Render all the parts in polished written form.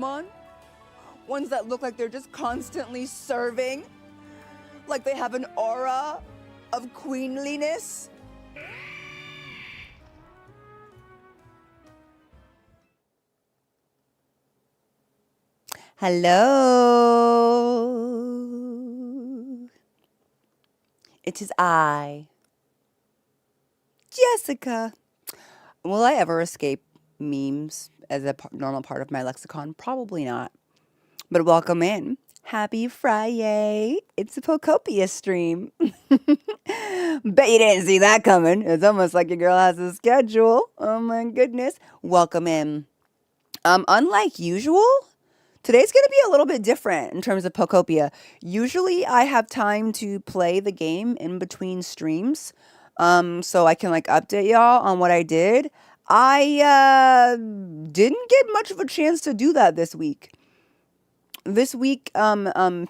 Pokemon. Ones that look like they're just constantly serving. Like they have an aura of queenliness. Hello. It is I, Jessica. Will I ever escape memes as a normal part of my lexicon? Probably not. But welcome in. Happy Friday. It's a Pokopia stream. Bet you didn't see that coming. It's almost like your girl has a schedule. Oh my goodness. Welcome in. Unlike usual, today's going to be a little bit different in terms of Pokopia. Usually I have time to play the game in between streams, so I can like update y'all on what I did. I didn't get much of a chance to do that this week. This week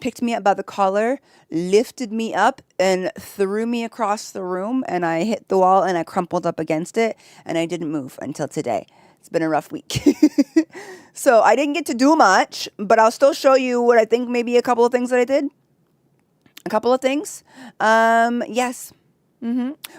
picked me up by the collar, lifted me up, and threw me across the room, and I hit the wall, and I crumpled up against it, and I didn't move until today. It's been a rough week. So I didn't get to do much, but I'll still show you what I think maybe a couple of things that I did. A couple of things. Yes.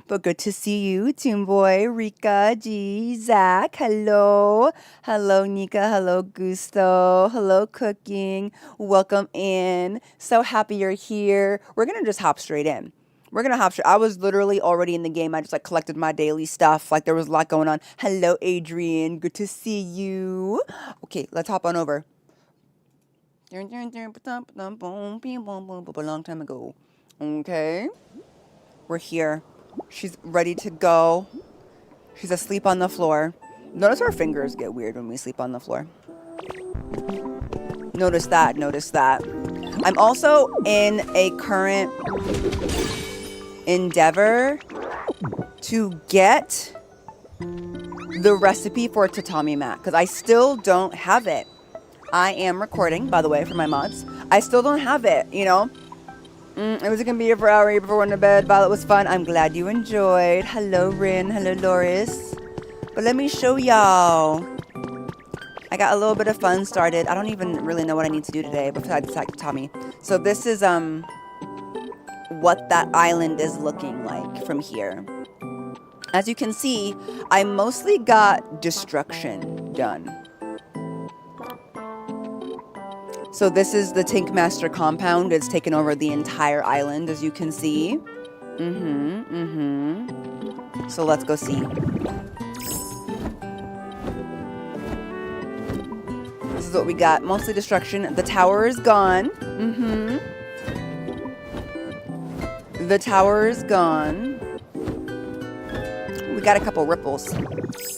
But good to see you, Toon Boy, Rika, G, Zach. Hello. Hello, Nika. Hello, Gusto. Hello, Cooking. Welcome in. So happy you're here. We're going to just hop straight in. I was literally already in the game. I just like collected my daily stuff. Like there was a lot going on. Hello, Adrian. Good to see you. Okay, let's hop on over. A long time ago. Okay. We're here. She's ready to go. She's asleep on the floor. Notice our fingers get weird when we sleep on the floor. Notice that. I'm also in a current endeavor to get the recipe for tatami mat because I still don't have it. I am recording, by the way, for my mods. I still don't have it, you know. It was going to be here for an hour before going to bed. Violet was fun. I'm glad you enjoyed. Hello, Rin. Hello, Loris. But let me show y'all. I got a little bit of fun started. I don't even really know what I need to do today besides tatami. So this is what that island is looking like from here. As you can see, I mostly got destruction done. So this is the Tinkmaster compound. It's taken over the entire island, as you can see. So let's go see. This is what we got. Mostly destruction. The tower is gone. The tower is gone. We got a couple ripples.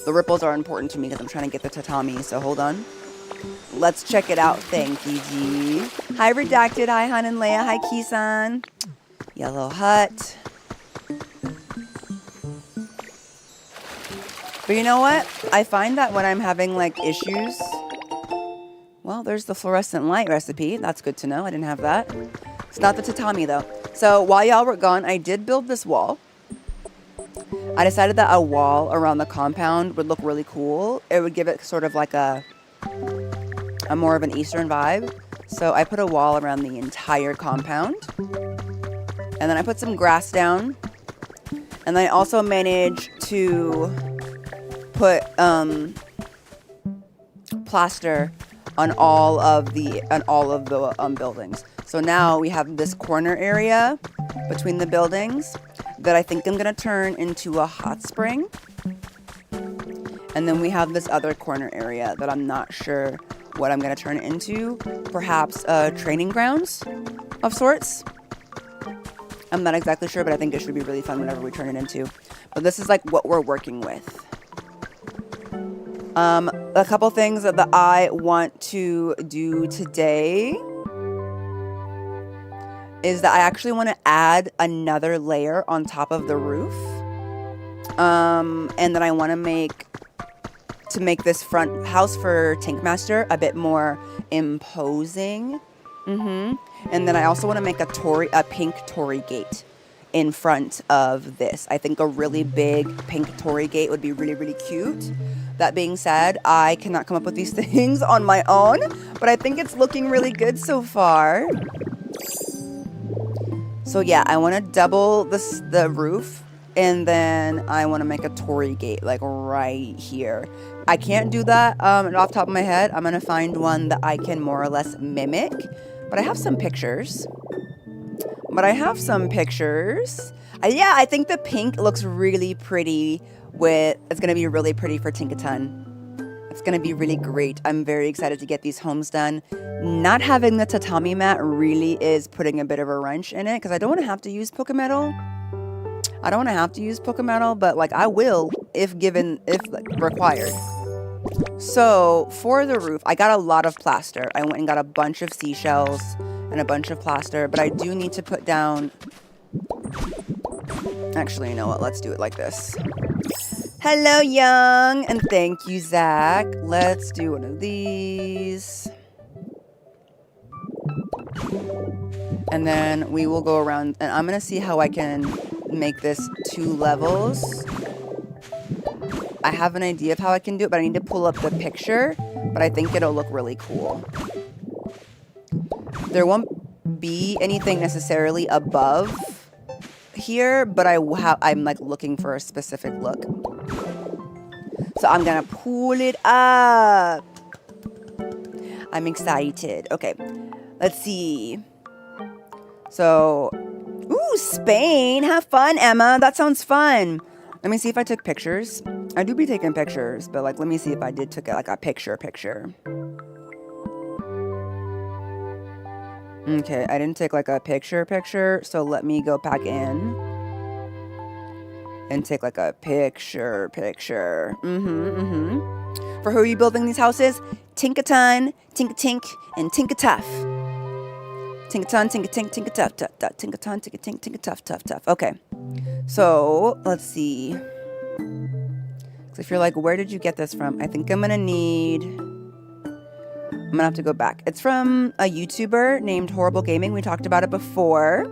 The ripples are important to me because I'm trying to get the tatami, so hold on. Let's check it out. Thank you, G. Hi, Redacted. Hi, Han and Leia. Hi, Kisan. Yellow Hut. But you know what? I find that when I'm having, like, issues... Well, there's the fluorescent light recipe. That's good to know. I didn't have that. It's not the tatami, though. So, while y'all were gone, I did build this wall. I decided that a wall around the compound would look really cool. It would give it sort of like a more of an Eastern vibe. So I put a wall around the entire compound. And then I put some grass down. And then I also managed to put plaster on all of the buildings. So now we have this corner area between the buildings that I think I'm going to turn into a hot spring. And then we have this other corner area that I'm not sure what I'm going to turn it into. Perhaps training grounds of sorts. I'm not exactly sure, but I think it should be really fun whenever we turn it into. But this is like what we're working with. A couple things that I want to do today is that I actually want to add another layer on top of the roof. And then I want to make this front house for Tinkmaster a bit more imposing. And then I also want to make a pink Torii gate in front of this. I think a really big pink Torii gate would be really, really cute. That being said, I cannot come up with these things on my own, but I think it's looking really good so far. So yeah, I want to double the roof, and then I want to make a Torii gate like right here. I can't do that off the top of my head. I'm going to find one that I can more or less mimic, but I have some pictures. Yeah, I think the pink looks really pretty it's going to be really pretty for Tinkaton. It's going to be really great. I'm very excited to get these homes done. Not having the tatami mat really is putting a bit of a wrench in it because I don't want to have to use Pokemetal. But like I will if required. So for the roof, I got a lot of plaster. I went and got a bunch of seashells and a bunch of plaster, but I do need to put down... Actually, you know what? Let's do it like this. Hello, Young, and thank you, Zach. Let's do one of these. And then we will go around, and I'm going to see how I can make this 2 levels. I have an idea of how I can do it, but I need to pull up the picture, but I think it'll look really cool. There won't be anything necessarily above here, but I'm like looking for a specific look. So I'm gonna pull it up. I'm excited. Okay, let's see. So, ooh, Spain. Have fun, Emma. That sounds fun. Let me see if I took pictures. I do be taking pictures, but like, let me see if I did took like a picture. Okay, I didn't take like a picture, so let me go back in and take like a picture. For who are you building these houses? Tinkaton, Tinkatink, and Tinkatuff. Tinkaton, Tinkatink, Tinkatuff, Tinkaton, Tinkatink, Tinkatuff. Okay, so let's see. So if you're like, where did you get this from? I think I'm gonna have to go back. It's from a YouTuber named Horrible Gaming. We talked about it before.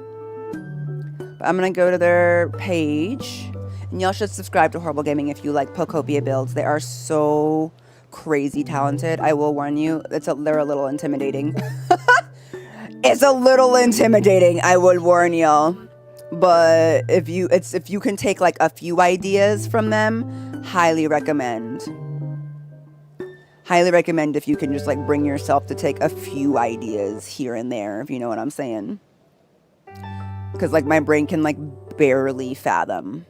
But I'm going to go to their page. And y'all should subscribe to Horrible Gaming if you like Pokopia builds. They are so crazy talented. I will warn you, they're a little intimidating. It's a little intimidating, I would warn y'all. But if you can take like a few ideas from them, highly recommend. Highly recommend if you can just like bring yourself to take a few ideas here and there, if you know what I'm saying. Because like my brain can like barely fathom.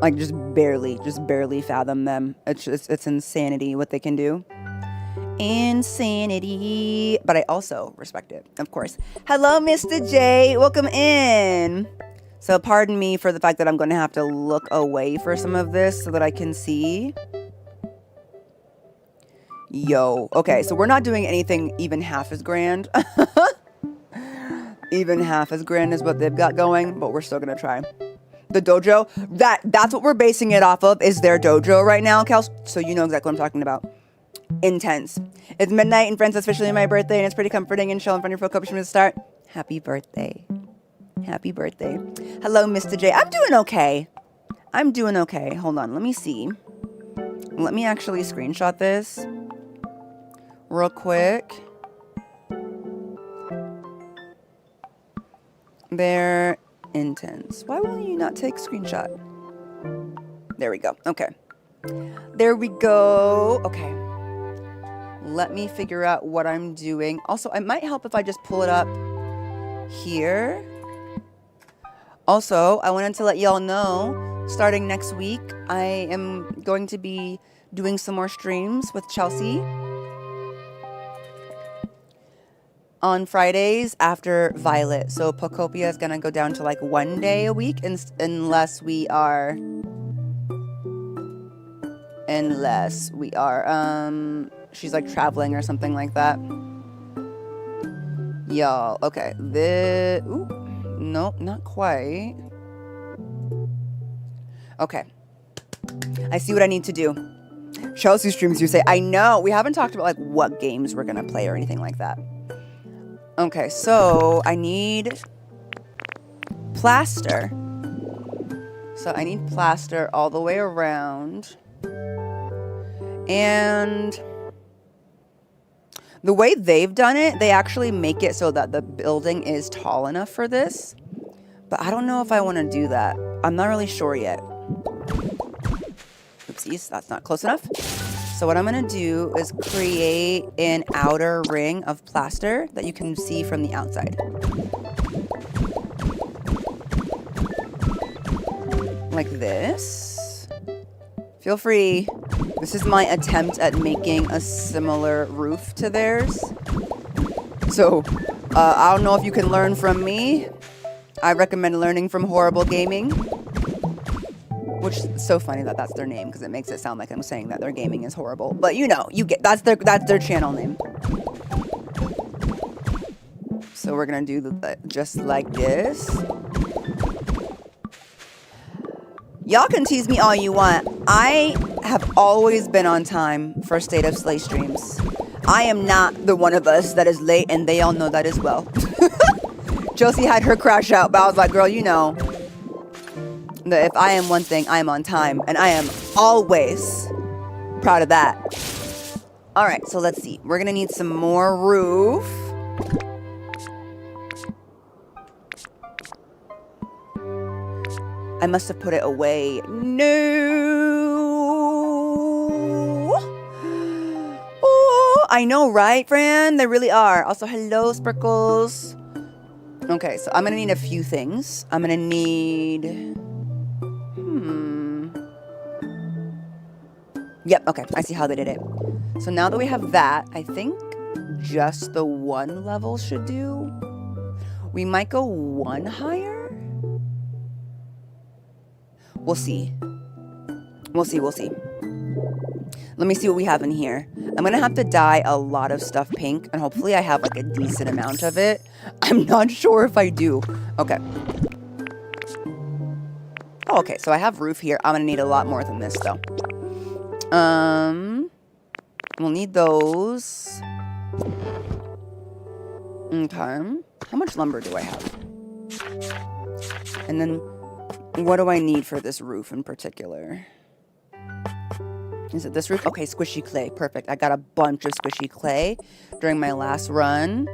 Like just barely fathom them. It's insanity what they can do. Insanity. But I also respect it, of course. Hello, Mr. J. Welcome in. So pardon me for the fact that I'm going to have to look away for some of this so that I can see. Yo. Okay, so we're not doing anything even half as grand. Even half as grand as what they've got going, but we're still going to try. The dojo, that's what we're basing it off of, is their dojo right now, Cal. So you know exactly what I'm talking about. Intense. It's midnight and friends, it's officially my birthday, and it's pretty comforting and chill in front of your Pokopia from the start. Happy birthday. Happy birthday. Hello, Mr. J. I'm doing okay. Hold on, let me see. Let me actually screenshot this real quick. They're intense. Why will you not take screenshot? There we go. Okay. There we go. Okay. Let me figure out what I'm doing. Also, it might help if I just pull it up here. Also, I wanted to let y'all know, starting next week, I am going to be doing some more streams with Chelsea on Fridays after Violet. So Pokopia is going to go down to like 1 day a week unless we are she's like traveling or something like that. Y'all, okay. Nope, not quite. Okay. I see what I need to do. Chelsea streams, you say. I know. We haven't talked about like what games we're going to play or anything like that. Okay, so I need plaster. So I need plaster all the way around. And the way they've done it, they actually make it so that the building is tall enough for this. But I don't know if I want to do that. I'm not really sure yet. Oopsies, that's not close enough. So what I'm going to do is create an outer ring of plaster that you can see from the outside. Like this. Feel free. This is my attempt at making a similar roof to theirs. So, I don't know if you can learn from me. I recommend learning from Horrible Gaming. Which is so funny that that's their name, because it makes it sound like I'm saying that their gaming is horrible. But you know, you get that's their channel name. So we're gonna do just like this. Y'all can tease me all you want. I have always been on time for State of Slay streams. I am not the one of us that is late, and they all know that as well. Josie had her crash out, but I was like, girl, you know that if I am one thing, I am on time, and I am always proud of that. All right, so let's see. We're gonna need some more roof. I must have put it away. No. Oh, I know, right, friend? They really are. Also, hello, Sprinkles. Okay, so I'm going to need a few things. I'm going to need... Yep, okay. I see how they did it. So now that we have that, I think just the one level should do. We might go one higher. We'll see. We'll see. Let me see what we have in here. I'm going to have to dye a lot of stuff pink, and hopefully I have like a decent amount of it. I'm not sure if I do. Okay. Oh, okay. So I have roof here. I'm going to need a lot more than this, though. We'll need those. Okay. How much lumber do I have? And then... what do I need for this roof in particular? Is it this roof? Okay, squishy clay. Perfect. I got a bunch of squishy clay during my last run.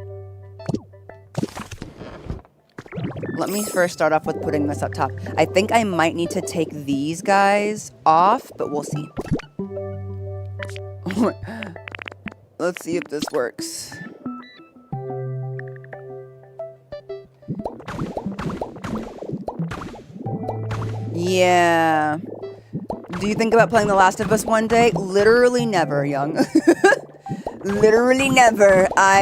Let me first start off with putting this up top. I think I might need to take these guys off, but we'll see. Let's see if this works. Yeah. Do you think about playing The Last of Us one day? Literally never, young. Literally never. I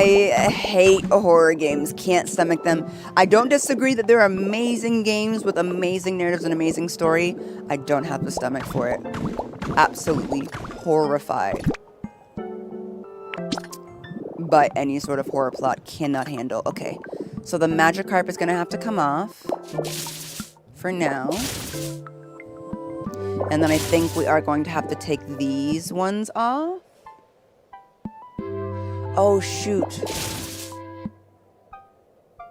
hate horror games. Can't stomach them. I don't disagree that they're amazing games with amazing narratives and amazing story. I don't have the stomach for it. Absolutely horrified by any sort of horror plot. Cannot handle. Okay. So the Magikarp is going to have to come off. For now. And then I think we are going to have to take these ones off. Oh, shoot.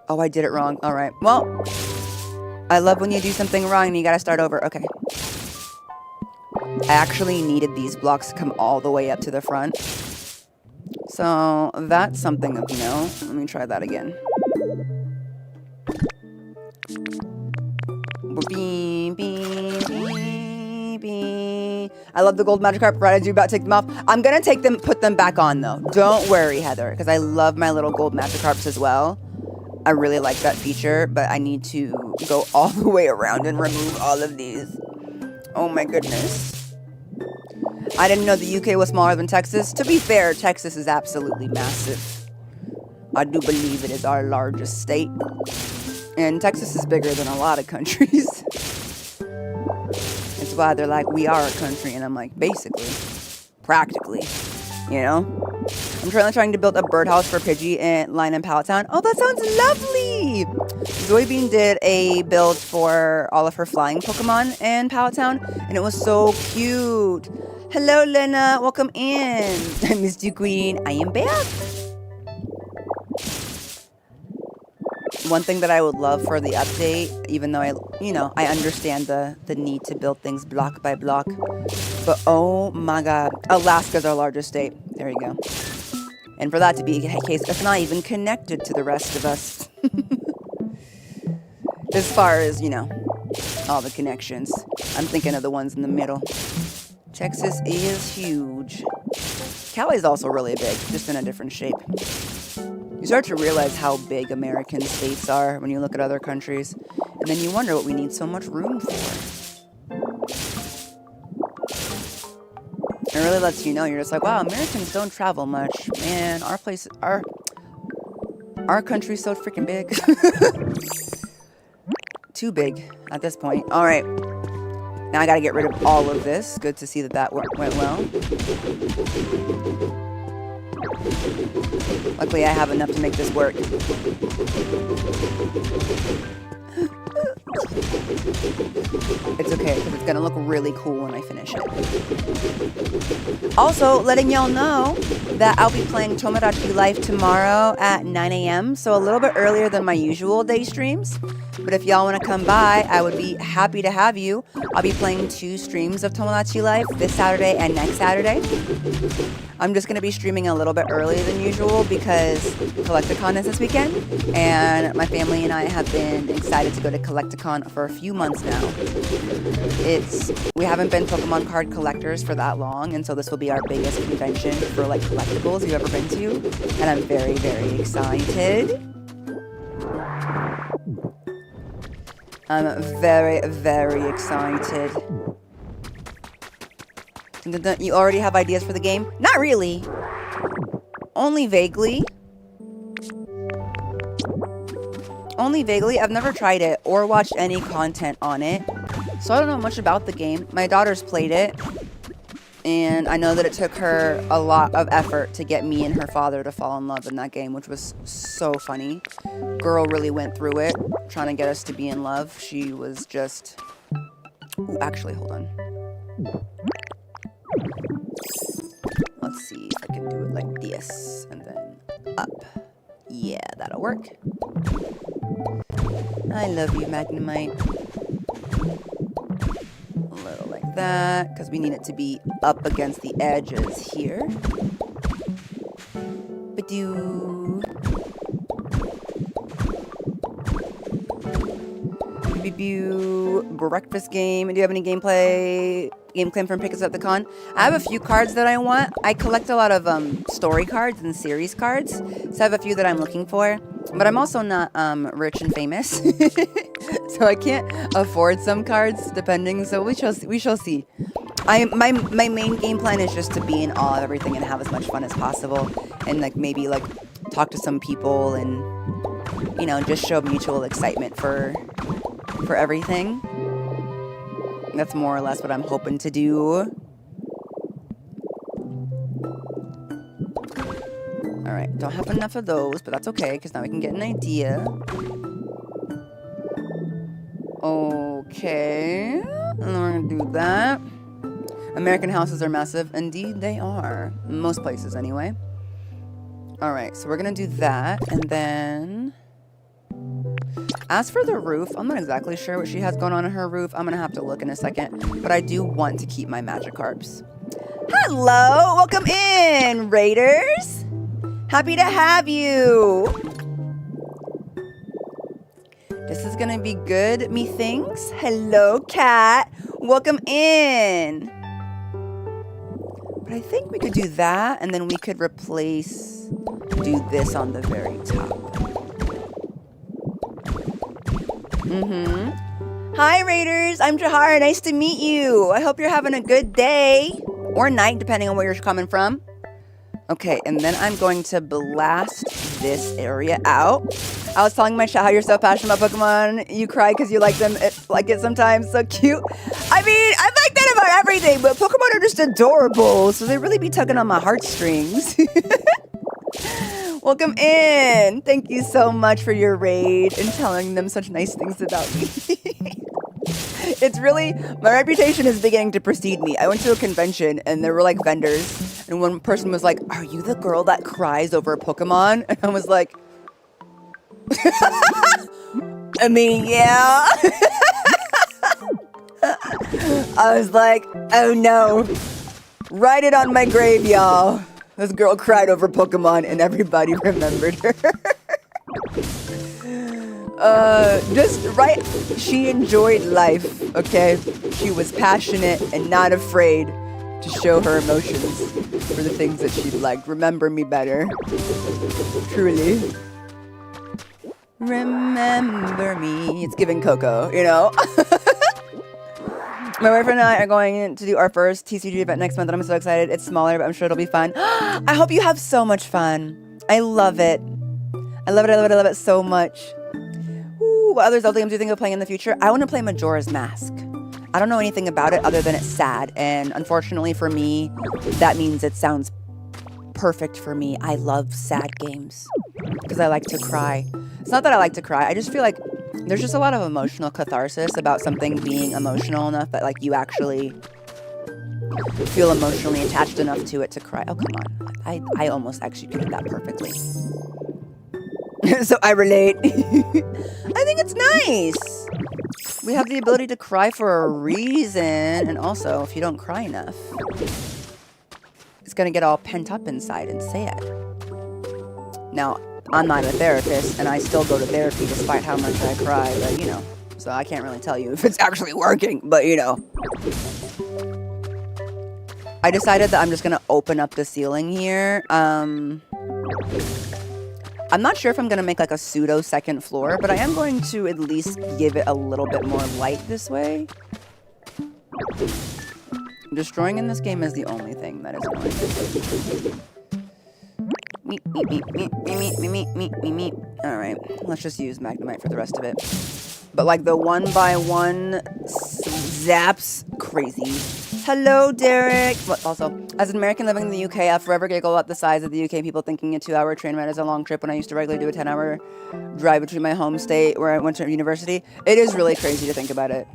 Oh, I did it wrong. All right. Well, I love when you do something wrong and you got to start over. Okay. I actually needed these blocks to come all the way up to the front. So that's something of note. Let me try that again. I love the gold Magikarp right as you're about to take them off. I'm going to put them back on though. Don't worry, Heather, because I love my little gold Magikarps as well. I really like that feature, but I need to go all the way around and remove all of these. Oh my goodness. I didn't know the UK was smaller than Texas. To be fair, Texas is absolutely massive. I do believe it is our largest state. And Texas is bigger than a lot of countries. It's why they're like, we are a country. And I'm like, basically, practically, you know? I'm currently trying to build a birdhouse for Pidgey in Line in Pallet Town. Oh, that sounds lovely! Zoebean did a build for all of her flying Pokemon in Pallet Town. And it was so cute. Hello, Lena. Welcome in. I missed you, Queen. I am back. One thing that I would love for the update, even though I understand the need to build things block by block, but oh my god, Alaska's our largest state. There you go. And for that to be the case, it's not even connected to the rest of us. As far as, all the connections. I'm thinking of the ones in the middle. Texas is huge. Cali's also really big, just in a different shape. You start to realize how big American states are when you look at other countries, and then you wonder what we need so much room for. It really lets you know, you're just like, wow, Americans don't travel much. Man, our country's so freaking big. Too big at this point. All right. Now I gotta get rid of all of this. Good to see that went well. Luckily, I have enough to make this work. It's okay, because it's going to look really cool when I finish it. Also, letting y'all know that I'll be playing Tomodachi Life tomorrow at 9 a.m., so a little bit earlier than my usual day streams. But if y'all want to come by, I would be happy to have you. I'll be playing 2 streams of Tomodachi Life this Saturday and next Saturday. I'm just going to be streaming a little bit earlier than usual because Collecticon is this weekend, and my family and I have been excited to go to Collecticon for a few months now. We haven't been Pokemon card collectors for that long, and so this will be our biggest convention for like collectibles you've ever been to, and I'm very, very excited. I'm very, very excited. You already have ideas for the game? Not really. Only vaguely. Only vaguely. I've never tried it or watched any content on it, so I don't know much about the game. My daughter's played it, and I know that it took her a lot of effort to get me and her father to fall in love in that game, which was so funny. Girl really went through it, trying to get us to be in love. She was just... Ooh, actually, hold on. Let's see if I can do it like this, and then up. Yeah, that'll work. I love you, Magnemite. A little like that, because we need it to be up against the edges here. Ba-doo. Breakfast game. Do you have any game claim from Pick Us Up the Con? I have a few cards that I want. I collect a lot of story cards and series cards, so I have a few that I'm looking for. But I'm also not rich and famous, so I can't afford some cards. Depending, so we shall see. My main game plan is just to be in awe of everything and have as much fun as possible, and maybe talk to some people and just show mutual excitement for everything. That's more or less what I'm hoping to do. Alright, don't have enough of those, but that's okay, because now we can get an idea. Okay, and then we're going to do that. American houses are massive. Indeed, they are. Most places, anyway. Alright, so we're going to do that, and then... As for the roof, I'm not exactly sure what she has going on in her roof. I'm going to have to look in a second. But I do want to keep my Magikarps. Hello! Welcome in, Raiders! Happy to have you! This is going to be good, methinks. Hello, Cat. Welcome in. But I think we could do that, and then we could do this on the very top. Hi, Raiders. I'm Jahara. Nice to meet you. I hope you're having a good day or night, depending on where you're coming from. Okay, and then I'm going to blast this area out. I was telling my chat how you're so passionate about Pokemon. You cry because you like them, like it sometimes. So cute. I mean, I like that about everything, but Pokemon are just adorable, so they really be tugging on my heartstrings. Welcome in. Thank you so much for your raid and telling them such nice things about me. It's really, my reputation is beginning to precede me. I went to a convention and there were vendors, and one person was like, "Are you the girl that cries over Pokemon?" And I was like, I mean, yeah. I was like, oh no. Write it on my grave, y'all. This girl cried over Pokemon and everybody remembered her. She enjoyed life, okay? She was passionate and not afraid to show her emotions for the things that she liked. Remember me better. Truly. Remember me. It's giving Coco, you know? My boyfriend and I are going to do our first TCG event next month, and I'm so excited. It's smaller, but I'm sure it'll be fun. I hope you have so much fun. I love it. I love it, I love it, I love it so much. Ooh, what other Zelda games do you think of playing in the future? I want to play Majora's Mask. I don't know anything about it other than it's sad, and unfortunately for me, that means it sounds perfect for me. I love sad games because I like to cry. It's not that I like to cry. I just feel like there's just a lot of emotional catharsis about something being emotional enough that, like, you actually feel emotionally attached enough to it to cry. Oh, come on. I almost executed that perfectly. So I relate. I think it's nice. We have the ability to cry for a reason. And also, if you don't cry enough, it's going to get all pent up inside and sad. Now, I'm not a therapist, and I still go to therapy despite how much I cry, but, you know, so I can't really tell you if it's actually working, but, you know. I decided that I'm just going to open up the ceiling here. I'm not sure if I'm going to make, like, a pseudo second floor, but I am going to at least give it a little bit more light this way. Destroying in this game is the only thing that is annoying. Alright, let's just use Magnemite for the rest of it. But like the 1x1 zaps, crazy. Hello, Derek! But also, as an American living in the UK, I forever giggle at the size of the UK people thinking a 2-hour train ride is a long trip when I used to regularly do a 10-hour drive between my home state where I went to university. It is really crazy to think about it.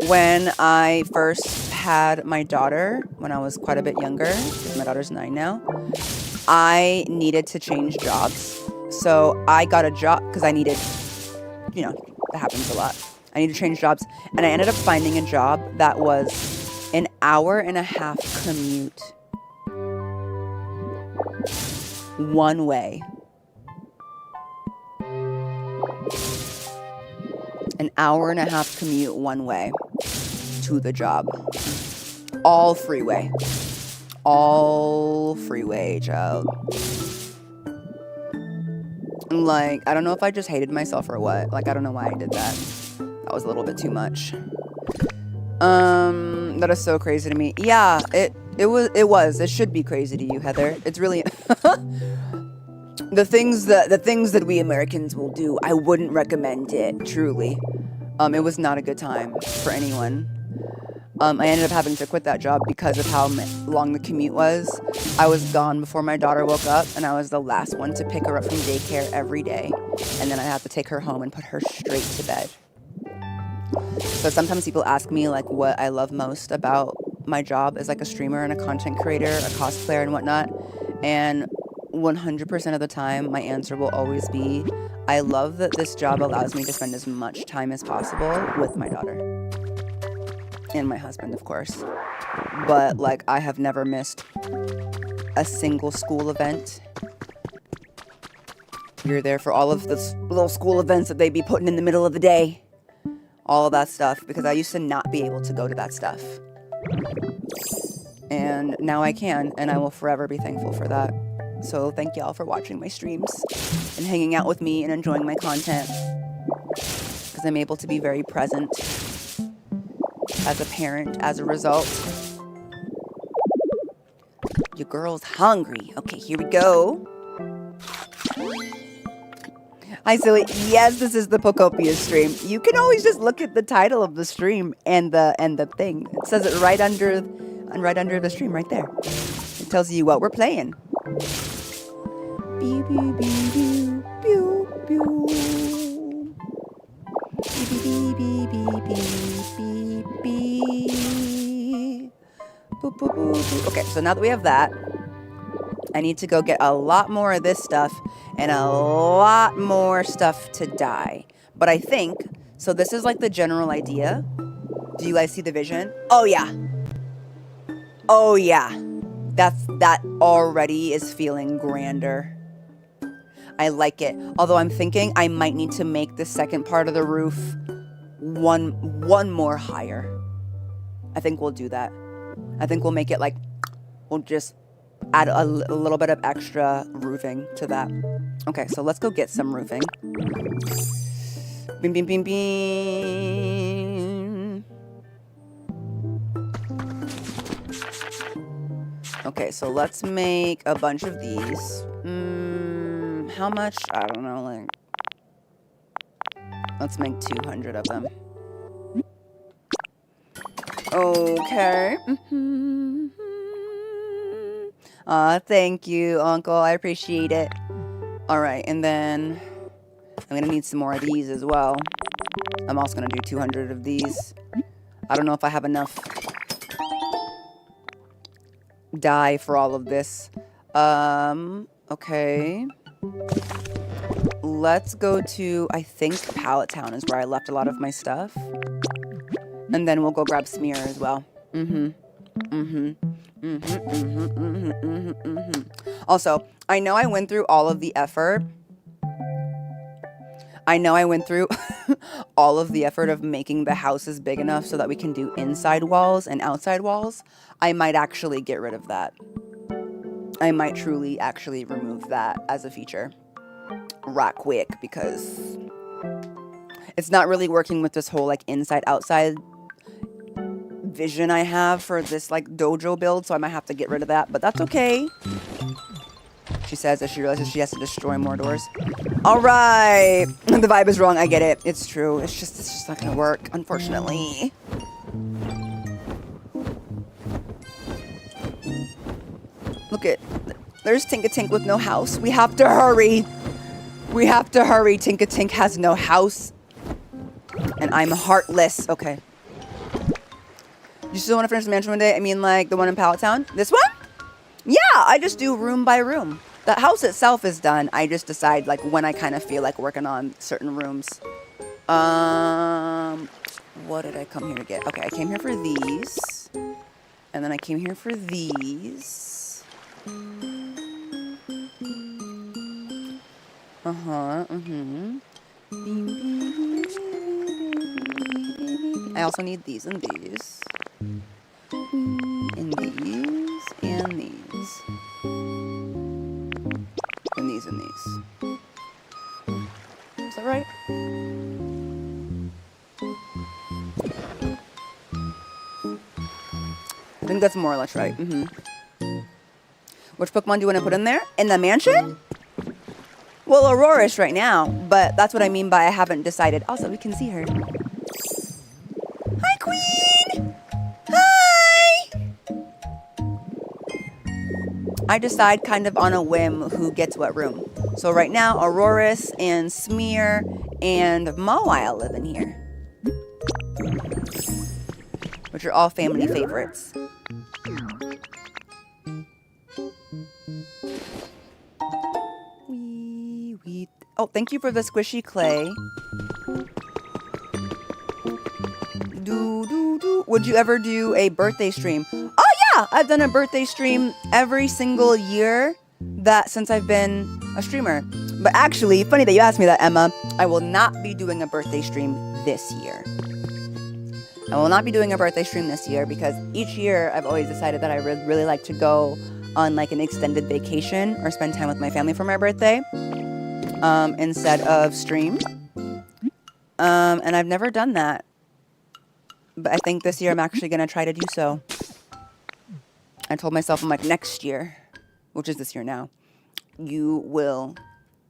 When I first had my daughter, when I was quite a bit younger, because my daughter's 9 now, I needed to change jobs. So I got a job because I needed, you know, that happens a lot. I need to change jobs. And I ended up finding a job that was an 1.5-hour commute. One way. An 1.5-hour commute one way to the job. All freeway. All freeway, child. Like, I don't know if I just hated myself or what. Like, I don't know why I did that. That was a little bit too much. That is so crazy to me. Yeah, it was. It should be crazy to you, Heather. It's really the things that we Americans will do. I wouldn't recommend it, truly. It was not a good time for anyone. I ended up having to quit that job because of how long the commute was. I was gone before my daughter woke up, and I was the last one to pick her up from daycare every day. And then I had to take her home and put her straight to bed. So sometimes people ask me, like, what I love most about my job as, like, a streamer and a content creator, a cosplayer and whatnot. And 100% of the time, my answer will always be, I love that this job allows me to spend as much time as possible with my daughter. And my husband, of course. But, like, I have never missed a single school event. You're there for all of the little school events that they be putting in the middle of the day. All of that stuff. Because I used to not be able to go to that stuff. And now I can. And I will forever be thankful for that. So thank y'all for watching my streams. And hanging out with me and enjoying my content. Because I'm able to be very present. As a parent, as a result. Your girl's hungry. Okay, here we go. Hi, Silly. Yes, this is the Pokopia stream. You can always just look at the title of the stream and the thing. It says it right under the stream, right there. It tells you what we're playing. Pew, pew, pew, pew, pew, pew. Beep, beep, beep, beep, beep, beep, beep. Boop, boop, boop, boop. Okay, so now that we have that, I need to go get a lot more of this stuff and a lot more stuff to dye. But I think, so this is like the general idea. Do you guys see the vision? Oh yeah. Oh yeah. That already is feeling grander. I like it. Although I'm thinking I might need to make the second part of the roof one more higher. I think we'll do that. I think we'll make it like, we'll just add a little bit of extra roofing to that. Okay, so let's go get some roofing. Bing, bing, bing, bing. Okay, so let's make a bunch of these. How much? I don't know, like, let's make 200 of them. Okay. Thank you, Uncle. I appreciate it. All right, and then I'm gonna need some more of these as well. I'm also gonna do 200 of these. I don't know if I have enough dye for all of this. Okay. Let's go to, I think Pallet Town is where I left a lot of my stuff. And then we'll go grab Smear as well. Also, I know I went through all of the effort. I know I went through all of the effort of making the houses big enough so that we can do inside walls and outside walls. I might actually get rid of that. I might truly actually remove that as a feature right quick, because it's not really working with this whole like inside outside vision I have for this like dojo build, so I might have to get rid of that, but that's okay. She says as she realizes she has to destroy more doors. All right, the vibe is wrong. I get it. It's true. It's just not gonna work, unfortunately. Look at, there's Tinka-Tink with no house. We have to hurry. We have to hurry. Tinka-Tink has no house. And I'm heartless. Okay. You still want to finish the mansion one day? I mean, like the one in Pallet Town? This one? Yeah, I just do room by room. The house itself is done. I just decide like when I kind of feel like working on certain rooms. What did I come here to get? Okay, I came here for these. And then I came here for these. I also need these and these. And these. And these. And these and these. Is that right? I think that's more or less right. Which Pokemon do you want to put in there? In the mansion? Well, Aurora's right now, but that's what I mean by I haven't decided. Also, we can see her. Hi, Queen! Hi! I decide kind of on a whim who gets what room. So right now, Auroras and Smear and Mawile live in here. Which are all family favorites. Oh, thank you for the squishy clay. Would you ever do a birthday stream? Oh yeah, I've done a birthday stream every single year since I've been a streamer. But actually, funny that you asked me that, Emma. I will not be doing a birthday stream this year. I will not be doing a birthday stream this year because each year I've always decided that I would really like to go on like an extended vacation or spend time with my family for my birthday. Instead of stream. And I've never done that. But I think this year I'm actually going to try to do so. I told myself, I'm like, next year, which is this year now, you will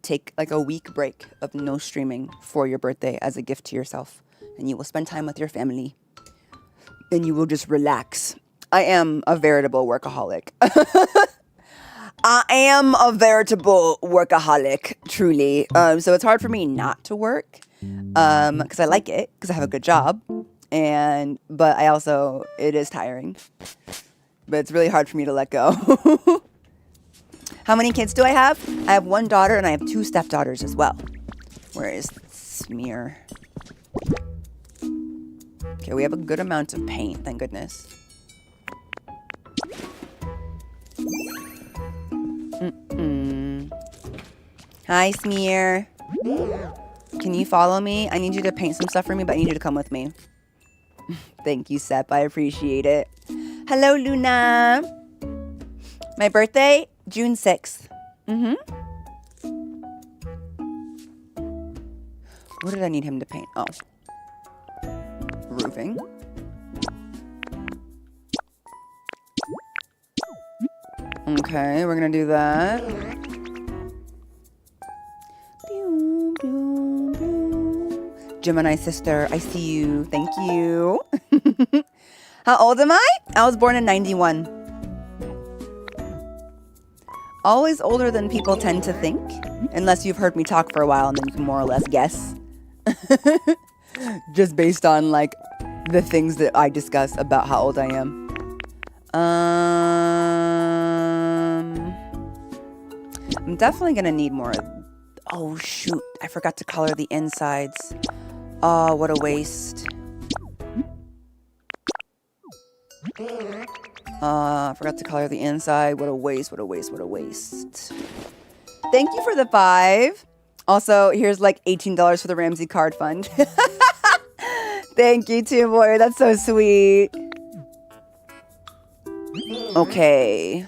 take like a week break of no streaming for your birthday as a gift to yourself. And you will spend time with your family. And you will just relax. I am a veritable workaholic. I am a veritable workaholic, truly. So it's hard for me not to work because I like it, because I have a good job. But I also, it is tiring. But it's really hard for me to let go. How many kids do I have? I have 1 daughter and I have 2 stepdaughters as well. Where is smear? Okay, we have a good amount of paint, thank goodness. Hi, Smear. Can you follow me? I need you to paint some stuff for me, but I need you to come with me. Thank you, Sep. I appreciate it. Hello, Luna. My birthday, June 6th. What did I need him to paint? Oh. Roofing. Okay, we're gonna do that. Gemini sister, I see you. Thank you. How old am I? I was born in 91. Always older than people tend to think. Unless you've heard me talk for a while and then you can more or less guess. Just based on like the things that I discuss about how old I am. I'm definitely gonna need more. Oh shoot, I forgot to color the insides. Oh, what a waste. I forgot to color the inside. What a waste, what a waste, what a waste. Thank you for the 5. Also, here's like $18 for the Ramsey card fund. Thank you, Tim Boy. That's so sweet. Okay.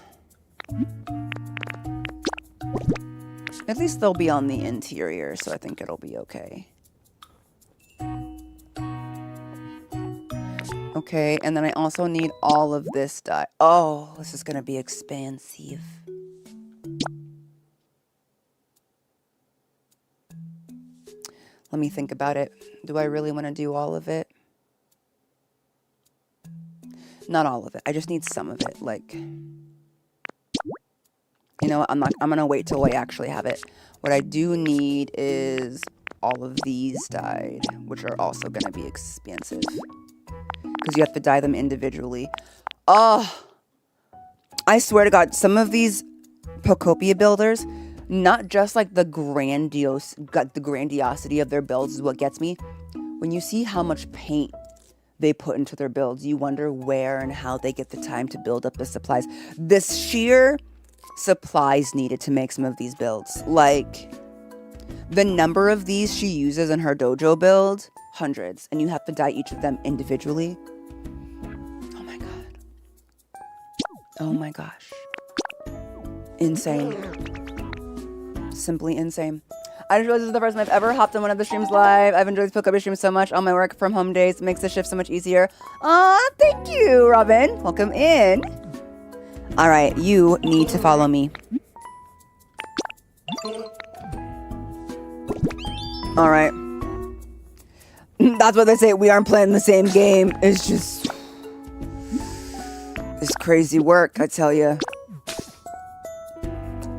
At least they'll be on the interior, so I think it'll be okay. Okay, and then I also need all of this dye. Oh, this is going to be expensive. Let me think about it. Do I really want to do all of it? Not all of it. I just need some of it. Like, you know what? I'm going to wait till I actually have it. What I do need is all of these dyed, which are also going to be expensive. Because you have to dye them individually. Oh, I swear to God, some of these Pokopia builders, not just like the grandiosity of their builds is what gets me. When you see how much paint they put into their builds, you wonder where and how they get the time to build up the supplies. The sheer supplies needed to make some of these builds. Like, the number of these she uses in her dojo build, hundreds. And you have to dye each of them individually. Oh my God. Oh my gosh. Insane. Simply insane. I just realized this is the first time I've ever hopped on one of the streams live. I've enjoyed these Pokopia streams so much on my work from home days. It makes the shift so much easier. Aw, thank you, Robin. Welcome in. All right, you need to follow me. All right. That's what they say. We aren't playing the same game. It's just... it's crazy work, I tell you.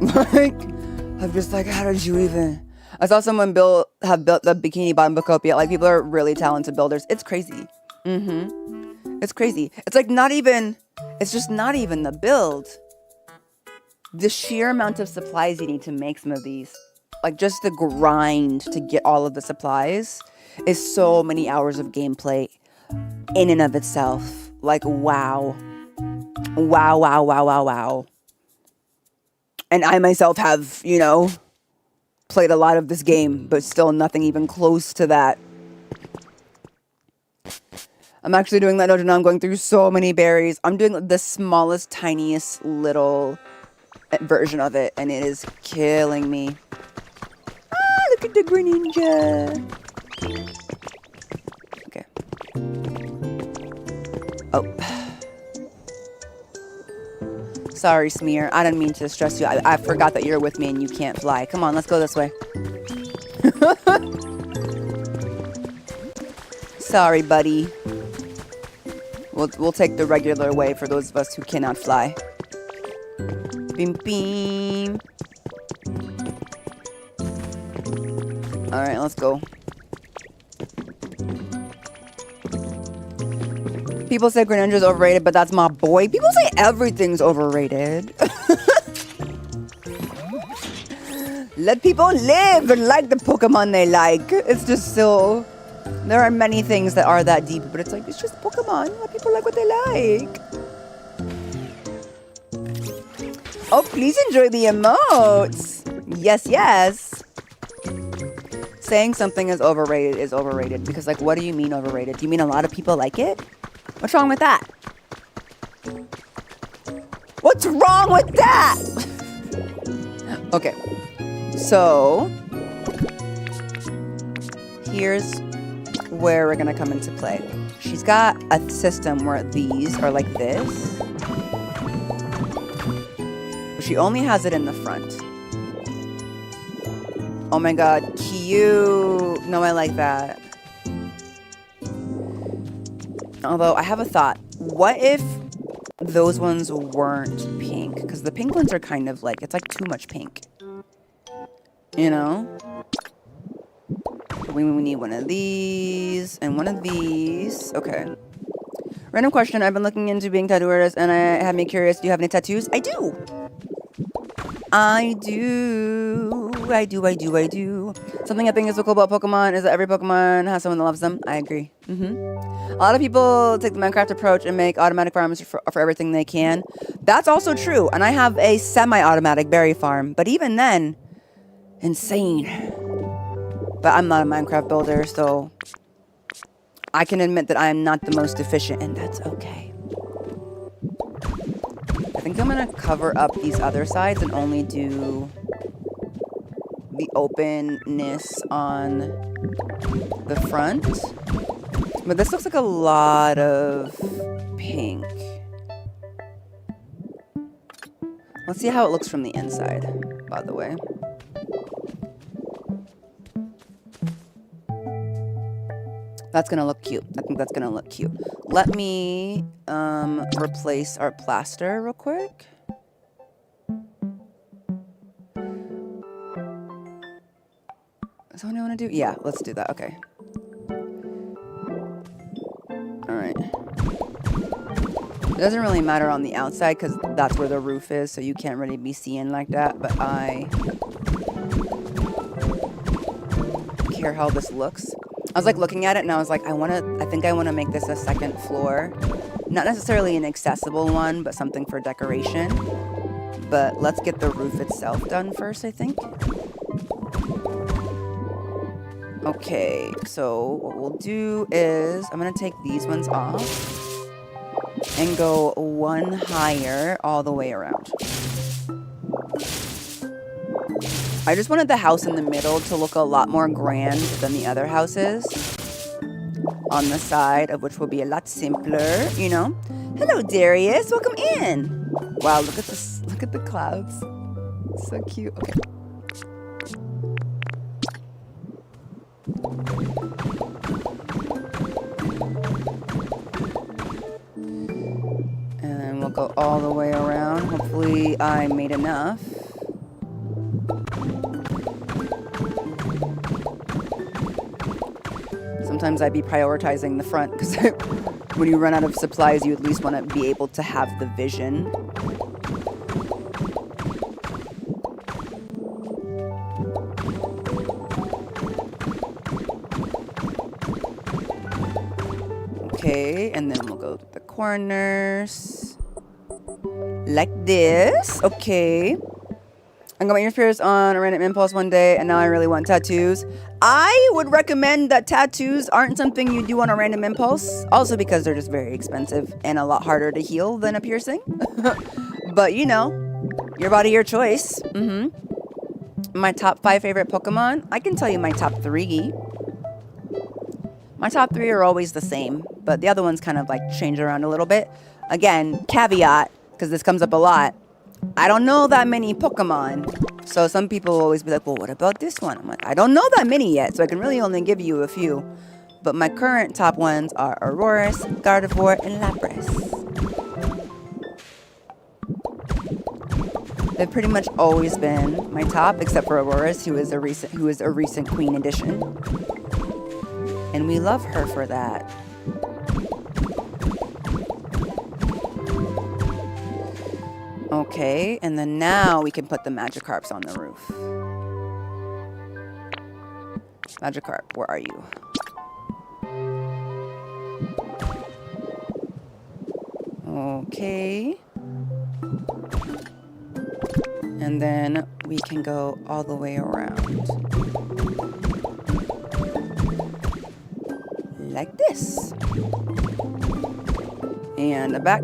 Like, I'm just like, how did you even... I saw someone have built the bikini bottom Pokopia. Like, people are really talented builders. It's crazy. It's crazy. It's like not even... it's just not even the build. The sheer amount of supplies you need to make some of these. Like, just the grind to get all of the supplies is so many hours of gameplay in and of itself. Like, wow. Wow, wow, wow, wow, wow. And I myself have, you know, played a lot of this game, but still nothing even close to that. I'm actually doing that dojo now. I'm going through so many berries. I'm doing the smallest, tiniest little version of it, and it is killing me. Ah, look at the Greninja. Okay. Oh. Sorry, Smear. I didn't mean to stress you. I forgot that you're with me and you can't fly. Come on, let's go this way. Sorry, buddy. We'll take the regular way for those of us who cannot fly. Beam, beam. All right, let's go. People say Greninja's overrated, but that's my boy. People say everything's overrated. Let people live and like the Pokemon they like. It's just so... There are many things that are that deep, but it's like, it's just Pokemon. Let people like what they like. Oh, please enjoy the emotes. Yes, yes. Saying something is overrated because, like, what do you mean overrated? Do you mean a lot of people like it? What's wrong with that? What's wrong with that? Okay. So, here's where we're gonna come into play. She's got a system where these are like this. But she only has it in the front. Oh my god, cute. No, I like that. Although, I have a thought. What if those ones weren't pink? Because the pink ones are kind of like, it's like too much pink. You know? We need one of these and one of these. Okay. Random question. I've been looking into being tattoo artist and I have me curious. Do you have any tattoos? I do. I do. Something I think is so cool about Pokemon is that every Pokemon has someone that loves them. I agree. A lot of people take the Minecraft approach and make automatic farms for everything they can. That's also true. And I have a semi-automatic berry farm. But even then, insane. But I'm not a Minecraft builder, so I can admit that I am not the most efficient, and that's okay. I think I'm going to cover up these other sides and only do the openness on the front. But this looks like a lot of pink. Let's see how it looks from the inside, by the way. That's gonna look cute. I think that's gonna look cute. Let me replace our plaster real quick. Is that what I want to do? Yeah, let's do that. Okay. Alright. It doesn't really matter on the outside because that's where the roof is, so you can't really be seeing like that, but I care how this looks. I was like looking at it and I was like, I think I want to make this a second floor. Not necessarily an accessible one, but something for decoration. But let's get the roof itself done first, I think. Okay, so what we'll do is I'm going to take these ones off and go one higher all the way around. I just wanted the house in the middle to look a lot more grand than the other houses on the side, of which will be a lot simpler, you know. Hello, Darius. Welcome in. Wow, look at this. Look at the clouds. So cute. Okay. And we'll go all the way around. Hopefully I made enough. Sometimes I'd be prioritizing the front because when you run out of supplies, you at least want to be able to have the vision. Okay, and then we'll go to the corners like this. Okay. I'm going to get your spirits on a random impulse one day, and now I really want tattoos. I would recommend that tattoos aren't something you do on a random impulse. Also because they're just very expensive and a lot harder to heal than a piercing. But, you know, your body, your choice. My top 5 favorite Pokemon. I can tell you my top 3. My top 3 are always the same, but the other ones kind of like change around a little bit. Again, caveat, because this comes up a lot. I don't know that many Pokemon, so some people will always be like, well, what about this one? I'm like, I don't know that many yet, so I can really only give you a few. But my current top ones are Aurorus, Gardevoir, and Lapras. They've pretty much always been my top, except for Aurorus, who is a recent Queen Edition. And we love her for that. Okay, and then now we can put the Magikarps on the roof. Magikarp, where are you? Okay. And then we can go all the way around. Like this. And the back.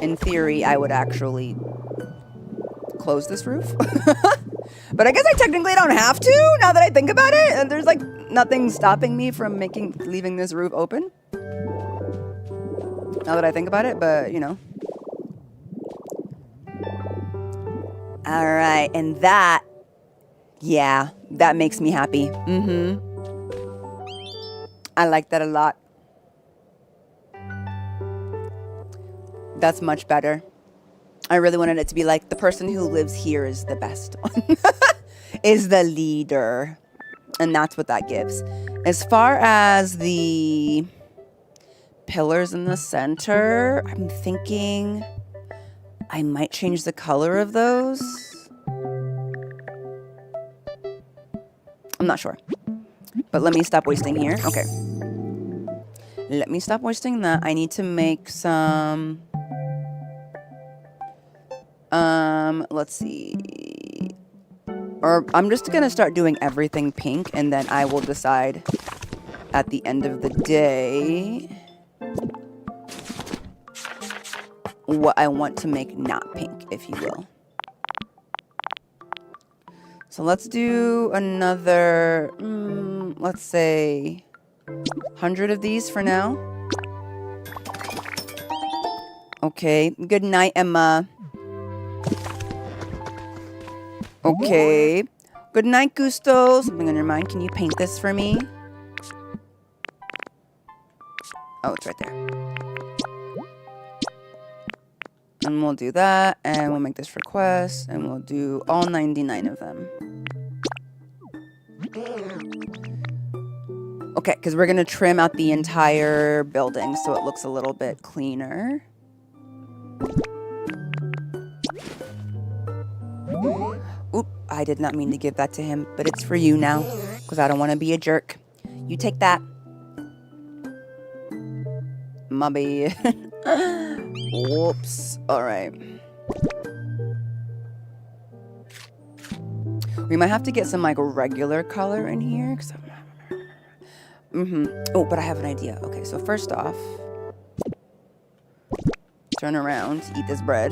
In theory, I would actually close this roof. But I guess I technically don't have to, now that I think about it. And there's like nothing stopping me from leaving this roof open. Now that I think about it, but you know. Alright, and that, yeah, that makes me happy. I like that a lot. That's much better. I really wanted it to be like, the person who lives here is the best one. Is the leader. And that's what that gives. As far as the pillars in the center, I'm thinking I might change the color of those. I'm not sure. But let me stop wasting here. Okay. Let me stop wasting that. I need to make some... let's see. Or I'm just gonna start doing everything pink, and then I will decide at the end of the day what I want to make not pink, if you will. So let's do another, let's say 100 of these for now. Okay, good night, Emma. Okay. Good night, Gusto. Something on your mind. Can you paint this for me? Oh, it's right there. And we'll do that. And we'll make this request. And we'll do all 99 of them. Okay, because we're going to trim out the entire building so it looks a little bit cleaner. Oop, I did not mean to give that to him, but it's for you now, because I don't want to be a jerk. You take that. My bad. Whoops. Alright. We might have to get some, like, regular color in here, because Oh, but I have an idea. Okay, so first off, turn around, eat this bread.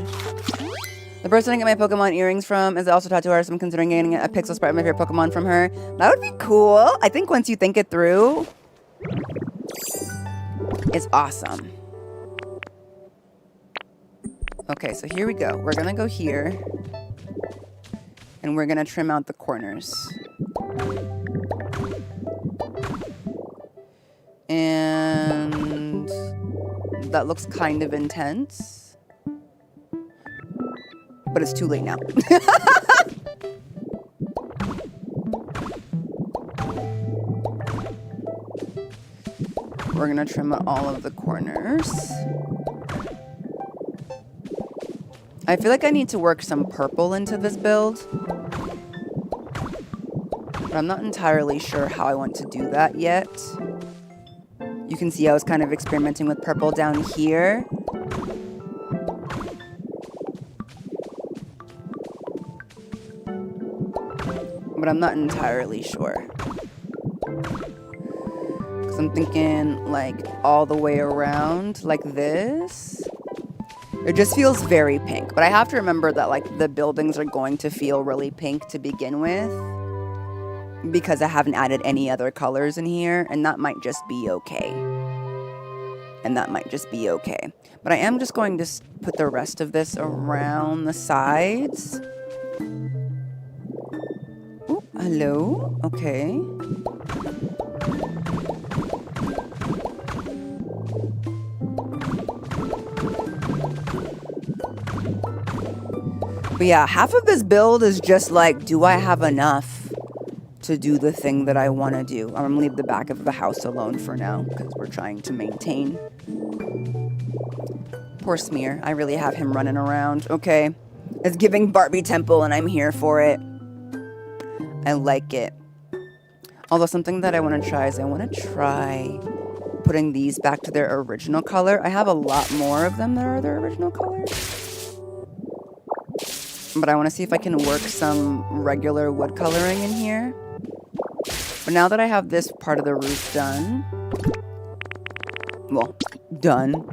The person I get my Pokemon earrings from is also tattoo artist. I'm considering getting a pixel sprite of my favorite Pokemon from her. That would be cool. I think once you think it through, it's awesome. Okay, so here we go. We're gonna go here, and we're gonna trim out the corners. And that looks kind of intense. But it's too late now. We're gonna trim out all of the corners. I feel like I need to work some purple into this build. But I'm not entirely sure how I want to do that yet. You can see I was kind of experimenting with purple down here. But I'm not entirely sure. Because I'm thinking like all the way around like this. It just feels very pink. But I have to remember that like the buildings are going to feel really pink to begin with. Because I haven't added any other colors in here. And that might just be okay. And that might just be okay. But I am just going to put the rest of this around the sides. Oh, hello. Okay. But yeah, half of this build is just like, do I have enough to do the thing that I want to do. I'm going to leave the back of the house alone for now because we're trying to maintain. Poor Smear. I really have him running around. Okay. It's giving Barbie Temple and I'm here for it. I like it. Although something that I want to try is I want to try putting these back to their original color. I have a lot more of them that are their original color. But I want to see if I can work some regular wood coloring in here. But now that I have this part of the roof done, well, done.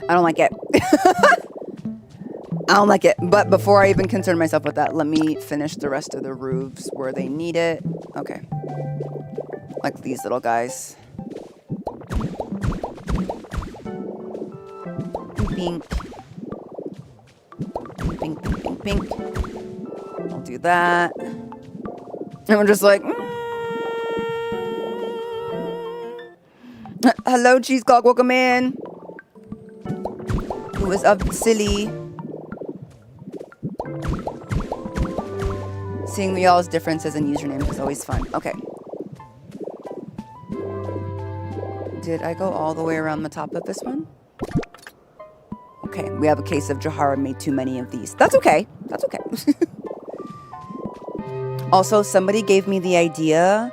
I don't like it. I don't like it. But before I even concern myself with that, let me finish the rest of the roofs where they need it. Okay. Like these little guys. Pink. Pink, pink, pink, pink. I'll do that. And we're just like... Hello, Cheeseclock. Welcome in. Who is up silly? Seeing y'all's differences in usernames is always fun. Okay. Did I go all the way around the top of this one? Okay, we have a case of Jahara made too many of these. That's okay. That's okay. Also, somebody gave me the idea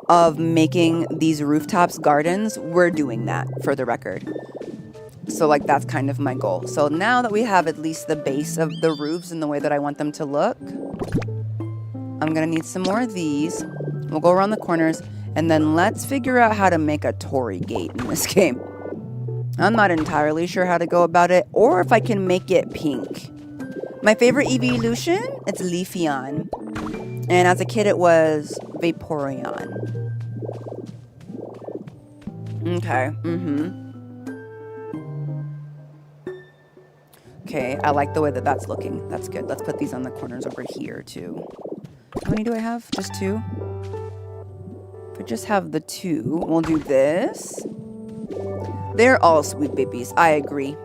of making these rooftops gardens. We're doing that, for the record. So, like, that's kind of my goal. So now that we have at least the base of the roofs and the way that I want them to look, I'm going to need some more of these. We'll go around the corners, and then let's figure out how to make a Torii gate in this game. I'm not entirely sure how to go about it, or if I can make it pink. My favorite evolution, it's Leafeon. And as a kid, it was Vaporeon. Okay, Okay, I like the way that that's looking. That's good. Let's put these on the corners over here, too. How many do I have? Just 2? If I just have the 2, we'll do this. They're all sweet babies. I agree.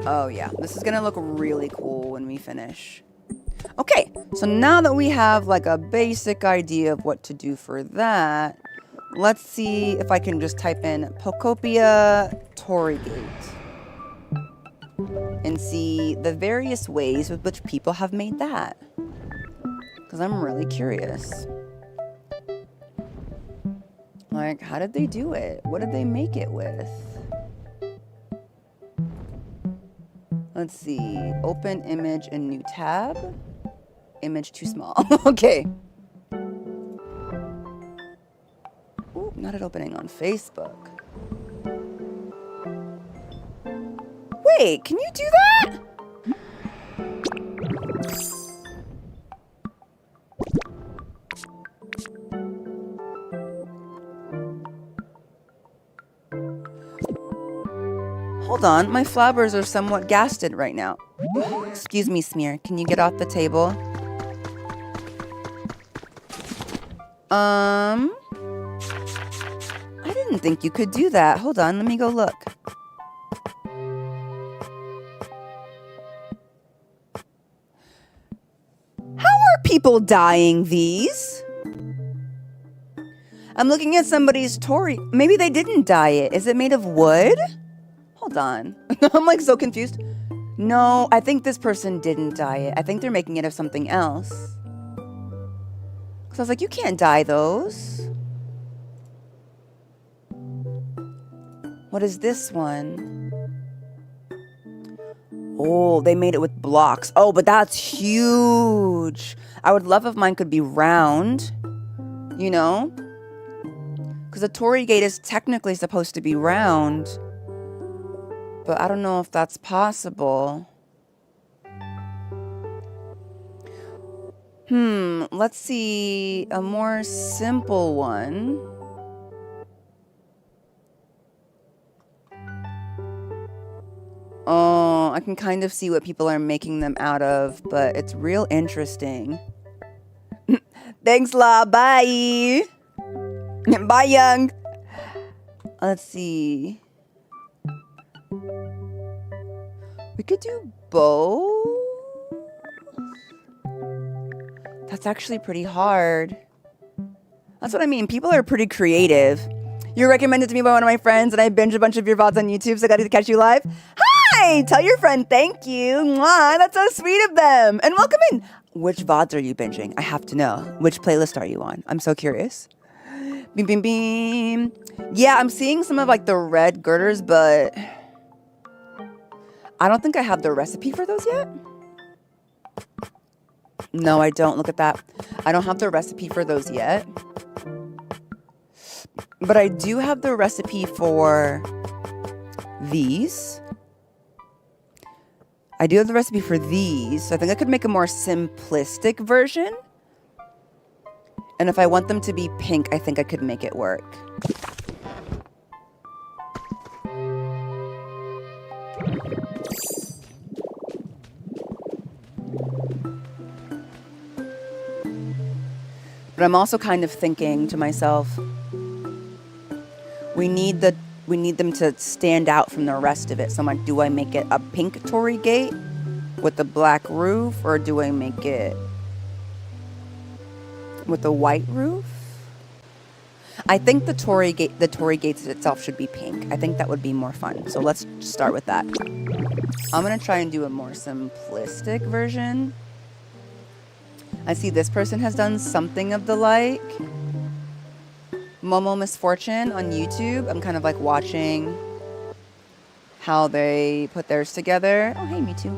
Oh, yeah. This is going to look really cool when we finish. Okay, so now that we have, like, a basic idea of what to do for that, let's see if I can just type in Pokopia Torii Gate and see the various ways with which people have made that. Because I'm really curious. Like, how did they do it? What did they make it with? Let's see. Open image in new tab. Image too small. Okay. Ooh, not an opening on Facebook. Wait, can you do that? Hold on, my flowers are somewhat gasted right now. Excuse me, Smear. Can you get off the table? I didn't think you could do that. Hold on, let me go look. How are people dyeing these? I'm looking at somebody's Torii. Maybe they didn't dye it. Is it made of wood? Hold on. I'm like so confused. No, I think this person didn't dye it. I think they're making it of something else. Because I was like, you can't dye those. What is this one? Oh, they made it with blocks. Oh, but that's huge. I would love if mine could be round. You know? Because a Torii gate is technically supposed to be round. But I don't know if that's possible. Let's see a more simple one. Oh, I can kind of see what people are making them out of, but it's real interesting. Thanks, La. Bye. Bye, Young. Let's see. We could do both. That's actually pretty hard. That's what I mean. People are pretty creative. You're recommended to me by one of my friends, and I binge a bunch of your VODs on YouTube, so I got to catch you live. Hi! Tell your friend thank you. Mwah, that's so sweet of them. And welcome in. Which VODs are you binging? I have to know. Which playlist are you on? I'm so curious. Beam, beam, beam. Yeah, I'm seeing some of like the red girders, but I don't think I have the recipe for those yet. No, I don't. Look at that. I don't have the recipe for those yet. But I do have the recipe for these. I do have the recipe for these. So I think I could make a more simplistic version. And if I want them to be pink, I think I could make it work. But I'm also kind of thinking to myself, we need them to stand out from the rest of it. So I'm like, do I make it a pink Torii gate with the black roof, or do I make it with the white roof? I think the Torii gates itself should be pink. I think that would be more fun. So let's start with that. I'm gonna try and do a more simplistic version. I see this person has done something of the like. Momo Misfortune on YouTube. I'm kind of like watching how they put theirs together. Oh, hey, me too.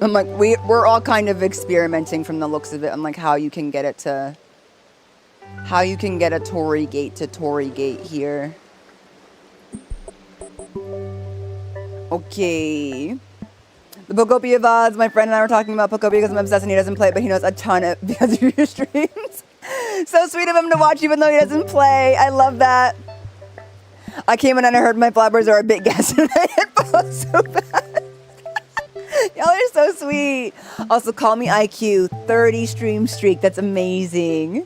I'm like, we're all kind of experimenting from the looks of it. I'm like, how you can get a Torii gate to Torii gate here. Okay. The Pokopia VODs, my friend and I were talking about Pokopia because I'm obsessed and he doesn't play, but he knows a ton of because of your streams. So sweet of him to watch even though he doesn't play. I love that. I came in and I heard my flappers are a bit gassed and I hit pause so fast. Y'all are so sweet. Also, call me IQ. 30 stream streak. That's amazing.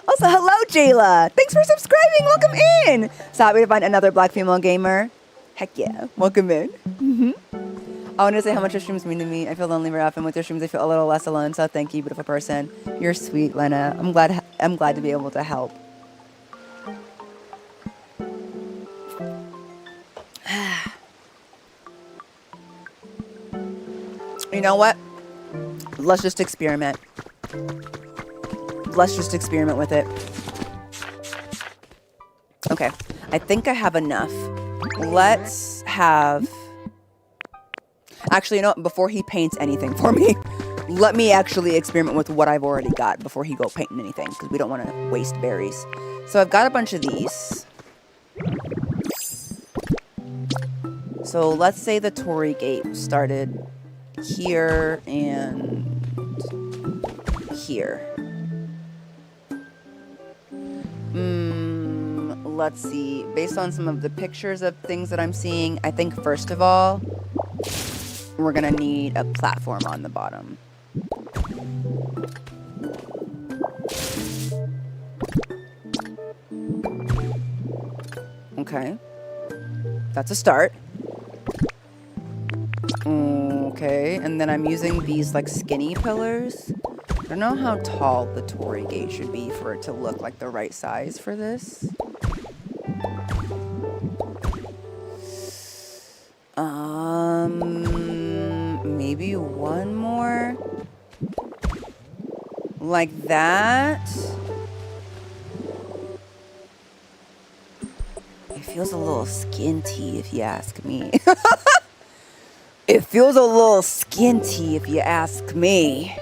Also, hello, Jayla. Thanks for subscribing. Welcome in. So happy to find another black female gamer. Heck yeah. Welcome in. I want to say how much your streams mean to me. I feel lonely very often. With your streams, I feel a little less alone. So thank you, beautiful person. You're sweet, Lena. I'm glad to be able to help. You know what? Let's just experiment. Let's just experiment with it. Okay. I think I have enough. Let's have... Actually, you know what? Before he paints anything for me, let me actually experiment with what I've already got before he go painting anything, because we don't want to waste berries. So I've got a bunch of these. So let's say the Torii gate started here and here. Let's see. Based on some of the pictures of things that I'm seeing, I think first of all, we're gonna need a platform on the bottom. Okay. That's a start. Okay, and then I'm using these like skinny pillars. I don't know how tall the Torii gate should be for it to look like the right size for this. Maybe one more like that. It feels a little skinty if you ask me. It feels a little skinty if you ask me.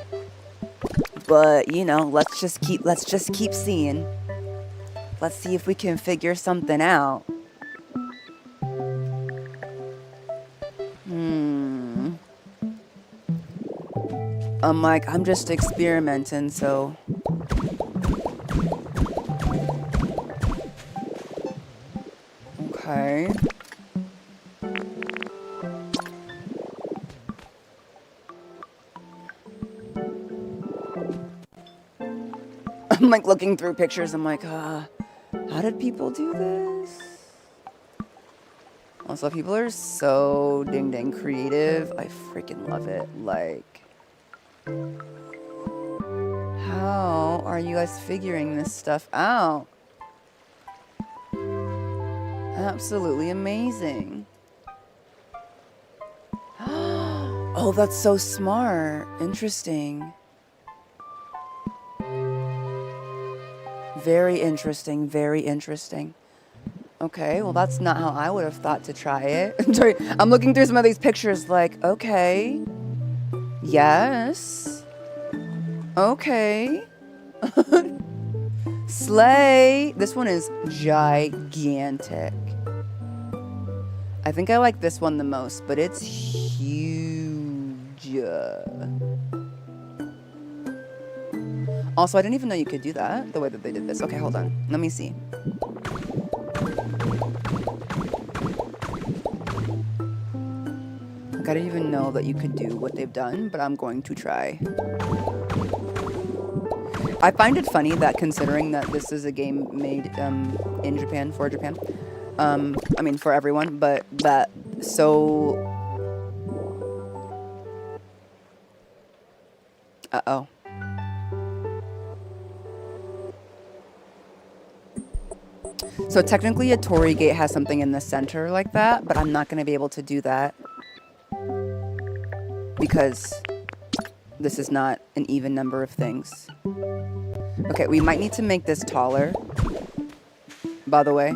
But, you know, let's just keep seeing. Let's see if we can figure something out. I'm just experimenting, so. Okay. I'm like looking through pictures. I'm like, how did people do this? Also, people are so dang creative. I freaking love it. Like, how are you guys figuring this stuff out? Absolutely amazing. Oh, that's so smart. Interesting. Very interesting. Very interesting. Okay, well, that's not how I would have thought to try it. I'm sorry. I'm looking through some of these pictures like, okay. Yes. Okay. Slay. This one is gigantic. I think I like this one the most, but it's huge. Also, I didn't even know you could do that, the way that they did this. Okay, hold on. Let me see. Like, I didn't even know that you could do what they've done, but I'm going to try. I find it funny that considering that this is a game made in Japan, for Japan, I mean for everyone, but that so... Uh-oh. So technically a Torii gate has something in the center like that, but I'm not going to be able to do that because this is not an even number of things. Okay, we might need to make this taller, by the way.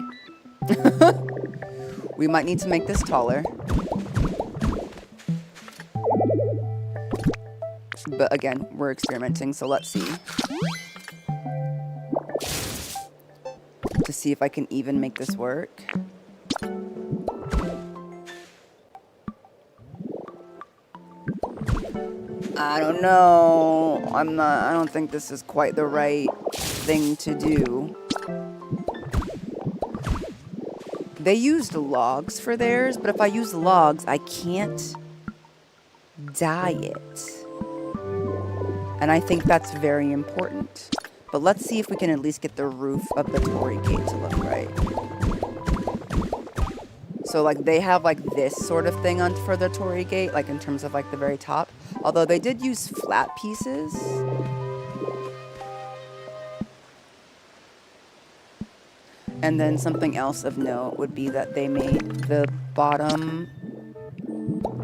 We might need to make this taller. But again, we're experimenting, so let's see. To see if I can even make this work. I don't know. I don't think this is quite the right thing to do. They used logs for theirs, but if I use logs, I can't dye it. And I think that's very important. But let's see if we can at least get the roof of the Torii gate to look right. So like they have like this sort of thing on for the Torii gate, like in terms of like the very top. Although they did use flat pieces. And then something else of note would be that they made the bottom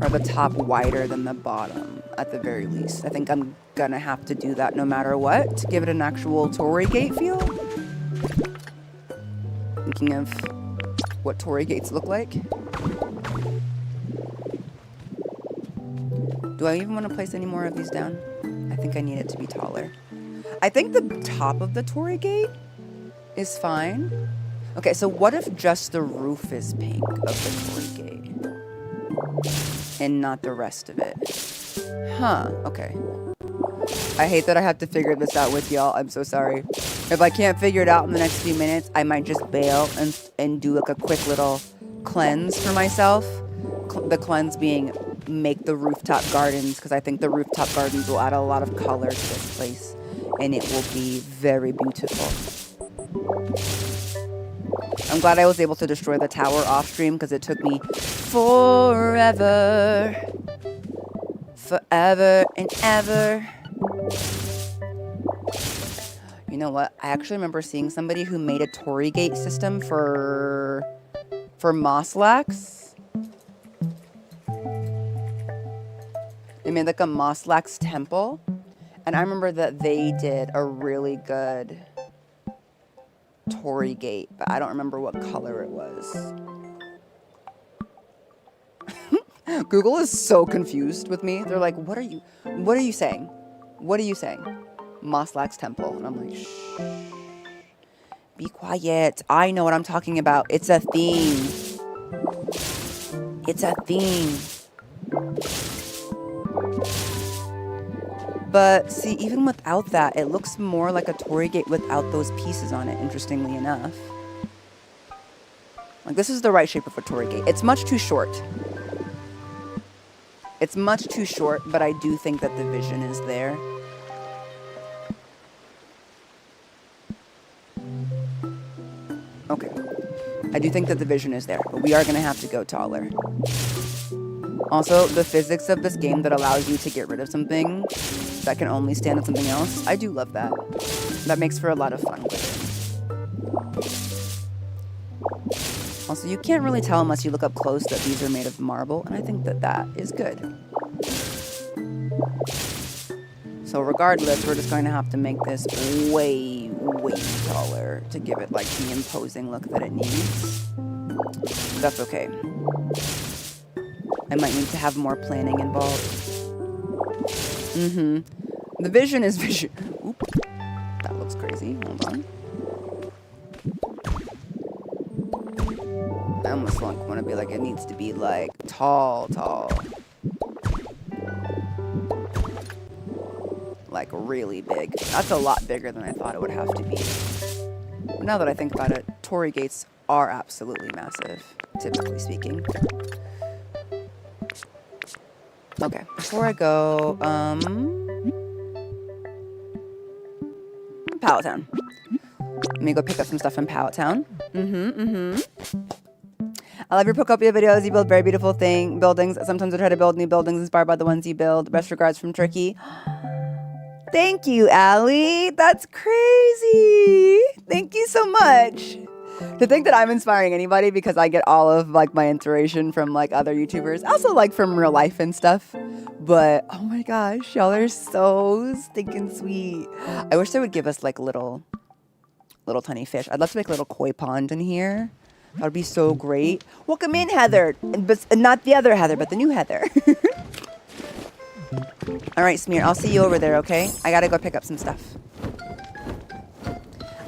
or the top wider than the bottom at the very least. I think I'm gonna have to do that no matter what to give it an actual Torii gate feel. Thinking of what Torii gates look like. Do I even want to place any more of these down? I think I need it to be taller. I think the top of the Torii gate is fine. Okay, so what if just the roof is pink of the Torii gate? And not the rest of it? Huh, okay. I hate that I have to figure this out with y'all. I'm so sorry. If I can't figure it out in the next few minutes, I might just bail and do like a quick little cleanse for myself. The cleanse being make the rooftop gardens, because I think the rooftop gardens will add a lot of color to this place. And it will be very beautiful. I'm glad I was able to destroy the tower off stream because it took me forever. Forever and ever. You know what? I actually remember seeing somebody who made a Torii gate system for Moslax. They made like a Moslax temple. And I remember that they did a really good Torii gate, but I don't remember what color it was. Google is so confused with me. They're like, what are you saying? What are you saying? Moslax temple. And I'm like, shh. Be quiet. I know what I'm talking about. It's a theme. It's a theme. But see, even without that, it looks more like a Torii gate without those pieces on it, interestingly enough. Like, this is the right shape of a Torii gate. It's much too short. It's much too short, but I do think that the vision is there. Okay. I do think that the vision is there, but we are going to have to go taller. Also, the physics of this game that allows you to get rid of something that can only stand on something else, I do love that. That makes for a lot of fun with it. Also, you can't really tell unless you look up close that these are made of marble, and I think that that is good. So regardless, we're just going to have to make this way, way taller to give it like the imposing look that it needs. But that's okay. I might need to have more planning involved. The vision is vision. Oop. That looks crazy. Hold on. I almost want to be like, it needs to be like tall. Like really big. That's a lot bigger than I thought it would have to be. But now that I think about it, Torii gates are absolutely massive, typically speaking. Okay, before I go, Pallet Town. Let me go pick up some stuff in Pallet Town. I love your Pokopia videos. You build very beautiful buildings. Sometimes I try to build new buildings inspired by the ones you build. Best regards from Turkey. Thank you, Allie. That's crazy. Thank you so much. To think that I'm inspiring anybody because I get all of like my inspiration from like other YouTubers, also like from real life and stuff. But oh my gosh, y'all are so stinking sweet. I wish they would give us like little tiny fish. I'd love to make a little koi pond in here. That would be so great. Welcome in, Heather. But not the other Heather, but the new Heather. All right, Smear, I'll see you over there, okay? I gotta go pick up some stuff.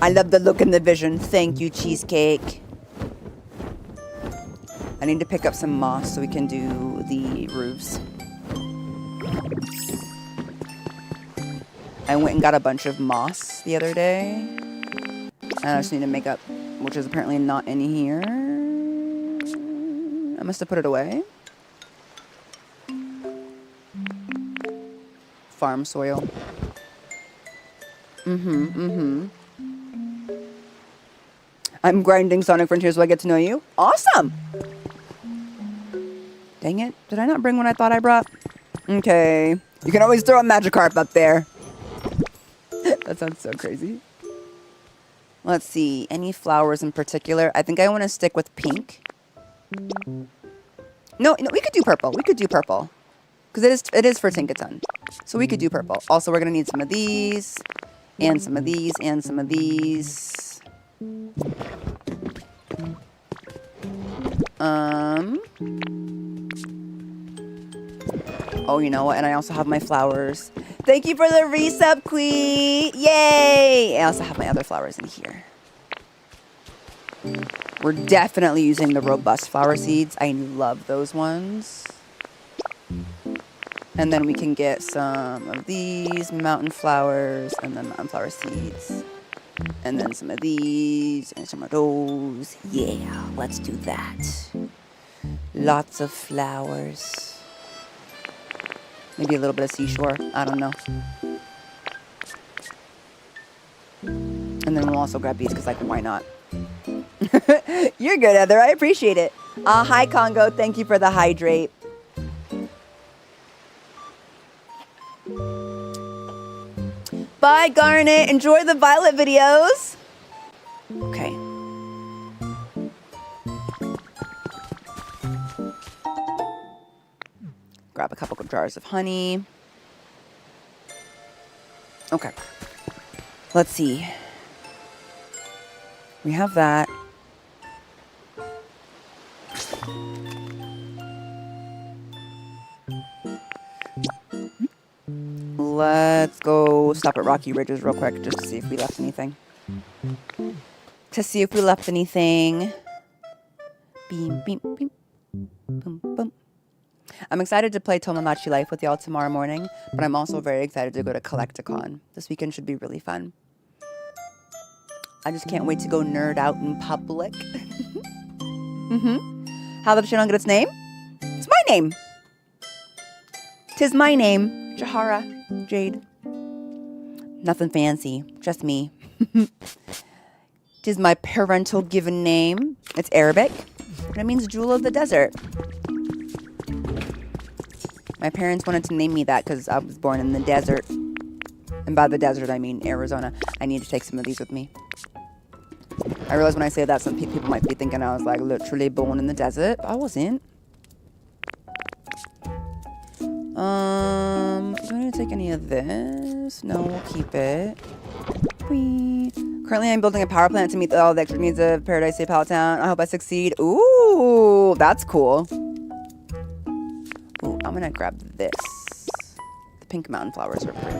I love the look and the vision. Thank you, Cheesecake. I need to pick up some moss so we can do the roofs. I went and got a bunch of moss the other day. And I just need to make up, which is apparently not in here. I must have put it away. Farm soil. I'm grinding Sonic Frontiers so I get to know you. Awesome! Dang it. Did I not bring one I thought I brought? Okay. You can always throw a Magikarp up there. That sounds so crazy. Let's see. Any flowers in particular? I think I want to stick with pink. No, we could do purple. We could do purple. Because it is for Tinkaton. So we could do purple. Also, we're going to need some of these. And some of these. And some of these. Oh, you know what? And I also have my flowers. Thank you for the resub, Queen! Yay! I also have my other flowers in here. We're definitely using the robust flower seeds. I love those ones. And then we can get some of these mountain flowers and then mountain flower seeds. And then some of these and some of those. Yeah, let's do that. Lots of flowers. Maybe a little bit of seashore. I don't know. And then we'll also grab these because, like, why not? You're good, Heather. I appreciate it. Hi, Congo. Thank you for the hydrate. Bye, Garnet. Enjoy the Violet videos. Okay. Grab a couple of jars of honey. Okay. Let's see. We have that. Let's go stop at Rocky Ridges real quick just to see if we left anything. Beam, beam, beam. Boom, boom. I'm excited to play Tomodachi Life with y'all tomorrow morning, but I'm also very excited to go to Collecticon. This weekend should be really fun. I just can't wait to go nerd out in public. How did the channel get its name? It's my name. 'Tis my name. Jahara. Jayde. Nothing fancy. Just me. 'Tis my parental given name. It's Arabic. And it means jewel of the desert. My parents wanted to name me that because I was born in the desert. And by the desert, I mean Arizona. I need to take some of these with me. I realize when I say that, some people might be thinking I was like literally born in the desert. I wasn't. Do I need to take any of this? No, we'll keep it. Whee. Currently, I'm building a power plant to meet all the extra needs of Paradise City Pallet Town. I hope I succeed. Ooh, that's cool. Ooh, I'm gonna grab this. The pink mountain flowers are pretty.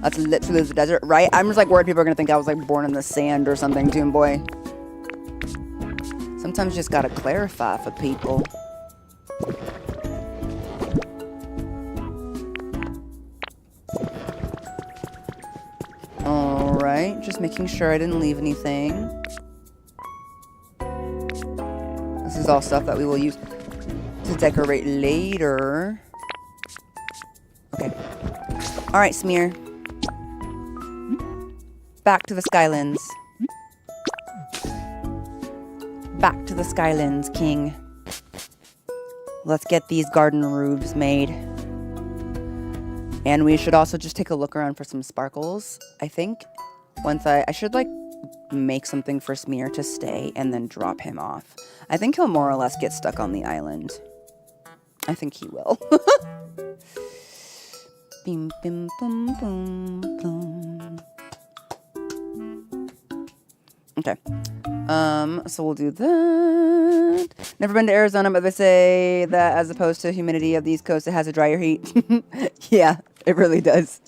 That's literally the desert, right? I'm just like worried people are gonna think I was like born in the sand or something, Toon Boy. Sometimes you just gotta clarify for people. Alright, just making sure I didn't leave anything. This is all stuff that we will use to decorate later. Okay. Alright, Smear. Back to the Skylands. Back to the Skylands, King. Let's get these garden roofs made. And we should also just take a look around for some sparkles, I think. Once I should like make something for Smear to stay and then drop him off. I think he'll more or less get stuck on the island. I think he will. Bim, bim, boom, boom, boom. Okay. So we'll do that. Never been to Arizona, but they say that as opposed to humidity of the East Coast, it has a drier heat. Yeah, it really does.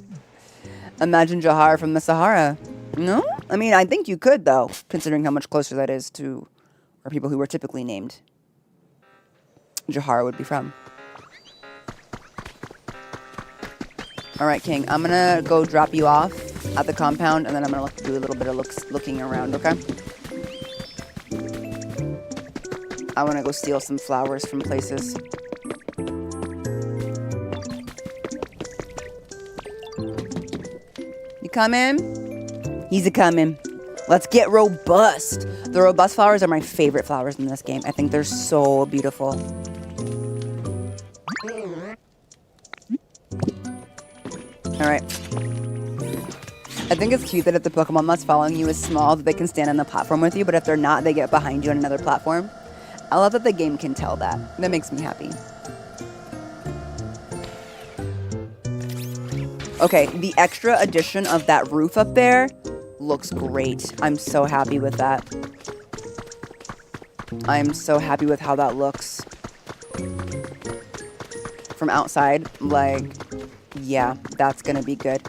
Imagine Jahara from the Sahara. No? I mean, I think you could, though, considering how much closer that is to where people who were typically named Jahara would be from. All right, King. I'm going to go drop you off at the compound, and then I'm going to do a little bit of looking around, okay? I want to go steal some flowers from places. You coming? He's a-coming. Let's get robust. The robust flowers are my favorite flowers in this game. I think they're so beautiful. Alright. I think it's cute that if the Pokemon that's following you is small, that they can stand on the platform with you, but if they're not, they get behind you on another platform. I love that the game can tell that. That makes me happy. Okay, the extra addition of that roof up there looks great. I'm so happy with that. I'm so happy with how that looks. From outside, like, yeah, that's gonna be good.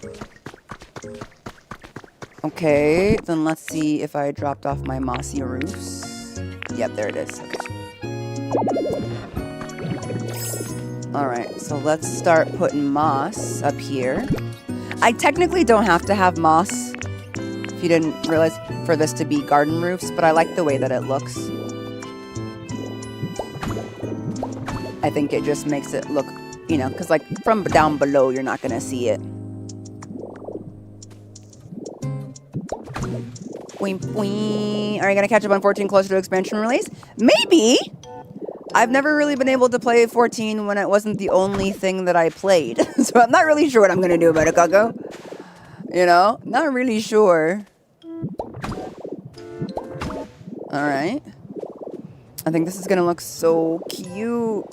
Okay, then let's see if I dropped off my mossy roofs. Yep, there it is. Okay. Alright, so let's start putting moss up here. I technically don't have to have moss, if you didn't realize, for this to be garden roofs, but I like the way that it looks. I think it just makes it look, you know, because like from down below, you're not going to see it. Boing, boing. Are you going to catch up on 14 closer to expansion release? Maybe! I've never really been able to play 14 when it wasn't the only thing that I played. So I'm not really sure what I'm going to do about it, Coco. You know? Not really sure. Alright. I think this is going to look so cute.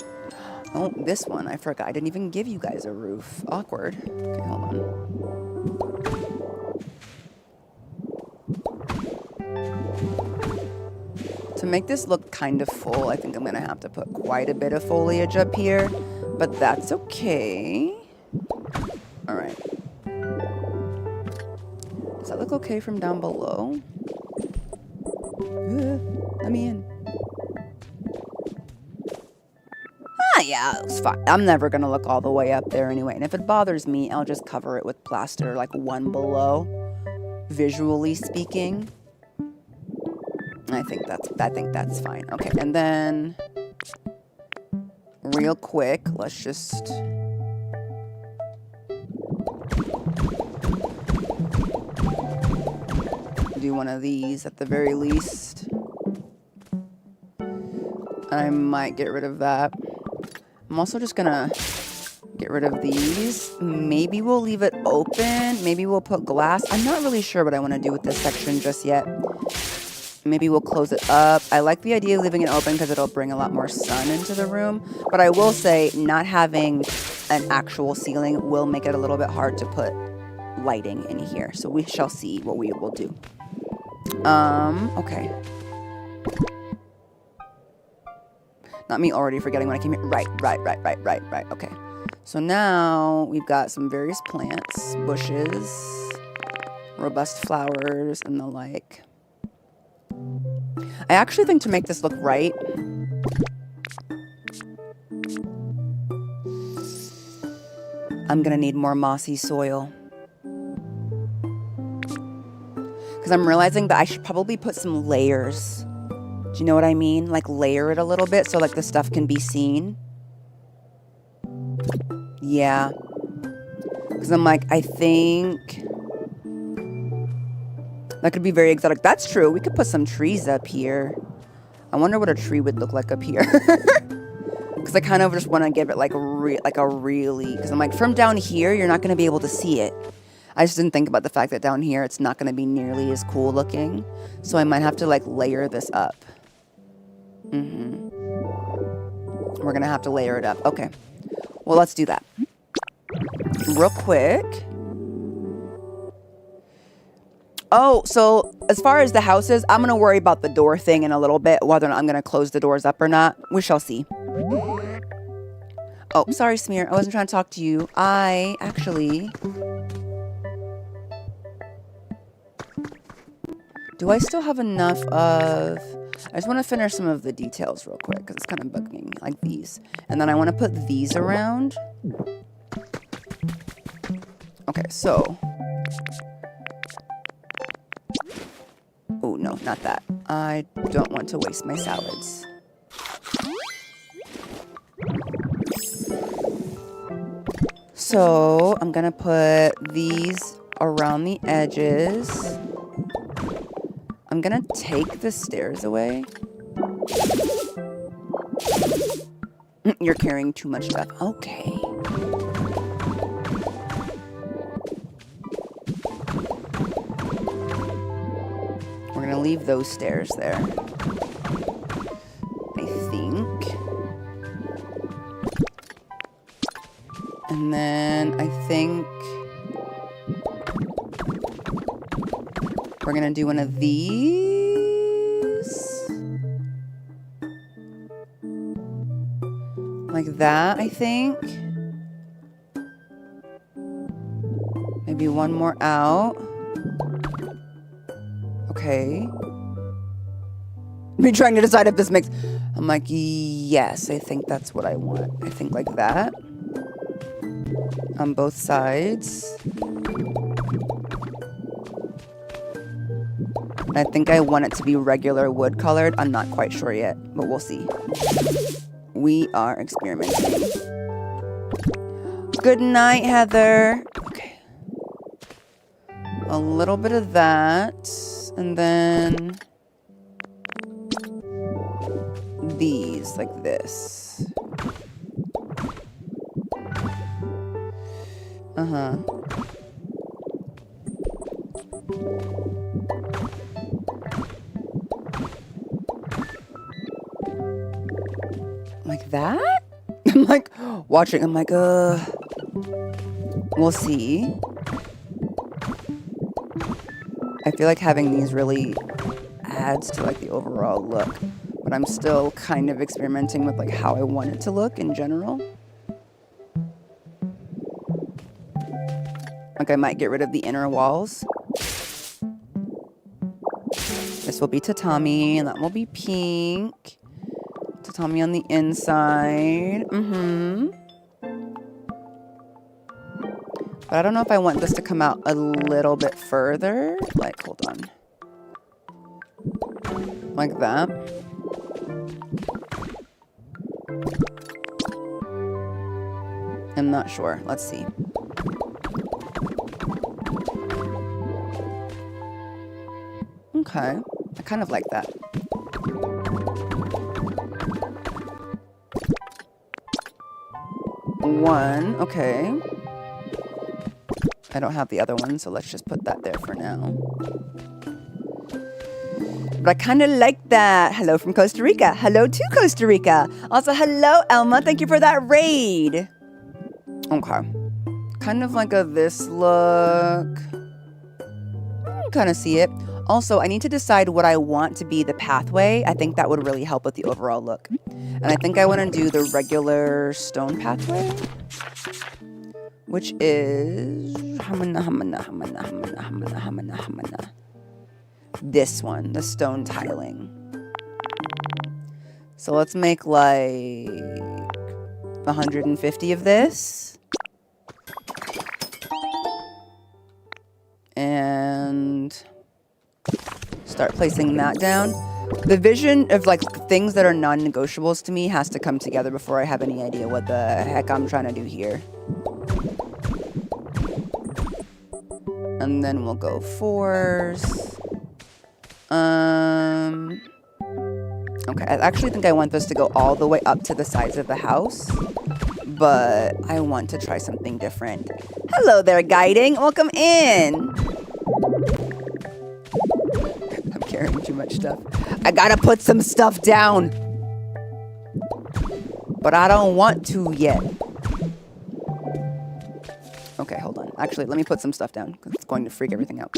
Oh, this one. I forgot. I didn't even give you guys a roof. Awkward. Okay, hold on. To make this look kind of full, I think I'm going to have to put quite a bit of foliage up here, but that's okay. All right. Does that look okay from down below? Let me in. Ah, yeah, it's fine. I'm never going to look all the way up there anyway, and if it bothers me, I'll just cover it with plaster, like one below, visually speaking. I think that's fine. Okay, and then real quick, let's just do one of these at the very least. I might get rid of that. I'm also just gonna get rid of these. Maybe we'll leave it open. Maybe we'll put glass. I'm not really sure what I want to do with this section just yet. Maybe we'll close it up. I like the idea of leaving it open because it'll bring a lot more sun into the room. But I will say not having an actual ceiling will make it a little bit hard to put lighting in here. So we shall see what we will do. Okay. Not me already forgetting when I came here. Right. Okay. So now we've got some various plants, bushes, robust flowers, and the like. I actually think to make this look right, I'm gonna need more mossy soil. Because I'm realizing that I should probably put some layers. Do you know what I mean? Like layer it a little bit so like the stuff can be seen. Yeah. Because I'm like, I think that could be very exotic. That's true. We could put some trees up here. I wonder what a tree would look like up here. Because I kind of just want to give it like a really... Because I'm like, from down here, you're not going to be able to see it. I just didn't think about the fact that down here, it's not going to be nearly as cool looking. So I might have to like layer this up. We're going to have to layer it up. Okay. Well, let's do that. Real quick. Oh, so as far as the houses, I'm going to worry about the door thing in a little bit, whether or not I'm going to close the doors up or not. We shall see. Oh, sorry, Smear. I wasn't trying to talk to you. I actually... Do I still have enough of... I just want to finish some of the details real quick because it's kind of bugging me, like these. And then I want to put these around. Okay, so... Oh, no, not that. I don't want to waste my salads. So, I'm gonna put these around the edges. I'm gonna take the stairs away. You're carrying too much stuff. Okay. We're gonna leave those stairs there. I think. And then I think we're gonna do one of these. Like that, I think. Maybe one more out. Okay. Me trying to decide if this makes... I'm like, yes, I think that's what I want. I think like that. On both sides. I think I want it to be regular wood colored. I'm not quite sure yet, but we'll see. We are experimenting. Good night, Heather. Okay. A little bit of that. And then these, like this. Uh-huh. Like that? I'm like, watching, I'm like, we'll see. I feel like having these really adds to like the overall look, but I'm still kind of experimenting with like how I want it to look in general. Like I might get rid of the inner walls. This will be tatami, and that will be pink. Tatami on the inside. But I don't know if I want this to come out a little bit further. Like, hold on. Like that. I'm not sure. Let's see. Okay. I kind of like that. One. Okay. I don't have the other one, so let's just put that there for now. But I kind of like that. Hello from Costa Rica. Hello to Costa Rica. Also, hello, Elma. Thank you for that raid. Okay. Kind of like a this look. Kind of see it. Also, I need to decide what I want to be the pathway. I think that would really help with the overall look. And I think I want to do the regular stone pathway, which is this one, the stone tiling. So let's make like 150 of this. And start placing that down. The vision of like things that are non-negotiables to me has to come together before I have any idea what the heck I'm trying to do here. And then we'll go 4s. Okay, I actually think I want this to go all the way up to the sides of the house, but I want to try something different. Hello there, guiding. Welcome in. I'm carrying too much stuff. I gotta put some stuff down, but I don't want to yet. Okay, hold on. Actually, let me put some stuff down because it's going to freak everything out.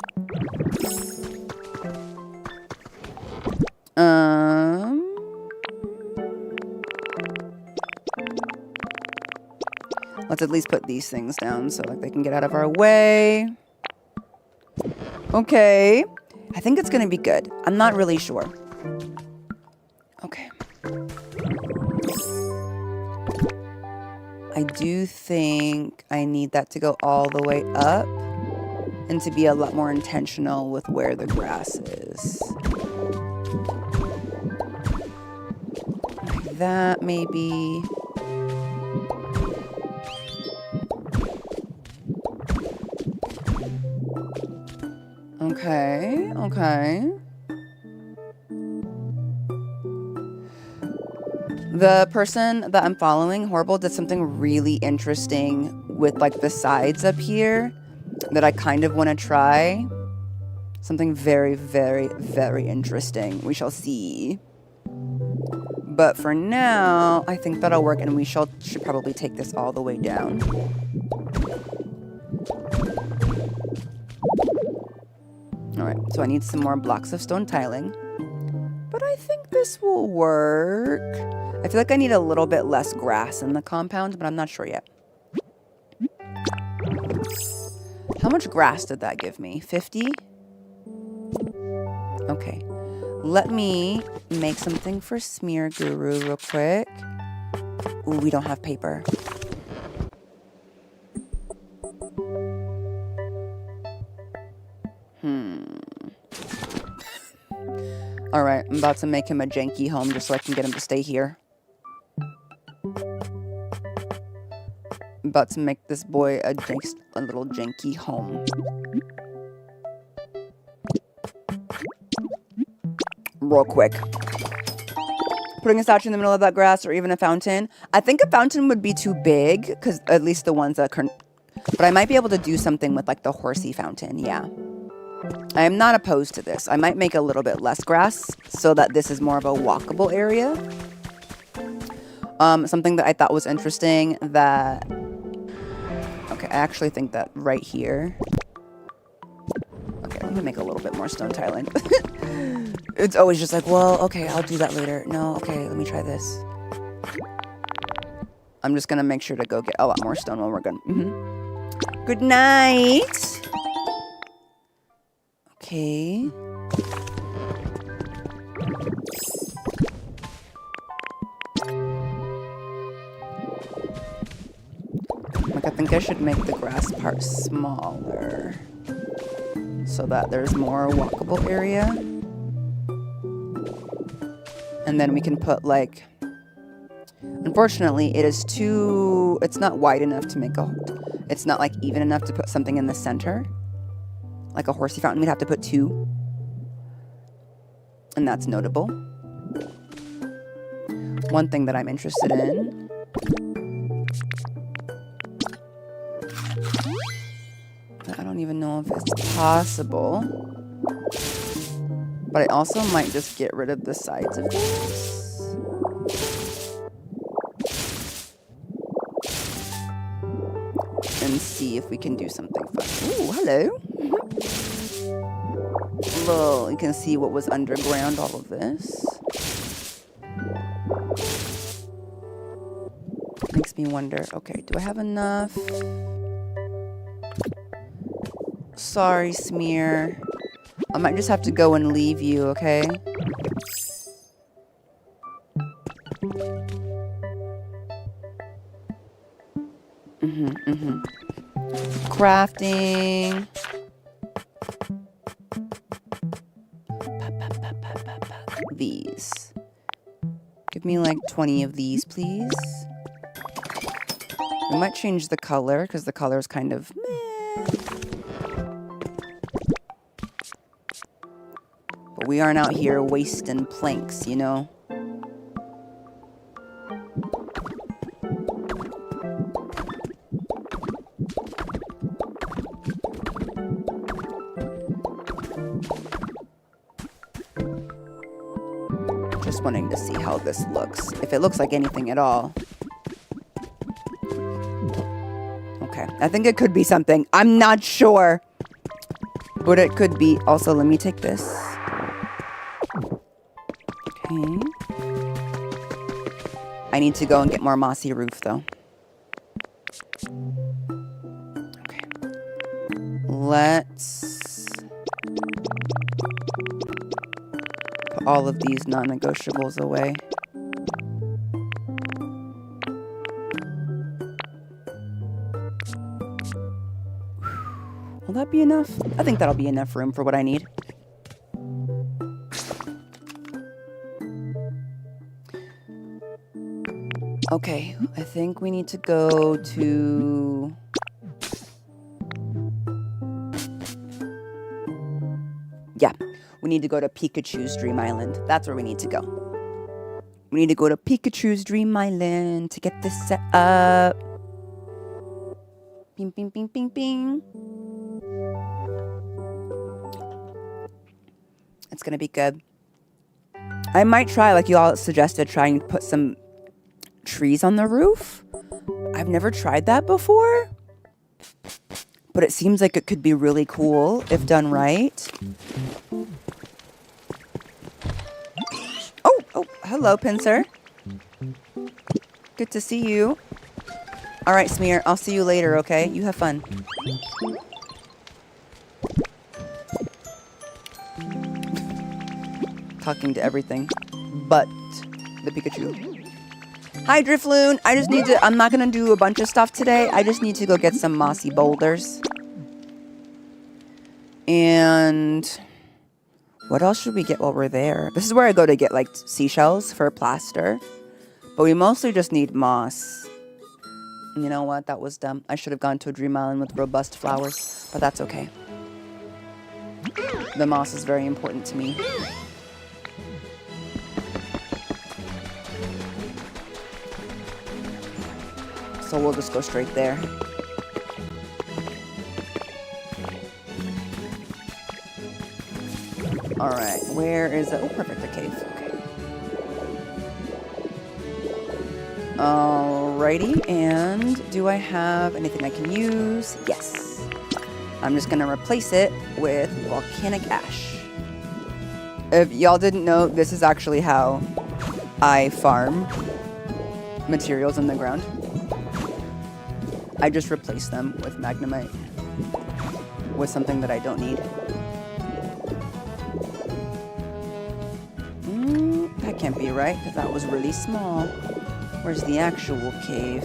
Let's at least put these things down so like they can get out of our way. Okay. I think it's going to be good. I'm not really sure. Okay. I do think I need that to go all the way up and to be a lot more intentional with where the grass is. Like that, maybe. Okay, okay. The person that I'm following, Horrible, did something really interesting with like the sides up here that I kind of want to try. Something very, very, very interesting. We shall see. But for now, I think that'll work, and we should probably take this all the way down. Alright, so I need some more blocks of stone tiling. But I think this will work. I feel like I need a little bit less grass in the compound, but I'm not sure yet. How much grass did that give me? 50? Okay. Let me make something for Smear Guru real quick. Ooh, we don't have paper. Alright, I'm about to make him a janky home just so I can get him to stay here. I'm about to make this boy a little janky home. Real quick. Putting a statue in the middle of that grass or even a fountain. I think a fountain would be too big, because at least the ones that but I might be able to do something with like the horsey fountain, yeah. I am not opposed to this. I might make a little bit less grass so that this is more of a walkable area. Something that I thought was interesting that... Okay, I actually think that right here... Okay, let me make a little bit more stone tiling. It's always just like, well, okay, I'll do that later. No, okay, let me try this. I'm just going to make sure to go get a lot more stone while we're going. Good night! Okay. Like, I think I should make the grass part smaller so that there's more walkable area. And then we can put like, unfortunately, it's not wide enough to make it's not like even enough to put something in the center. Like a horsey fountain, we'd have to put 2. And that's notable. One thing that I'm interested in. I don't even know if it's possible. But I also might just get rid of the sides of this. And see if we can do something fun. Ooh, hello. Well, you can see what was underground, all of this. Makes me wonder, okay, do I have enough? Sorry, Smear. I might just have to go and leave you, okay? Crafting. These. Give me like 20 of these, please. We might change the color because the color is kind of meh. But we aren't out here wasting planks, you know? Just wanting to see how this looks. If it looks like anything at all. Okay, I think it could be something. I'm not sure. But it could be. Also, let me take this. Okay. I need to go and get more mossy roof, though. Okay. Let's put all of these non-negotiables away. Will that be enough? I think that'll be enough room for what I need. Okay, I think we need to go to... Yeah, we need to go to Pikachu's Dream Island. That's where we need to go. We need to go to Pikachu's Dream Island to get this set up. Bing, bing, bing, bing, bing. It's gonna be good. I might try, like you all suggested, trying to put some trees on the roof. I've never tried that before, but it seems like it could be really cool if done right. Oh, hello, Pincer. Good to see you. All right, Smear, I'll see you later, okay? You have fun. Talking to everything but the Pikachu. Hi, Drifloon. I just need to... I'm not going to do a bunch of stuff today. I just need to go get some mossy boulders. And... what else should we get while we're there? This is where I go to get, like, seashells for plaster. But we mostly just need moss. And you know what? That was dumb. I should have gone to a Dream Island with robust flowers. But that's okay. The moss is very important to me. So we'll just go straight there. Alright, where is it? Oh, perfect, a cave. Okay. Alrighty, and do I have anything I can use? Yes. I'm just going to replace it with volcanic ash. If y'all didn't know, this is actually how I farm materials in the ground. I just replace them with magnemite. With something that I don't need. That can't be right, because that was really small. Where's the actual cave?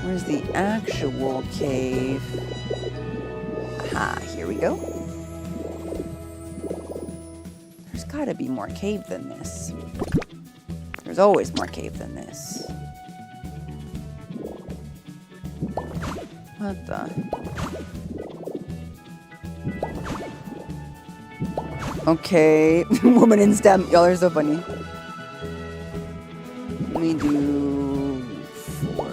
Where's the actual cave? Aha, here we go. gotta be more cave than this. There's always more cave than this. What the? Okay. Woman in STEM. Y'all are so funny. Let me do 4.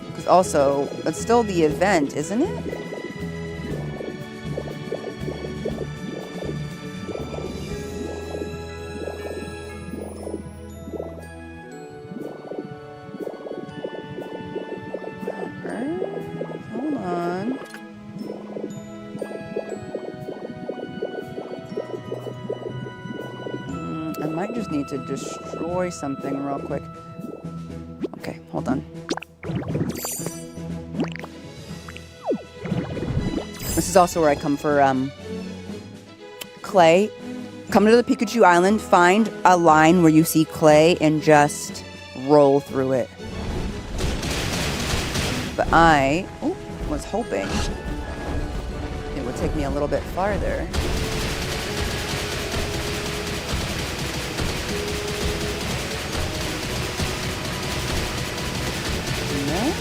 Because also, it's still the event, isn't it? Hold on. I might just need to destroy something real quick. Okay, hold on. This is also where I come for clay. Come to the Pikachu Island, find a line where you see clay, and just roll through it. But I was hoping it would take me a little bit farther. No?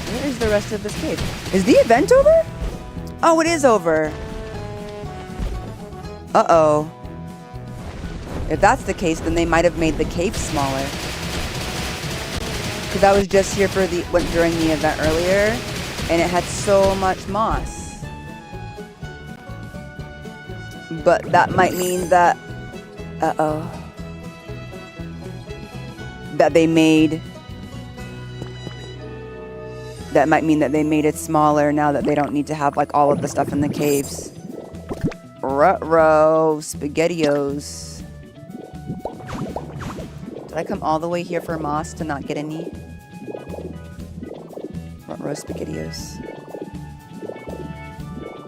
Where is the rest of this cave? Is the event over? Oh, it is over. Uh-oh. If that's the case, then they might have made the cave smaller. Because I was just here for during the event earlier, and it had so much moss. But that might mean that, that might mean that they made it smaller now that they don't need to have like all of the stuff in the caves. Ruh-roh, SpaghettiOs. Did I come all the way here for moss to not get any? Ruh-roh, SpaghettiOs.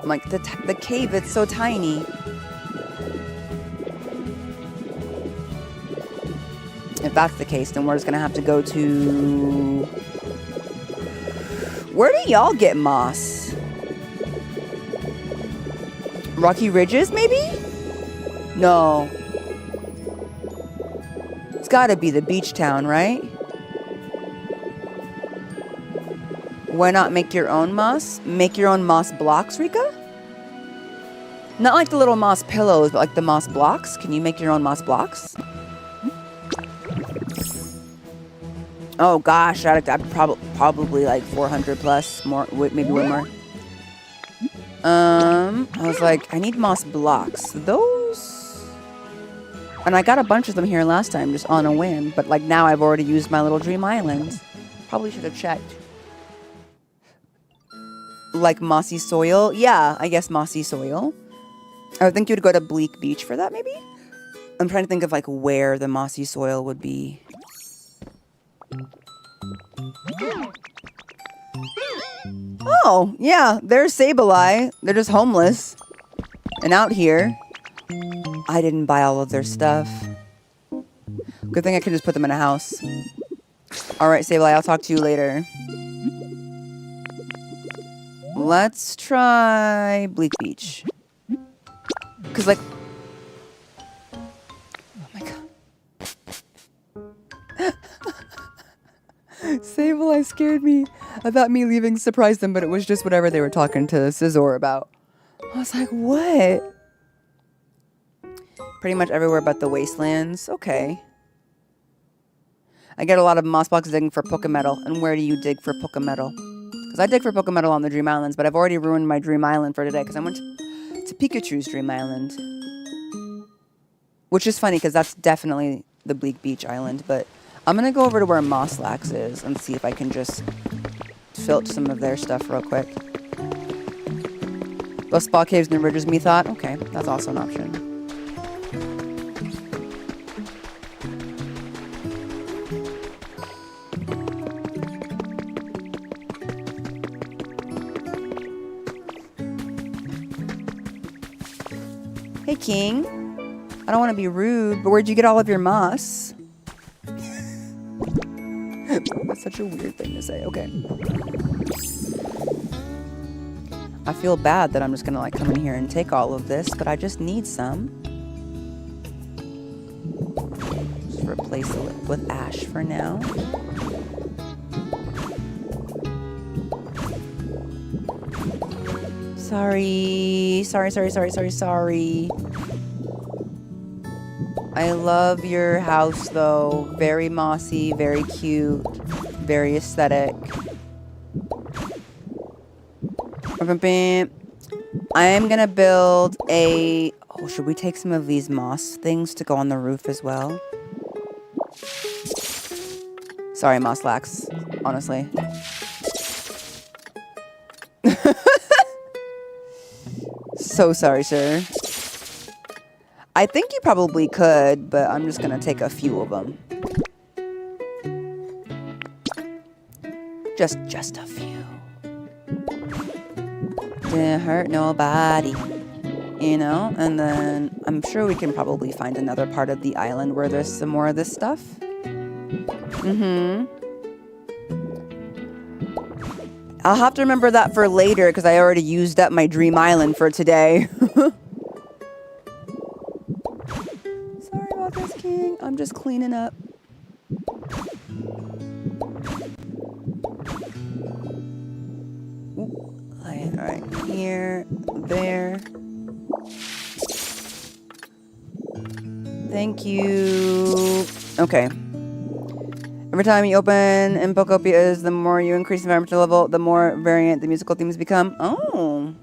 I'm like, the cave, it's so tiny. If that's the case, then we're just gonna have to go to... Where do y'all get moss? Rocky Ridges, maybe? No. It's gotta be the beach town, right? Why not make your own moss? Make your own moss blocks, Rika? Not like the little moss pillows, but like the moss blocks. Can you make your own moss blocks? Oh gosh, I'd probably like 400 plus, more, maybe way more. I was like, I need moss blocks. Those, and I got a bunch of them here last time, just on a whim. But like now, I've already used my little dream island. Probably should have checked. Like mossy soil, yeah, I guess mossy soil. I would think you would go to Bleak Beach for that, maybe. I'm trying to think of like where the mossy soil would be. Oh, yeah, there's Sableye. They're just homeless. And out here. I didn't buy all of their stuff. Good thing I could just put them in a house. Alright, Sableye, I'll talk to you later. Let's try Bleak Beach. Because, like... Oh my god. Sableye scared me. I thought me leaving surprised them, but it was just whatever they were talking to Scizor about. I was like, what? Pretty much everywhere but the wastelands. Okay. I get a lot of moss blocks digging for Pokemetal. And where do you dig for Pokemetal? Because I dig for Pokemetal on the Dream Islands, but I've already ruined my Dream Island for today because I went to Pikachu's Dream Island. Which is funny because that's definitely the Bleak Beach Island, but I'm going to go over to where Mosslax is and see if I can just filch some of their stuff real quick. Those spa caves and ridges, me thought. Okay, that's also an option. Hey, King. I don't want to be rude, but where'd you get all of your moss? That's such a weird thing to say. Okay. I feel bad that I'm just gonna like come in here and take all of this, but I just need some. Just replace it with ash for now. Sorry. I love your house though. Very mossy, very cute, very aesthetic. I am gonna build a... Oh, should we take some of these moss things to go on the roof as well? Sorry, moss lax, honestly. So sorry, sir. I think you probably could, but I'm just gonna take a few of them. Just a few. Didn't hurt nobody, you know? And then I'm sure we can probably find another part of the island where there's some more of this stuff. I'll have to remember that for later because I already used up my dream island for today. Sorry about this, King. I'm just cleaning up. Alright, here, there. Thank you. Okay. Every time you open in Pokopia, the more you increase the environmental level, the more variant the musical themes become. Oh,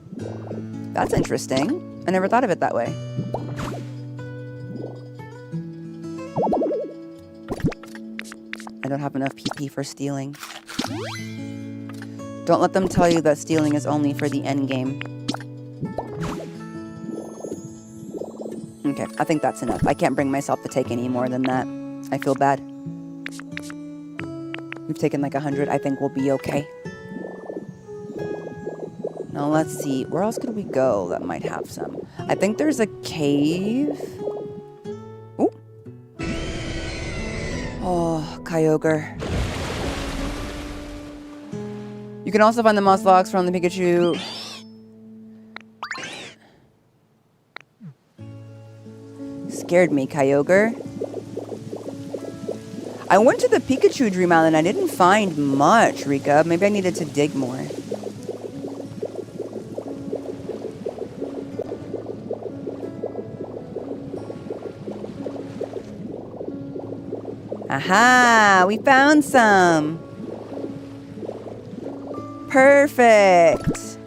that's interesting. I never thought of it that way. I don't have enough PP for stealing. Don't let them tell you that stealing is only for the end game. Okay, I think that's enough. I can't bring myself to take any more than that. I feel bad. We've taken like 100. I think we'll be okay. Now let's see. Where else could we go that might have some? I think there's a cave. Ooh. Oh, Kyogre. You can also find the moss locks from the Pikachu. Scared me, Kyogre. I went to the Pikachu Dream Island. I didn't find much, Rika. Maybe I needed to dig more. Aha! We found some! Perfect!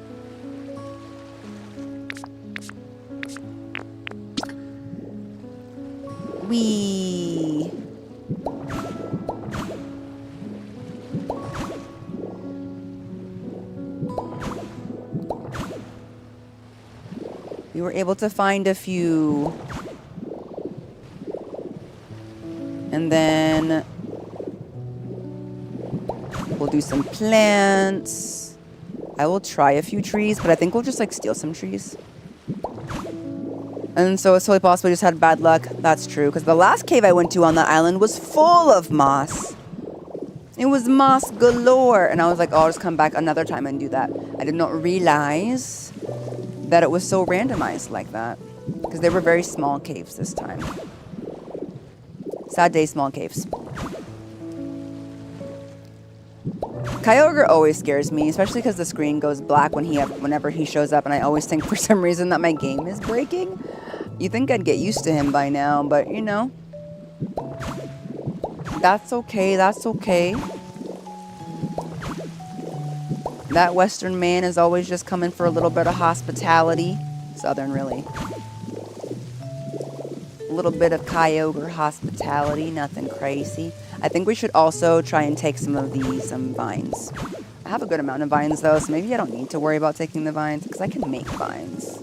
Wee! We were able to find a few. And then we'll do some plants. I will try a few trees, but I think we'll just like steal some trees. And so it's totally possible we just had bad luck. That's true, because the last cave I went to on the island was full of moss. It was moss galore. And I was like, oh, I'll just come back another time and do that. I did not realize that it was so randomized like that. Because they were very small caves this time. Sad day, small caves. Kyogre always scares me, especially because the screen goes black whenever he shows up, and I always think for some reason that my game is breaking. You think I'd get used to him by now, but you know. That's okay, that's okay. That Western man is always just coming for a little bit of hospitality. Southern, really. A little bit of Kyogre hospitality, nothing crazy. I think we should also try and take some of these vines. I have a good amount of vines though, so maybe I don't need to worry about taking the vines because I can make vines.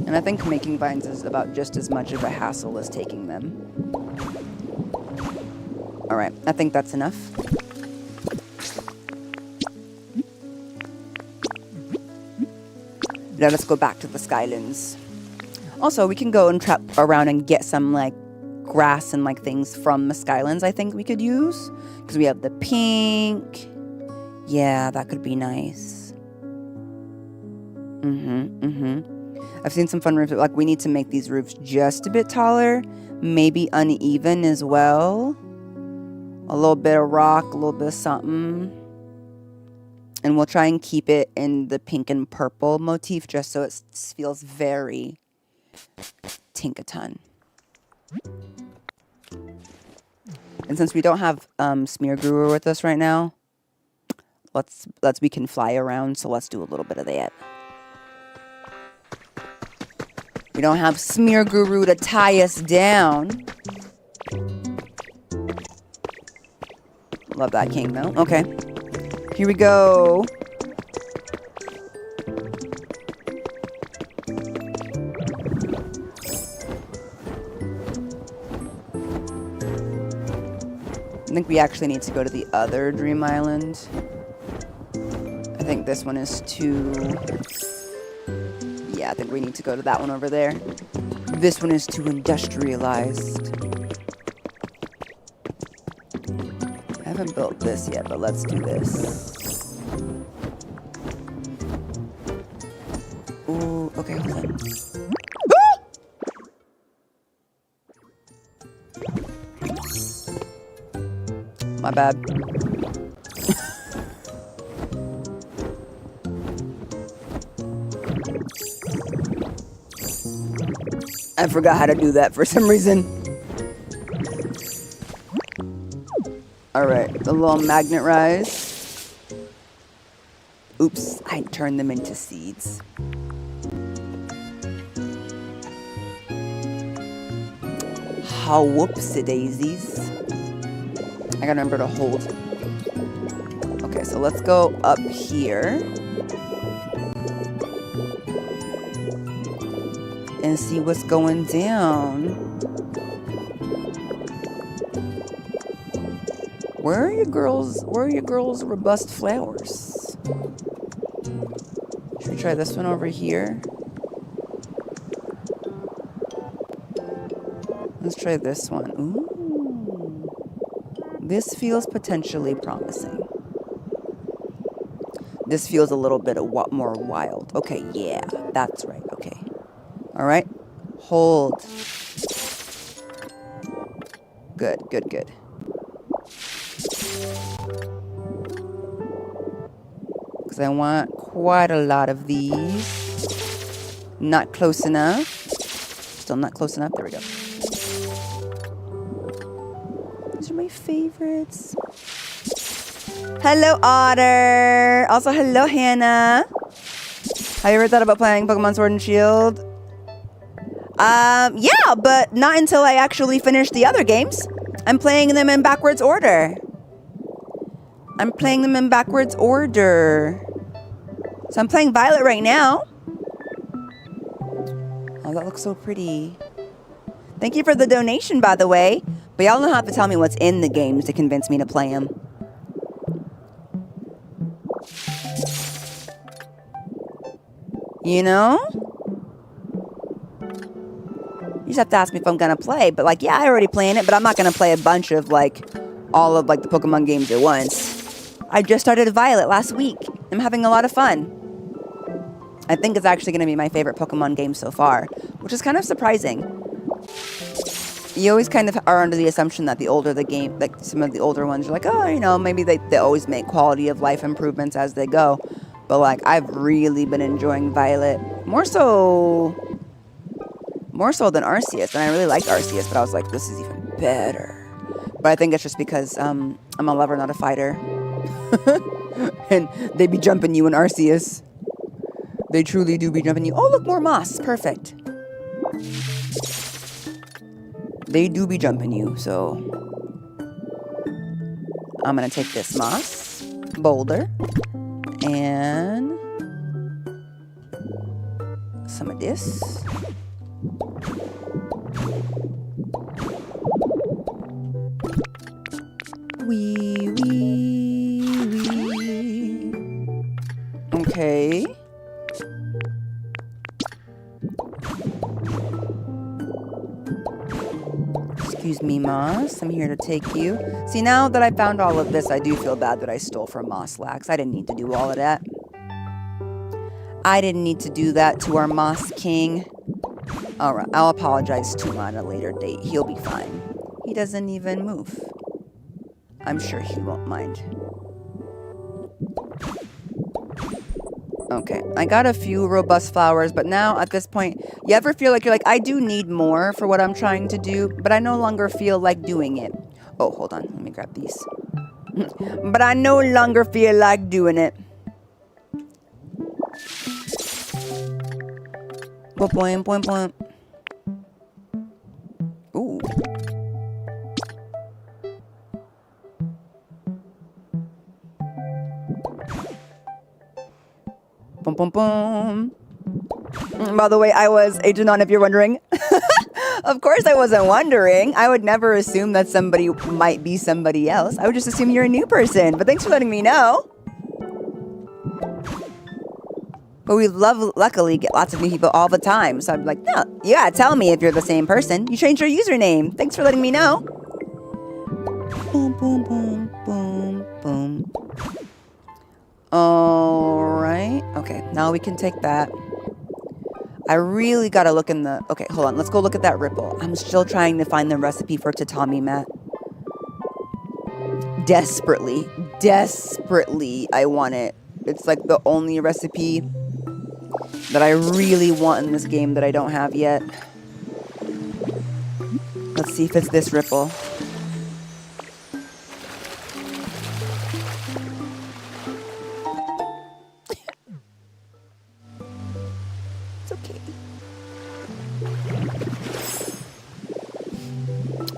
And I think making vines is about just as much of a hassle as taking them. Alright, I think that's enough. Now let's go back to the Skylands. Also, we can go and trap around and get some, like, grass and, like, things from the Skylands I think we could use. Because we have the pink. Yeah, that could be nice. I've seen some fun roofs, but like we need to make these roofs just a bit taller, maybe uneven as well. A little bit of rock, a little bit of something. And we'll try and keep it in the pink and purple motif just so it feels very Tinkaton. And since we don't have Smear Guru with us right now, we can fly around, so let's do a little bit of that. We don't have Smear Guru to tie us down. Love that king though. Okay. Here we go. I think we actually need to go to the other Dream Island. I think this one is too... Yeah, I think we need to go to that one over there. This one is too industrialized. I haven't built this yet, but let's do this. Ooh, okay, hold on. My bad. I forgot how to do that for some reason. Alright, the little magnet rise. Oops, I turned them into seeds. How whoopsie daisies. I gotta remember to hold. Okay, so let's go up here. And see what's going down. Where are your girls' robust flowers? Should we try this one over here? Let's try this one. Ooh. This feels potentially promising. This feels a little bit more wild. Okay, yeah, that's right. Okay. All right. Hold. Good, good, good. Because I want quite a lot of these. Not close enough. Still not close enough. There we go. These are my favorites. Hello, Otter. Also, hello, Hannah. Have you ever thought about playing Pokemon Sword and Shield? Yeah, but not until I actually finish the other games. I'm playing them in backwards order. So I'm playing Violet right now. Oh, that looks so pretty. Thank you for the donation, by the way. But y'all don't have to tell me what's in the games to convince me to play them. You know? You just have to ask me if I'm gonna play. But like, yeah, I already playing it, but I'm not gonna play a bunch of like all of like the Pokemon games at once. I just started Violet last week. I'm having a lot of fun. I think it's actually gonna be my favorite Pokemon game so far, which is kind of surprising. You always kind of are under the assumption that the older the game, like some of the older ones, you're like, oh, you know, maybe they always make quality of life improvements as they go. But like, I've really been enjoying Violet more so than Arceus, and I really liked Arceus, but I was like, this is even better. But I think it's just because I'm a lover, not a fighter. And they be jumping you in Arceus. They truly do be jumping you. Oh, look, more moss. Perfect. They do be jumping you, so I'm going to take this moss boulder and some of this. Wee. Okay. Excuse me, Moss. I'm here to take you. See, now that I found all of this, I do feel bad that I stole from Moss Lax. I didn't need to do all of that. I didn't need to do that to our Moss King. Alright, I'll apologize to him at a later date. He'll be fine. He doesn't even move. I'm sure he won't mind. Okay, I got a few robust flowers, but now at this point, you ever feel like you're like, I do need more for what I'm trying to do, but I no longer feel like doing it. Oh, hold on. Let me grab these. But I no longer feel like doing it. Boing, boing, boing. Ooh. Boom, boom, boom. By the way, I was agent on, if you're wondering. Of course I wasn't wondering. I would never assume that somebody might be somebody else. I would just assume you're a new person. But thanks for letting me know. But we luckily get lots of new people all the time. So I'm like, no, you gotta tell me if you're the same person. You changed your username. Thanks for letting me know. Boom, boom, boom, boom, boom. Alright. Okay, now we can take that. I really gotta look in the... Okay, hold on. Let's go look at that ripple. I'm still trying to find the recipe for tatami mat. Desperately, I want it. It's like the only recipe that I really want in this game that I don't have yet. Let's see if it's this ripple. It's okay.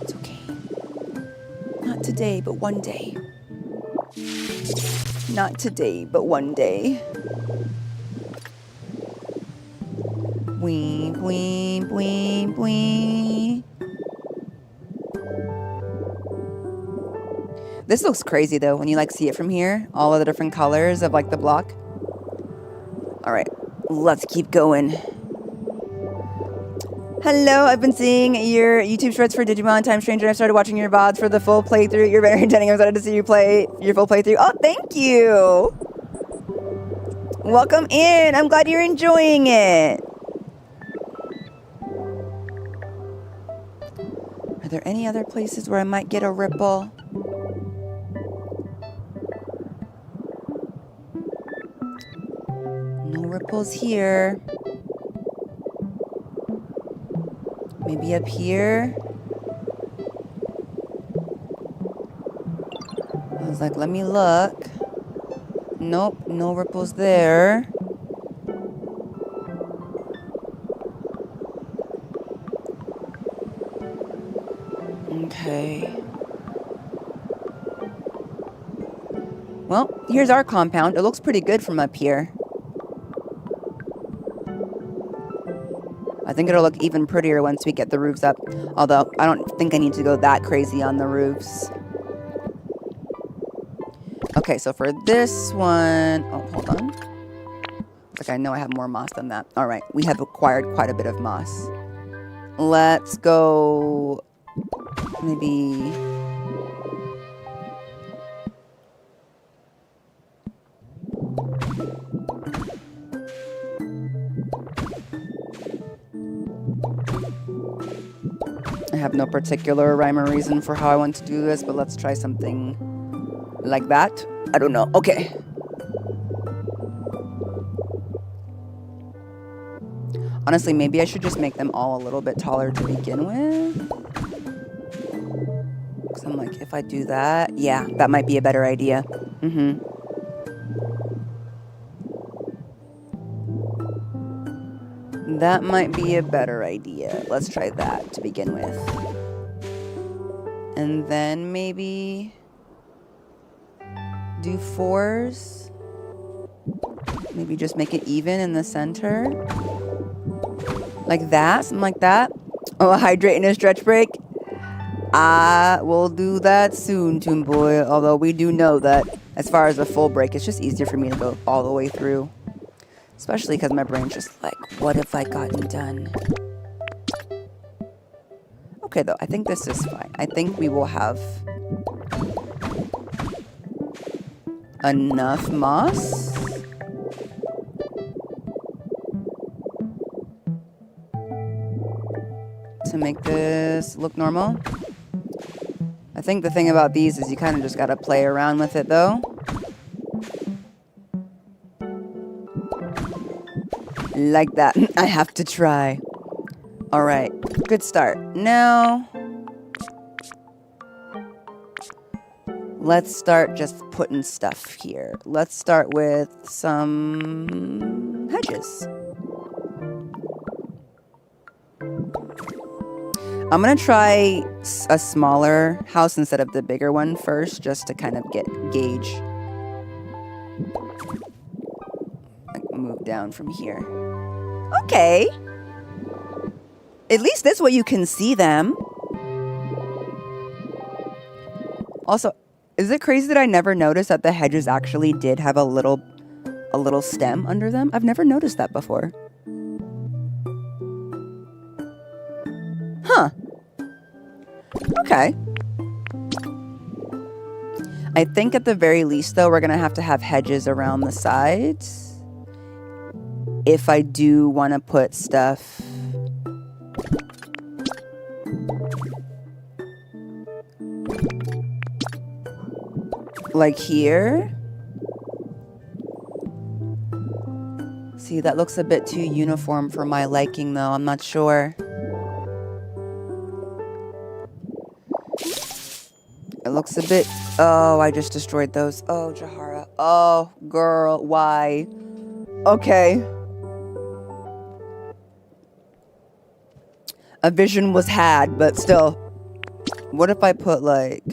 It's okay. Not today, but one day. Not today, but one day. Bwee, bwee, bwee, bwee. This looks crazy though when you like see it from here. All of the different colors of like the block. Alright, let's keep going. Hello, I've been seeing your YouTube shorts for Digimon Time Stranger. I've started watching your VODs for the full playthrough. You're very entertaining. I'm excited to see you play your full playthrough. Oh, thank you! Welcome in. I'm glad you're enjoying it. Are there any other places where I might get a ripple? No ripples here. Maybe up here? I was like, let me look. Nope, no ripples there. Okay. Well, here's our compound. It looks pretty good from up here. I think it'll look even prettier once we get the roofs up. Although, I don't think I need to go that crazy on the roofs. Okay, so for this one... Oh, hold on. Like, I know I have more moss than that. Alright, we have acquired quite a bit of moss. Let's go... Maybe... I have no particular rhyme or reason for how I want to do this, but let's try something like that. I don't know. Okay. Honestly, maybe I should just make them all a little bit taller to begin with. Because I'm like, if I do that, yeah, that might be a better idea. That might be a better idea. Let's try that to begin with. And then maybe do 4s. Maybe just make it even in the center. Like that, something like that. Oh, hydrate in a stretch break. I will do that soon, Toon Boy. Although we do know that as far as a full break, it's just easier for me to go all the way through. Especially because my brain's just like, what have I gotten done? Okay, though, I think this is fine. I think we will have enough moss. to make this look normal. I think the thing about these is you kind of just got to play around with it, though. Like that. I have to try. All right. Good start. Now, let's start just putting stuff here. Let's start with some hedges. I'm going to try a smaller house instead of the bigger one first, just to kind of gauge. Move down from here. Okay. At least this way you can see them. Also, is it crazy that I never noticed that the hedges actually did have a little stem under them? I've never noticed that before. Huh. Okay. I think at the very least, though, we're going to have hedges around the sides. If I do want to put stuff... like here. See, that looks a bit too uniform for my liking, though. I'm not sure. It looks a bit... Oh, I just destroyed those. Oh, Jahara. Oh, girl, why? Okay. A vision was had, but still. What if I put, like...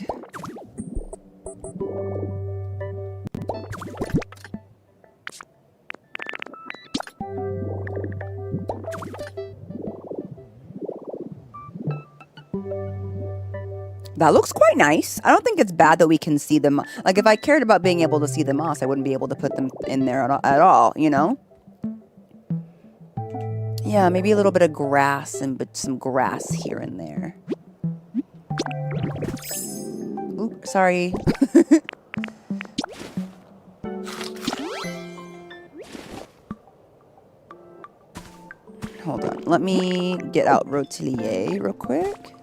That looks quite nice. I don't think it's bad that we can see them. Like, if I cared about being able to see the moss, I wouldn't be able to put them in there at all, you know? Yeah, maybe a little bit of grass and some grass here and there. Oop, sorry. Hold on. Let me get out Rotelier real quick.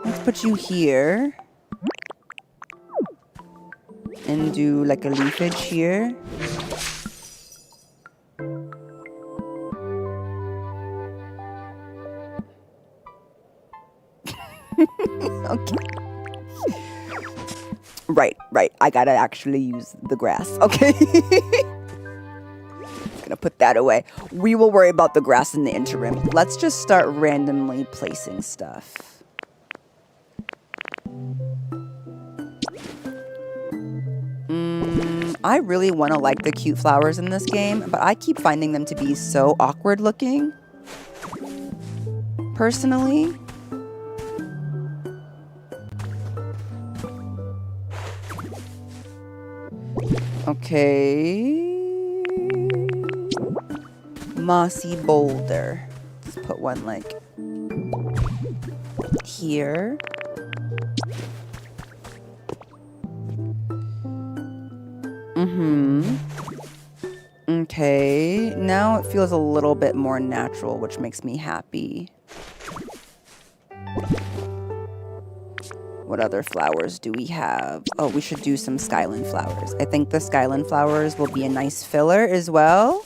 Let's put you here. And do like a leafage here. Okay. Right. I gotta actually use the grass. Okay. Gonna put that away. We will worry about the grass in the interim. Let's just start randomly placing stuff. I really want to like the cute flowers in this game, but I keep finding them to be so awkward looking. Personally. Okay. Mossy boulder. Let's put one like here. Okay, now it feels a little bit more natural, which makes me happy. What other flowers do we have? Oh, we should do some skyline flowers. I think the skyline flowers will be a nice filler as well.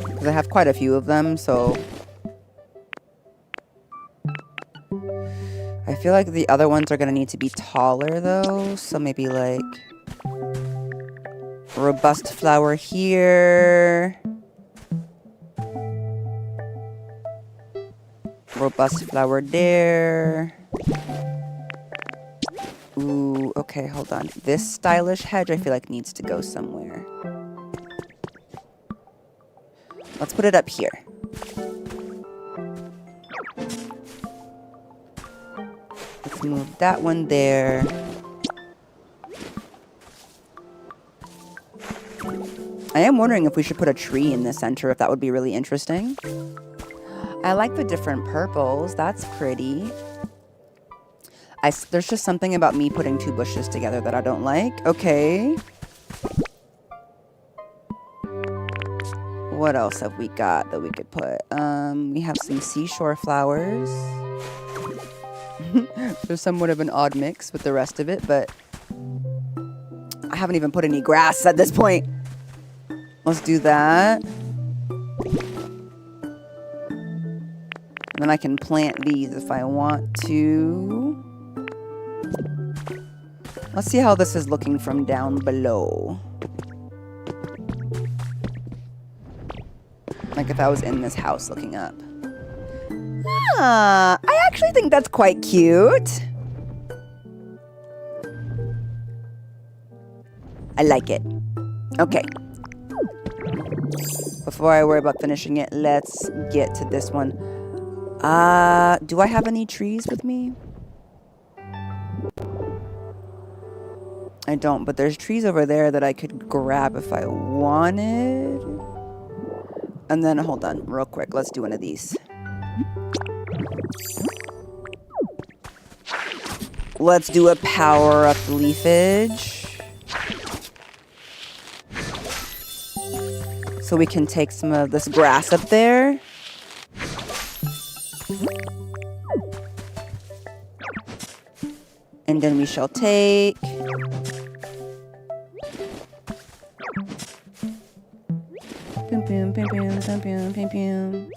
Because I have quite a few of them, so... I feel like the other ones are going to need to be taller, though. So maybe, like... robust flower here. Robust flower there. Ooh, okay, hold on. This stylish hedge, I feel like needs to go somewhere. Let's put it up here. Let's move that one there. I am wondering if we should put a tree in the center, if that would be really interesting. I like the different purples. That's pretty. There's just something about me putting two bushes together that I don't like. Okay. What else have we got that we could put? We have some seashore flowers. There's somewhat of an odd mix with the rest of it, but I haven't even put any grass at this point. Let's do that. And then I can plant these if I want to. Let's see how this is looking from down below. Like if I was in this house looking up. Ah, I actually think that's quite cute. I like it. Okay. Before I worry about finishing it, let's get to this one. Do I have any trees with me? I don't, but there's trees over there that I could grab if I wanted. And then, hold on, real quick. Let's do one of these. Let's do a power up leafage. So we can take some of this grass up there. And then we shall take... Boom, boom, boom, boom, boom, boom, boom, boom.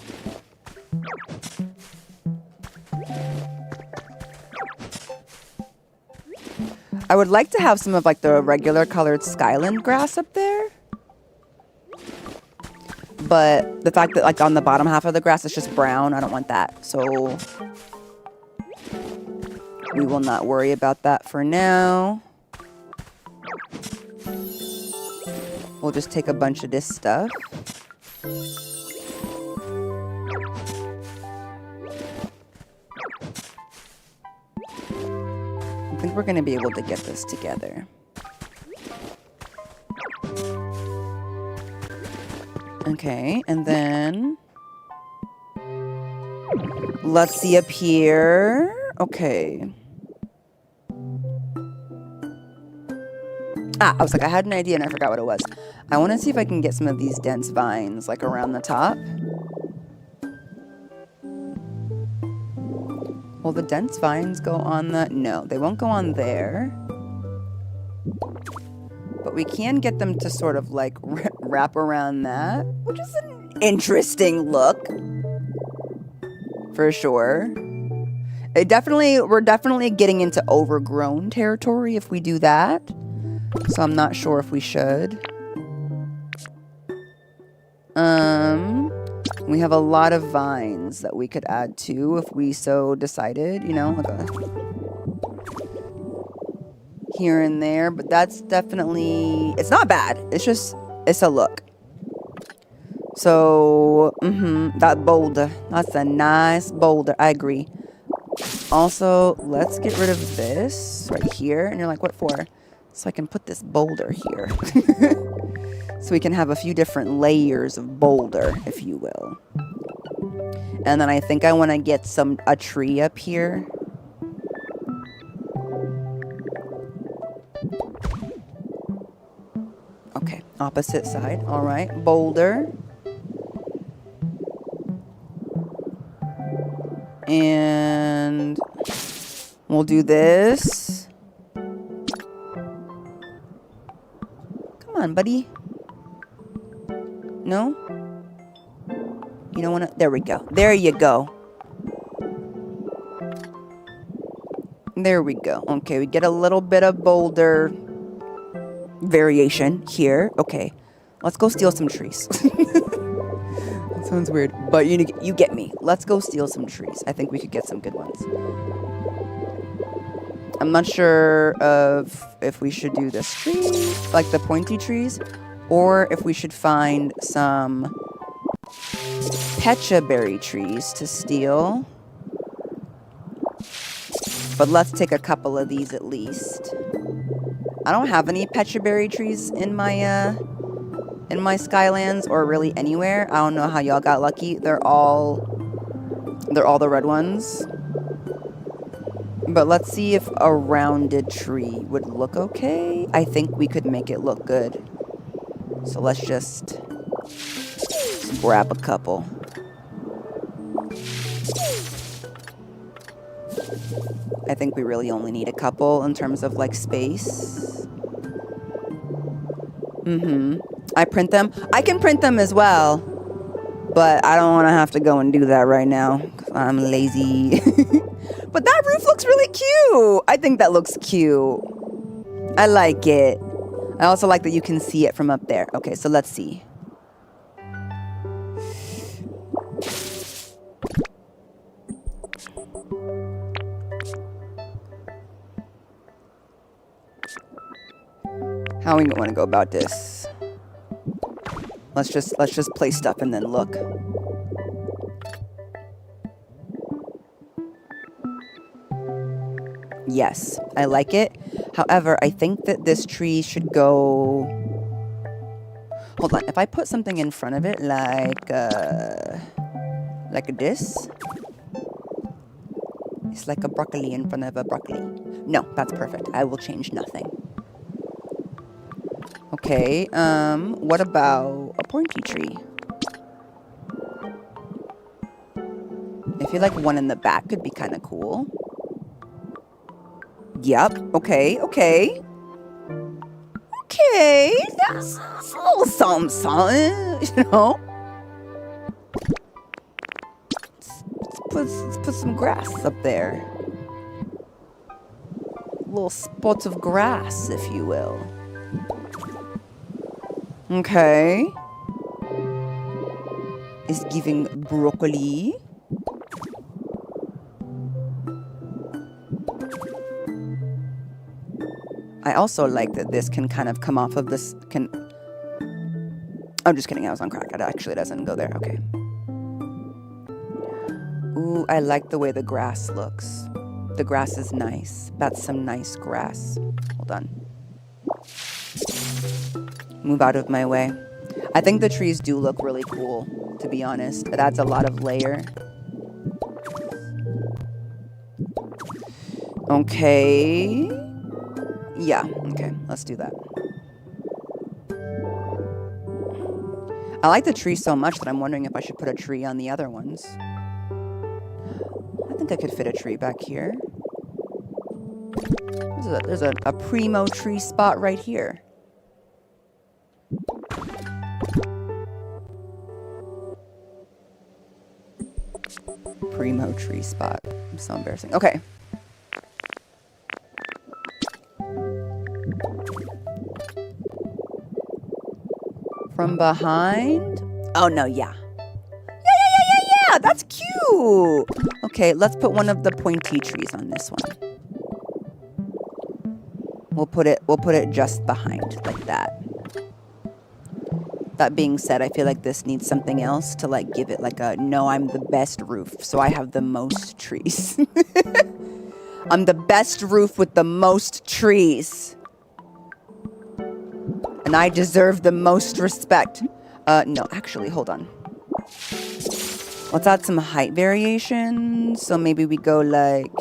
I would like to have some of like the regular colored skyland grass up there. But the fact that like on the bottom half of the grass is just brown, I don't want that. So we will not worry about that for now. We'll just take a bunch of this stuff. I think we're going to be able to get this together. Okay, and then let's see up here. Okay. I was like, I had an idea and I forgot what it was. I want to see if I can get some of these dense vines like around the top. Will the dense vines go on the... No, they won't go on there. But we can get them to sort of like wrap around that, which is an interesting look. For sure. We're definitely getting into overgrown territory if we do that. So I'm not sure if we should. We have a lot of vines that we could add to if we so decided, you know, like a here and there, but that's definitely, it's not bad. It's just, it's a look. So, that boulder, that's a nice boulder. I agree. Also, let's get rid of this right here. And you're like, what for? So I can put this boulder here. So we can have a few different layers of boulder, if you will. And then I think I want to get a tree up here. Okay, opposite side. All right, boulder. And we'll do this. Come on, buddy. No? You don't want to... There we go. There you go. There we go. Okay, we get a little bit of boulder variation here. Okay, let's go steal some trees. That sounds weird, but you get me. Let's go steal some trees. I think we could get some good ones. I'm not sure of if we should do this tree, like the pointy trees, or if we should find some pecha berry trees to steal. But let's take a couple of these at least. I don't have any pecha berry trees in my Skylands or really anywhere. I don't know how y'all got lucky. They're all the red ones. But let's see if a rounded tree would look okay. I think we could make it look good. So let's just grab a couple. I think we really only need a couple in terms of like space. I print them. I can print them as well, but I don't want to have to go and do that right now 'cause I'm lazy. But that roof looks really cute. I think that looks cute. I like it. I also like that you can see it from up there. Okay, so let's see. How we want to go about this? Let's just place stuff and then look. Yes, I like it. However, I think that this tree should go... Hold on, if I put something in front of it like this. It's like a broccoli in front of a broccoli. No, that's perfect. I will change nothing. Okay, what about a pointy tree? I feel like one in the back could be kind of cool. Yep, okay. Okay, that's a little something, you know? Let's put some grass up there. Little spots of grass, if you will. Okay. It's giving broccoli. I also like that this can kind of come off of this. I'm just kidding. I was on crack. It actually doesn't go there. Okay. Ooh, I like the way the grass looks. The grass is nice. That's some nice grass. Hold on. Move out of my way. I think the trees do look really cool, to be honest. It adds a lot of layer. Okay. Yeah, okay, let's do that. I like the tree so much that I'm wondering if I should put a tree on the other ones. I think I could fit a tree back here. There's a primo tree spot right here. Primo tree spot. I'm so embarrassing. Okay. From behind? Oh, no, yeah. Yeah, that's cute. Okay, let's put one of the pointy trees on this one. We'll put it just behind, like that. That being said, I feel like this needs something else to like give it like a, no, I'm the best roof, so I have the most trees. I'm the best roof with the most trees. And I deserve the most respect. No, actually, hold on. Let's add some height variation. So maybe we go like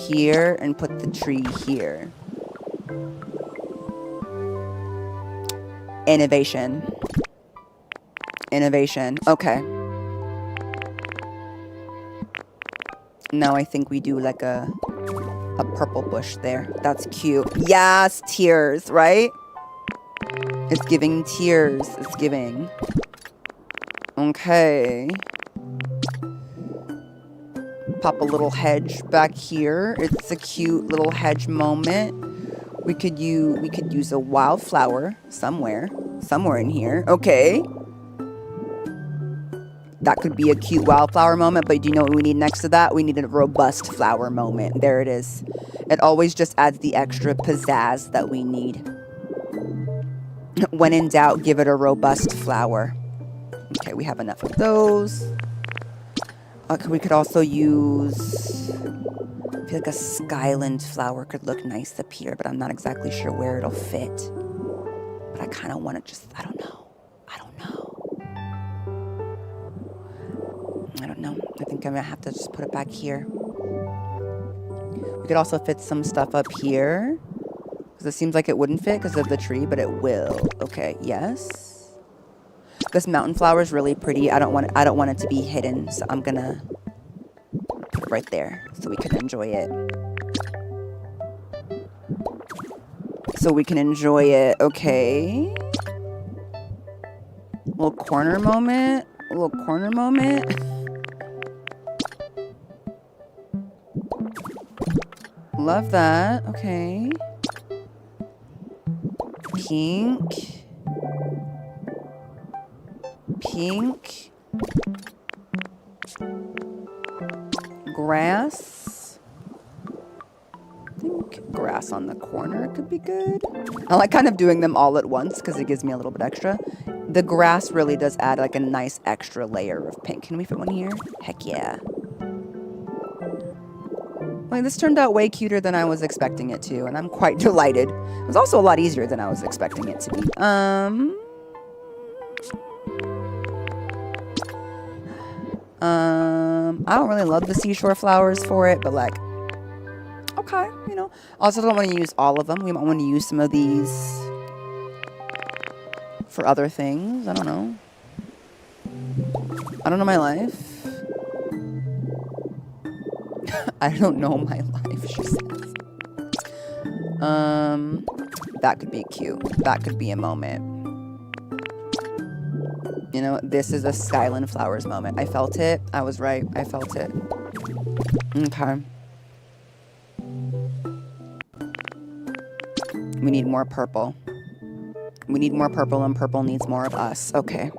here and put the tree here. Innovation. Okay. Now I think we do like a purple bush there. That's cute. Yes, tears, right? It's giving tears. It's giving. Okay. Pop a little hedge back here. It's a cute little hedge moment. We could use a wildflower somewhere in here. Okay. That could be a cute wildflower moment, but do you know what we need next to that? We need a robust flower moment. There it is. It always just adds the extra pizzazz that we need. When in doubt, give it a robust flower. Okay, we have enough of those. Okay, we could also use... I feel like a skyland flower could look nice up here, but I'm not exactly sure where it'll fit. But I kind of want to just... I don't know. I think I'm going to have to just put it back here. We could also fit some stuff up here. Because it seems like it wouldn't fit because of the tree, but it will. Okay, yes. This mountain flower is really pretty. I don't want it to be hidden, so I'm gonna put it right there so we can enjoy it. Okay. Little corner moment. Love that. Okay. Pink. Grass. I think grass on the corner could be good. I like kind of doing them all at once because it gives me a little bit extra. The grass really does add like a nice extra layer of pink. Can we fit one here? Heck yeah. Like, this turned out way cuter than I was expecting it to, and I'm quite delighted. It was also a lot easier than I was expecting it to be. I don't really love the seashore flowers for it, but like, okay, you know. Also don't want to use all of them. We might want to use some of these for other things. I don't know my life. I don't know my life, she says. That could be cute. That could be a moment. You know, this is a Skyland Flowers moment. I felt it. I was right. I felt it. Okay. We need more purple. We need more purple, and purple needs more of us. Okay.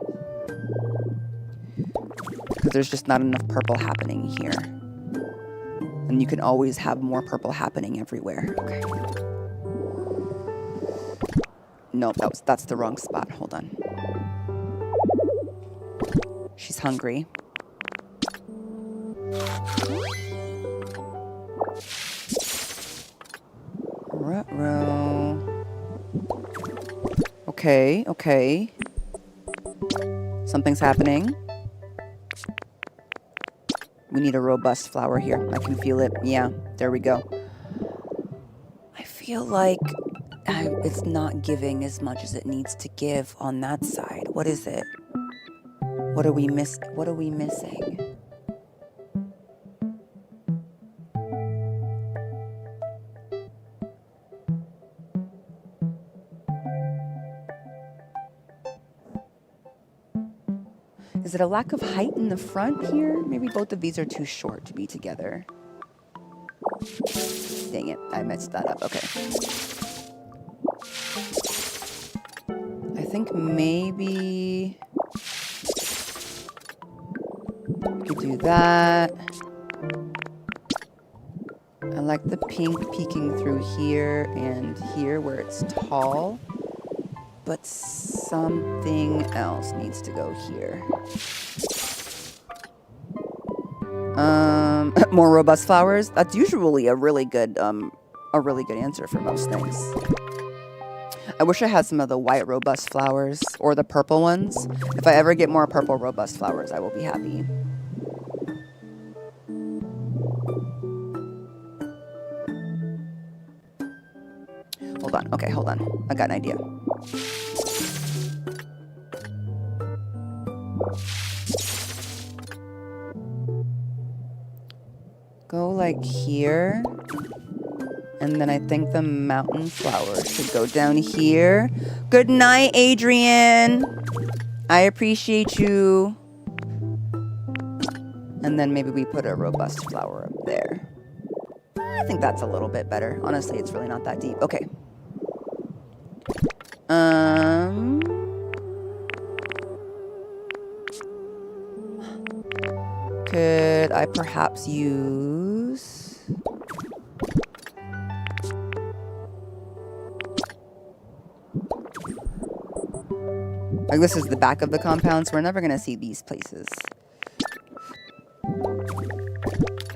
Because there's just not enough purple happening here. And you can always have more purple happening everywhere. Okay. Nope, that's the wrong spot. Hold on. She's hungry. Ruh-roh. Okay, okay. Something's happening. We need a robust flower here. I can feel it. Yeah, there we go. I feel like it's not giving as much as it needs to give on that side. What is it? What are we missing? Is it a lack of height in the front here? Maybe both of these are too short to be together. Dang it, I messed that up. Okay. I think maybe we could do that. I like the pink peeking through here and here where it's tall. But something else needs to go here. More robust flowers. That's usually a really good answer for most things. I wish I had some of the white robust flowers or the purple ones. If I ever get more purple robust flowers, I will be happy. Hold on. Okay, hold on. I got an idea. Go like here. And then I think the mountain flowers should go down here. Good night, Adrian. I appreciate you. And then maybe we put a robust flower up there. I think that's a little bit better. Honestly, it's really not that deep. Okay. Could I perhaps use... Like, this is the back of the compound, so we're never going to see these places.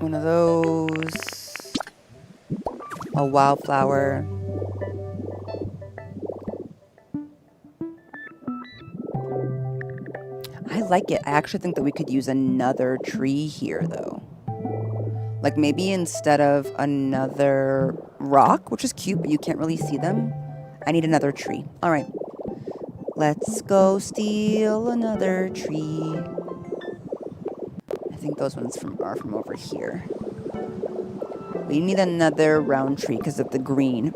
One of those. A wildflower. I like it. I actually think that we could use another tree here, though. Like maybe instead of another rock, which is cute, but you can't really see them, I need another tree. All right. Let's go steal another tree. I think those ones are from over here. We need another round tree because of the green.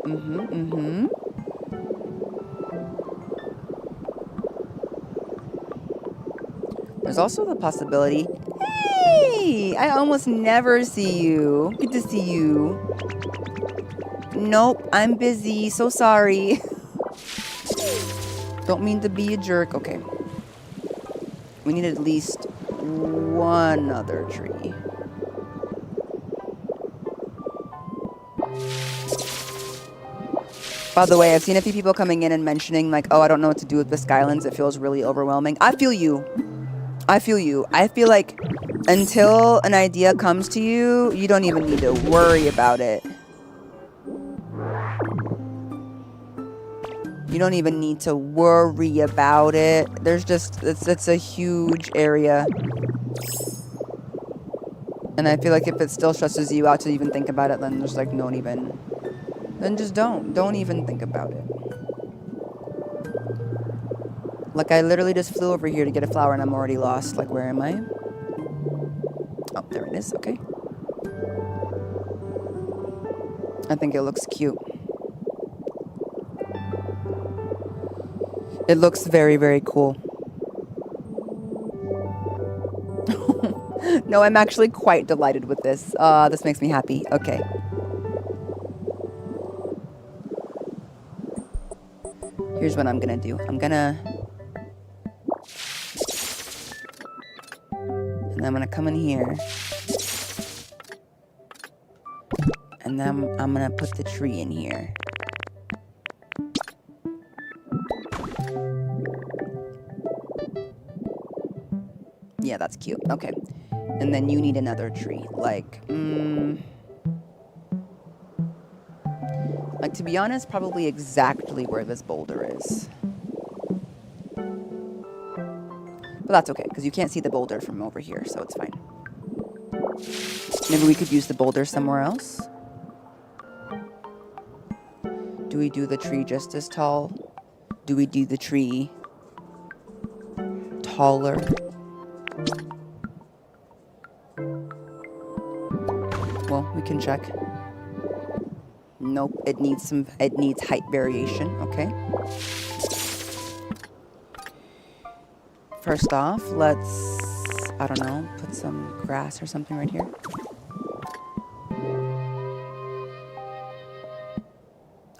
There's also the possibility... Hey! I almost never see you. Good to see you. Nope, I'm busy. So sorry. Don't mean to be a jerk. Okay. We need at least one other tree. By the way, I've seen a few people coming in and mentioning like, oh, I don't know what to do with the Skylands. It feels really overwhelming. I feel you. I feel you. I feel like until an idea comes to you, you don't even need to worry about it. You don't even need to worry about it. There's just, it's a huge area. And I feel like if it still stresses you out to even think about it, then just like don't even, then just don't even think about it. Like I literally just flew over here to get a flower and I'm already lost. Like where am I? Oh, there it is, okay. I think it looks cute. It looks very, very cool. No, I'm actually quite delighted with this. This makes me happy. Okay. Here's what I'm gonna do. And I'm gonna come in here. And then I'm gonna put the tree in here. Yeah, that's cute. Okay. And then you need another tree. Like, like to be honest, probably exactly where this boulder is. But that's okay, because you can't see the boulder from over here, so it's fine. Maybe we could use the boulder somewhere else. Do we do the tree just as tall? Do we do the tree taller? Well, we can check. Nope, it needs height variation, okay. First off, let's, I don't know, put some grass or something right here.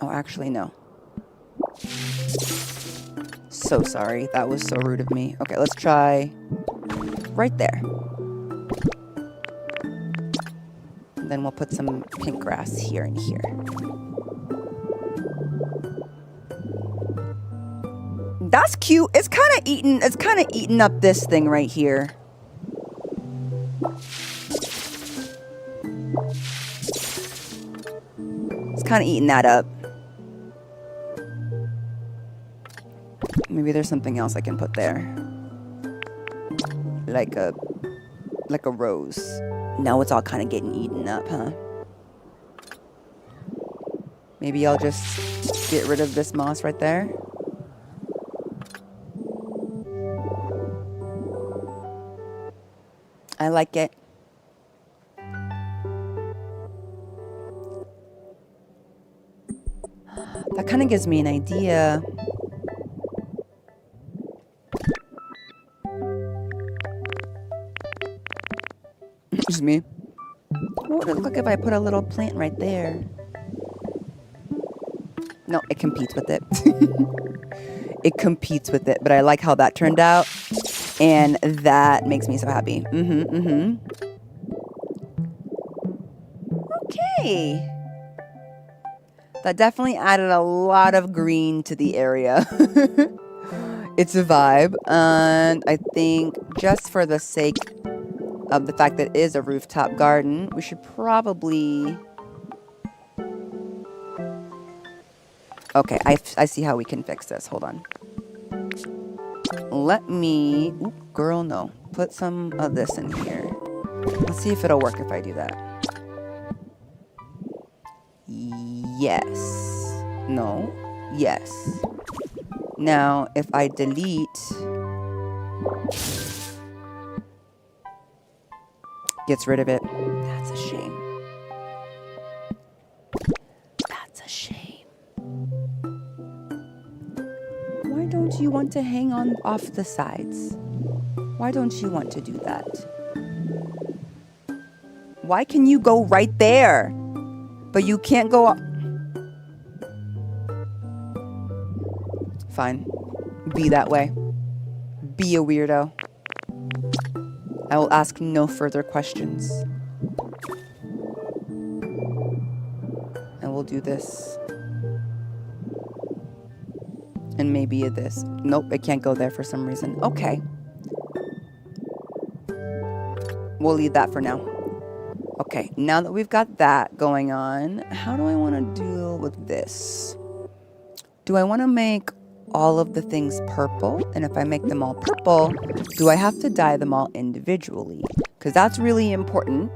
Oh, actually, no. So sorry, that was so rude of me. Okay, let's try right there. And then we'll put some pink grass here and here. That's cute. It's kind of eating up this thing right here. It's kind of eating that up. Maybe there's something else I can put there. Like a rose. Now it's all kind of getting eaten up, huh? Maybe I'll just get rid of this moss right there. I like it. That kind of gives me an idea. Just me. What would it look like if I put a little plant right there? No, it competes with it. It competes with it, but I like how that turned out. And that makes me so happy. Okay. That definitely added a lot of green to the area. It's a vibe. And I think just for the sake of the fact that it is a rooftop garden, we should probably... Okay, I see how we can fix this. Hold on. Let me... Oop, girl, no. Put some of this in here. Let's see if it'll work if I do that. Yes. No. Yes. Now, if I delete... Gets rid of it. That's a shame. That's a shame. Why don't you want to hang on off the sides? Why don't you want to do that? Why can you go right there? But you can't go up. Fine. Be that way. Be a weirdo. I will ask no further questions. And we'll do this. And maybe this. Nope, it can't go there for some reason. Okay. We'll leave that for now. Okay, now that we've got that going on, how do I want to deal with this? Do I want to make all of the things purple? And if I make them all purple, do I have to dye them all individually? Because that's really important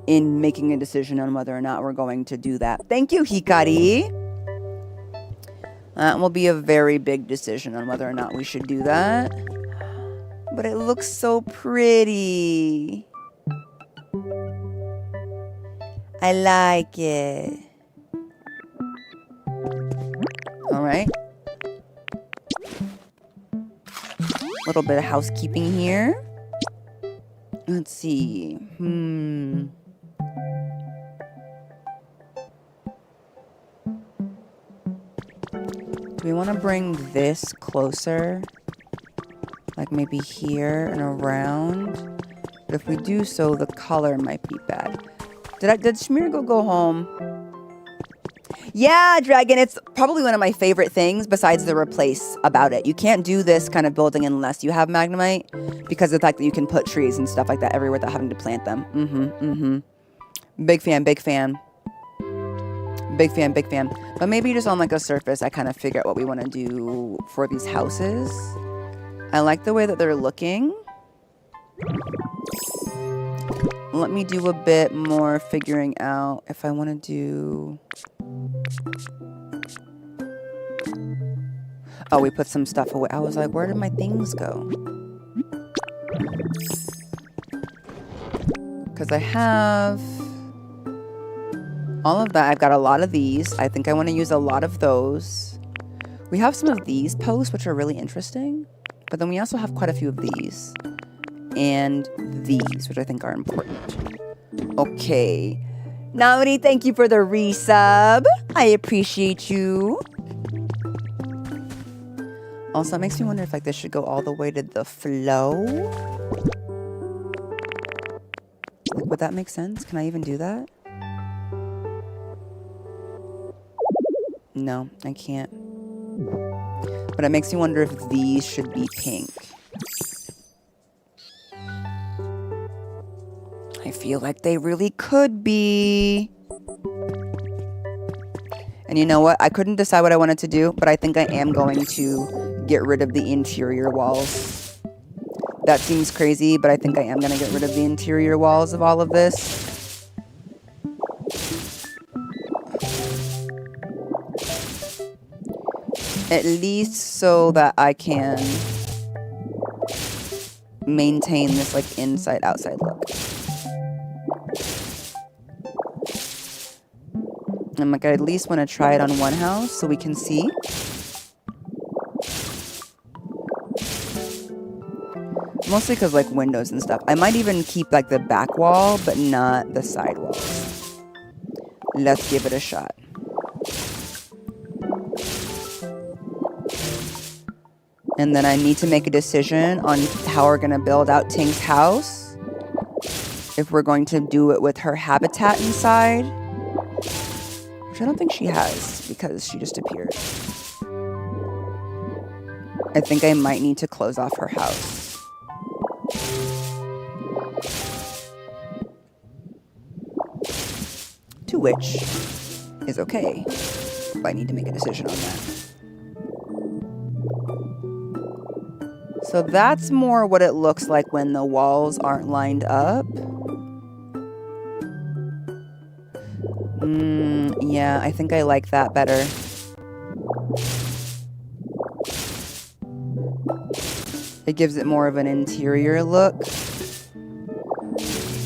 in making a decision on whether or not we're going to do that. Thank you, Hikari. That will be a very big decision on whether or not we should do that. But it looks so pretty. I like it. All right. A little bit of housekeeping here. Let's see. Do we want to bring this closer? Like maybe here and around? But if we do so, the color might be bad. Did Schmiergo go home? Yeah, Dragon, it's probably one of my favorite things besides the replace about it. You can't do this kind of building unless you have Magnemite because of the fact that you can put trees and stuff like that everywhere without having to plant them. Big fan, big fan. Big fan, big fan. But maybe just on like a surface, I kind of figure out what we want to do for these houses. I like the way that they're looking. Let me do a bit more figuring out if I want to do... Oh, we put some stuff away. I was like, where did my things go? Because I have all of that. I've got a lot of these. I think I want to use a lot of those. We have some of these posts, which are really interesting. But then we also have quite a few of these. And these, which I think are important. Okay. Namri, thank you for the resub. I appreciate you. Also, it makes me wonder if like this should go all the way to the flow. Like, would that make sense? Can I even do that? No, I can't. But it makes me wonder if these should be pink. I feel like they really could be. And you know what? I couldn't decide what I wanted to do, but I think I am going to get rid of the interior walls. That seems crazy, but I think I am going to get rid of the interior walls of all of this. At least so that I can maintain this like inside-outside look. I'm like, I at least want to try it on one house so we can see. Mostly because like windows and stuff. I might even keep like the back wall, but not the side walls. Let's give it a shot. And then I need to make a decision on how we're going to build out Tink's house. If we're going to do it with her habitat inside. Which I don't think she has, because she just appeared. I think I might need to close off her house. To which is okay, but I need to make a decision on that. So that's more what it looks like when the walls aren't lined up. Yeah, I think I like that better. It gives it more of an interior look.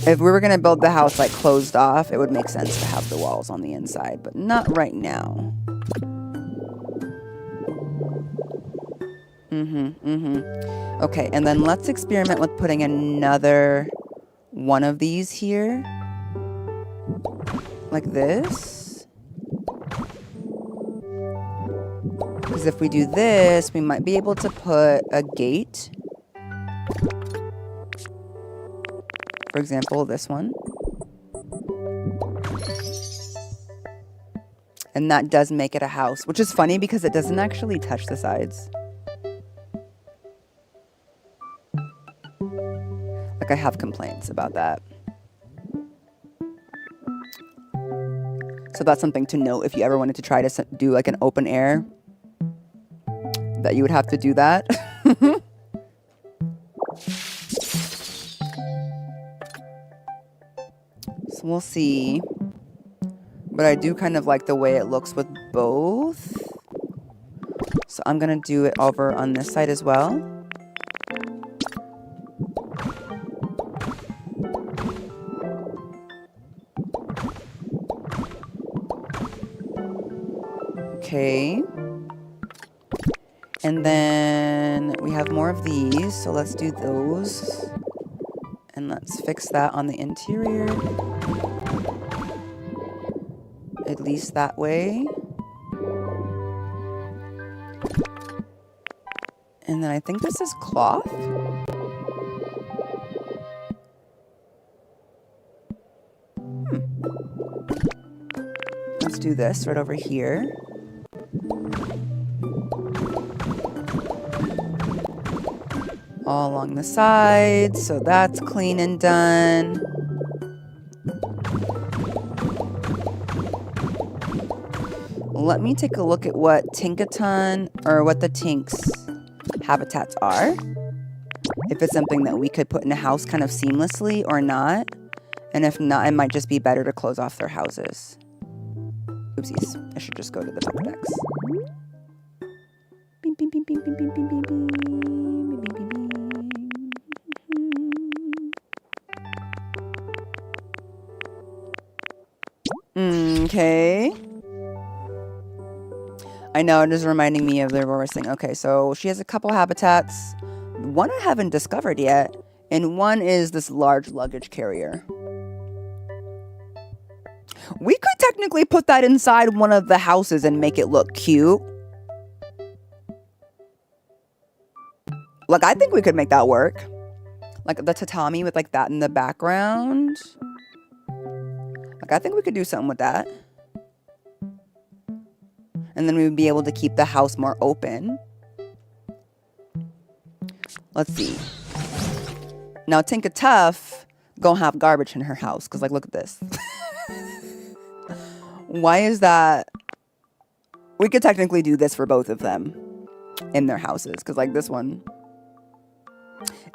If we were going to build the house like closed off, it would make sense to have the walls on the inside, but not right now. Okay, and then let's experiment with putting another one of these here. Like this. Because if we do this, we might be able to put a gate. For example, this one. And that does make it a house, which is funny because it doesn't actually touch the sides. Like, I have complaints about that. So that's something to note if you ever wanted to try to do like an open air, that you would have to do that. So we'll see. But I do kind of like the way it looks with both. So I'm going to do it over on this side as well. Okay. And then we have more of these, so let's do those. And let's fix that on the interior. At least that way. And then I think this is cloth. Let's do this right over here. All along the sides, so that's clean and done. Let me take a look at what Tinkaton, or what the Tink's habitats are. If it's something that we could put in a house kind of seamlessly or not. And if not, it might just be better to close off their houses. Oopsies, I should just go to the Pokedex. Bing, bing, bing, bing, bing, bing, bing, bing, bing. Okay. I know, it is reminding me of the Aurora thing. Okay, so she has a couple habitats. One I haven't discovered yet, and one is this large luggage carrier. We could technically put that inside one of the houses and make it look cute. Like, I think we could make that work. Like the tatami with like that in the background. Like, I think we could do something with that. And then we would be able to keep the house more open. Let's see. Now, Tinka Tough gonna have garbage in her house. Because, like, look at this. Why is that? We could technically do this for both of them in their houses. Because, like, this one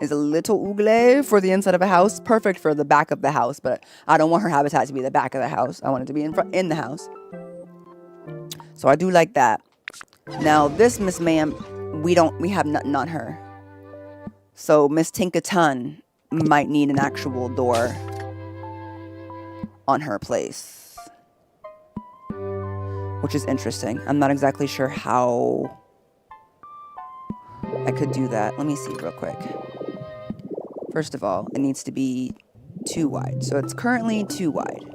is a little ougle for the inside of a house. Perfect for the back of the house. But I don't want her habitat to be the back of the house. I want it to be in the house. So I do like that. Now, this Miss Ma'am, we have nothing on her. So Miss Tinkaton might need an actual door on her place. Which is interesting. I'm not exactly sure how I could do that. Let me see real quick. First of all, it needs to be 2 wide. So it's currently 2 wide.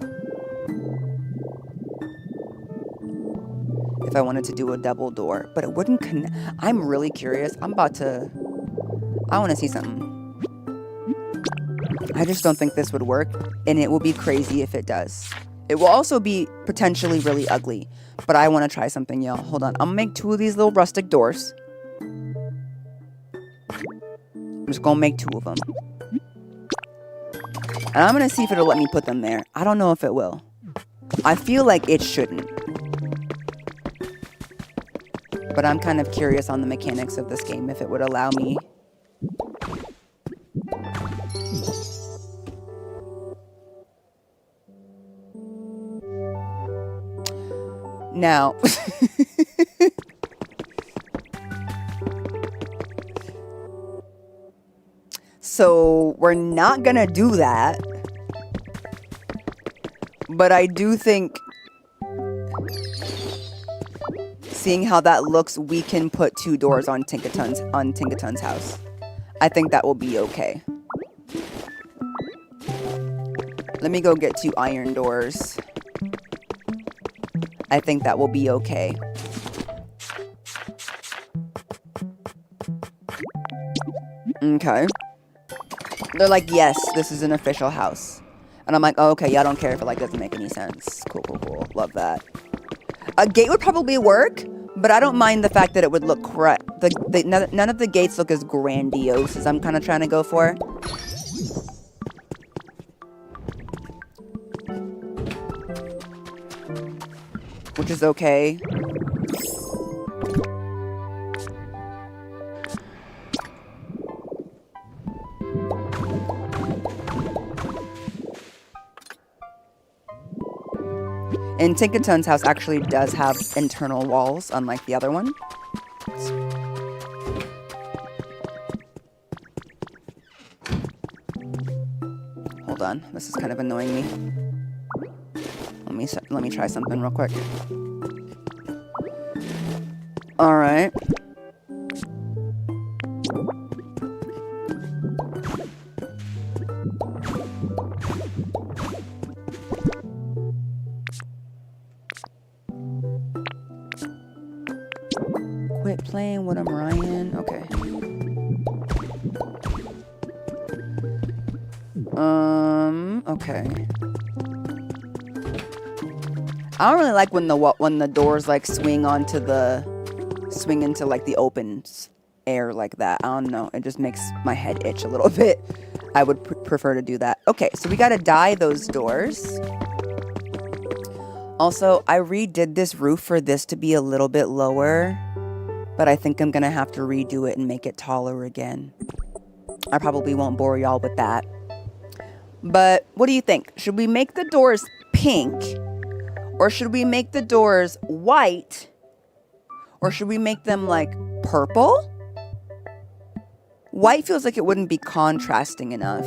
If I wanted to do a double door, but it wouldn't connect. I'm really curious. I want to see something. I just don't think this would work, and it will be crazy if it does. It will also be potentially really ugly, but I want to try something, y'all. Hold on. I'm going to make 2 of these little rustic doors. I'm just going to make 2 of them. And I'm going to see if it'll let me put them there. I don't know if it will. I feel like it shouldn't. But I'm kind of curious on the mechanics of this game, if it would allow me. Now, so we're not gonna do that. But I do think, seeing how that looks, we can put 2 doors on Tinkaton's house. I think that will be okay. Let me go get 2 iron doors. I think that will be okay. Okay. They're like, yes, this is an official house. And I'm like, oh, okay, yeah, I don't care if it like doesn't make any sense. Cool, cool, cool. Love that. A gate would probably work, but I don't mind the fact that it would look correct. None of the gates look as grandiose as I'm kind of trying to go for. Which is okay. And Tinkaton's house actually does have internal walls, unlike the other one. Hold on, this is kind of annoying me. Let me try something real quick. All right. Quit playing with him, Ryan. Okay. Okay. I don't really like when the doors like swing into like the open air like that. I don't know. It just makes my head itch a little bit. I would prefer to do that. Okay, so we gotta dye those doors. Also, I redid this roof for this to be a little bit lower, but I think I'm gonna have to redo it and make it taller again. I probably won't bore y'all with that. But what do you think? Should we make the doors pink? Or should we make the doors white? Or should we make them like purple? White feels like it wouldn't be contrasting enough.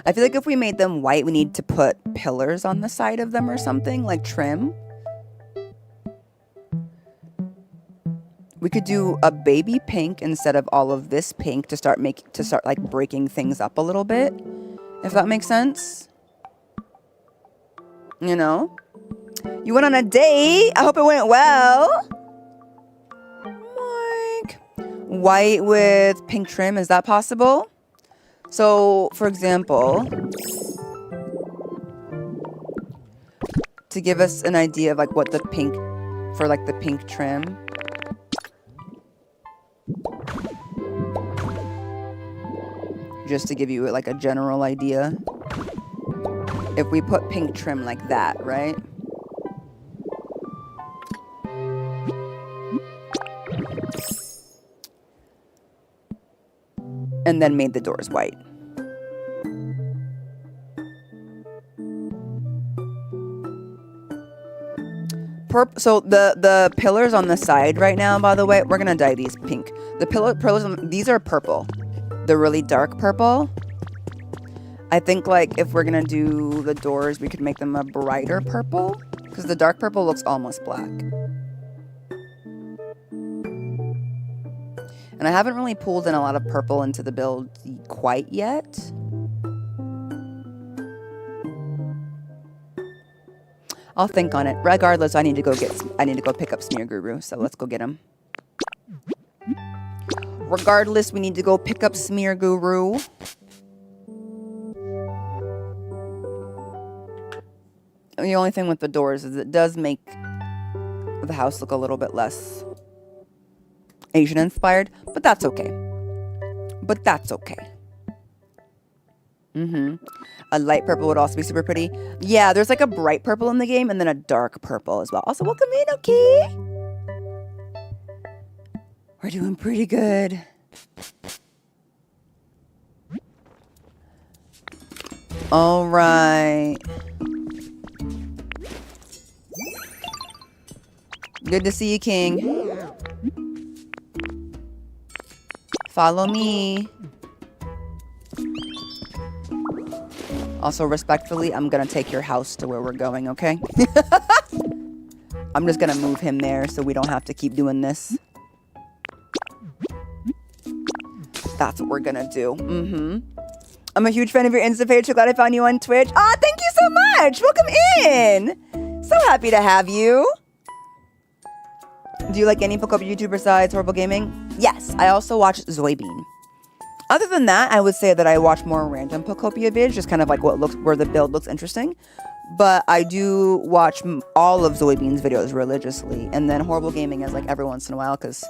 I feel like if we made them white, we need to put pillars on the side of them or something, like trim. We could do a baby pink instead of all of this pink to start like breaking things up a little bit, if that makes sense. You know? You went on a date. I hope it went well. Like, white with pink trim, is that possible? So, for example, to give us an idea of like what the pink, for like the pink trim. Just to give you like a general idea. If we put pink trim like that, right? And then made the doors white. So the pillars on the side right now, by the way, we're gonna dye these pink. The pillars, these are purple. The really dark purple. I think like if we're gonna do the doors, we could make them a brighter purple, because the dark purple looks almost black. And I haven't really pulled in a lot of purple into the build quite yet. I'll think on it. Regardless, I need to go pick up Smear Guru, so let's go get him. Regardless, we need to go pick up Smear Guru. The only thing with the doors is it does make the house look a little bit less Asian inspired, but that's okay. But that's okay. A light purple would also be super pretty. Yeah, there's like a bright purple in the game and then a dark purple as well. Also, welcome in, okay? We're doing pretty good. All right. Good to see you, King. Follow me. Also, respectfully, I'm gonna take your house to where we're going, okay? I'm just gonna move him there so we don't have to keep doing this. That's what we're gonna do. I'm a huge fan of your Insta page, so glad I found you on Twitch. Ah, thank you so much. Welcome in. So happy to have you. Do you like any Pokopia YouTuber besides Horrible Gaming? Yes, I also watch Zoidbean. Other than that, I would say that I watch more random Pokopia vids, just kind of like where the build looks interesting. But I do watch all of Zoidbean's videos religiously, and then Horrible Gaming is like every once in a while because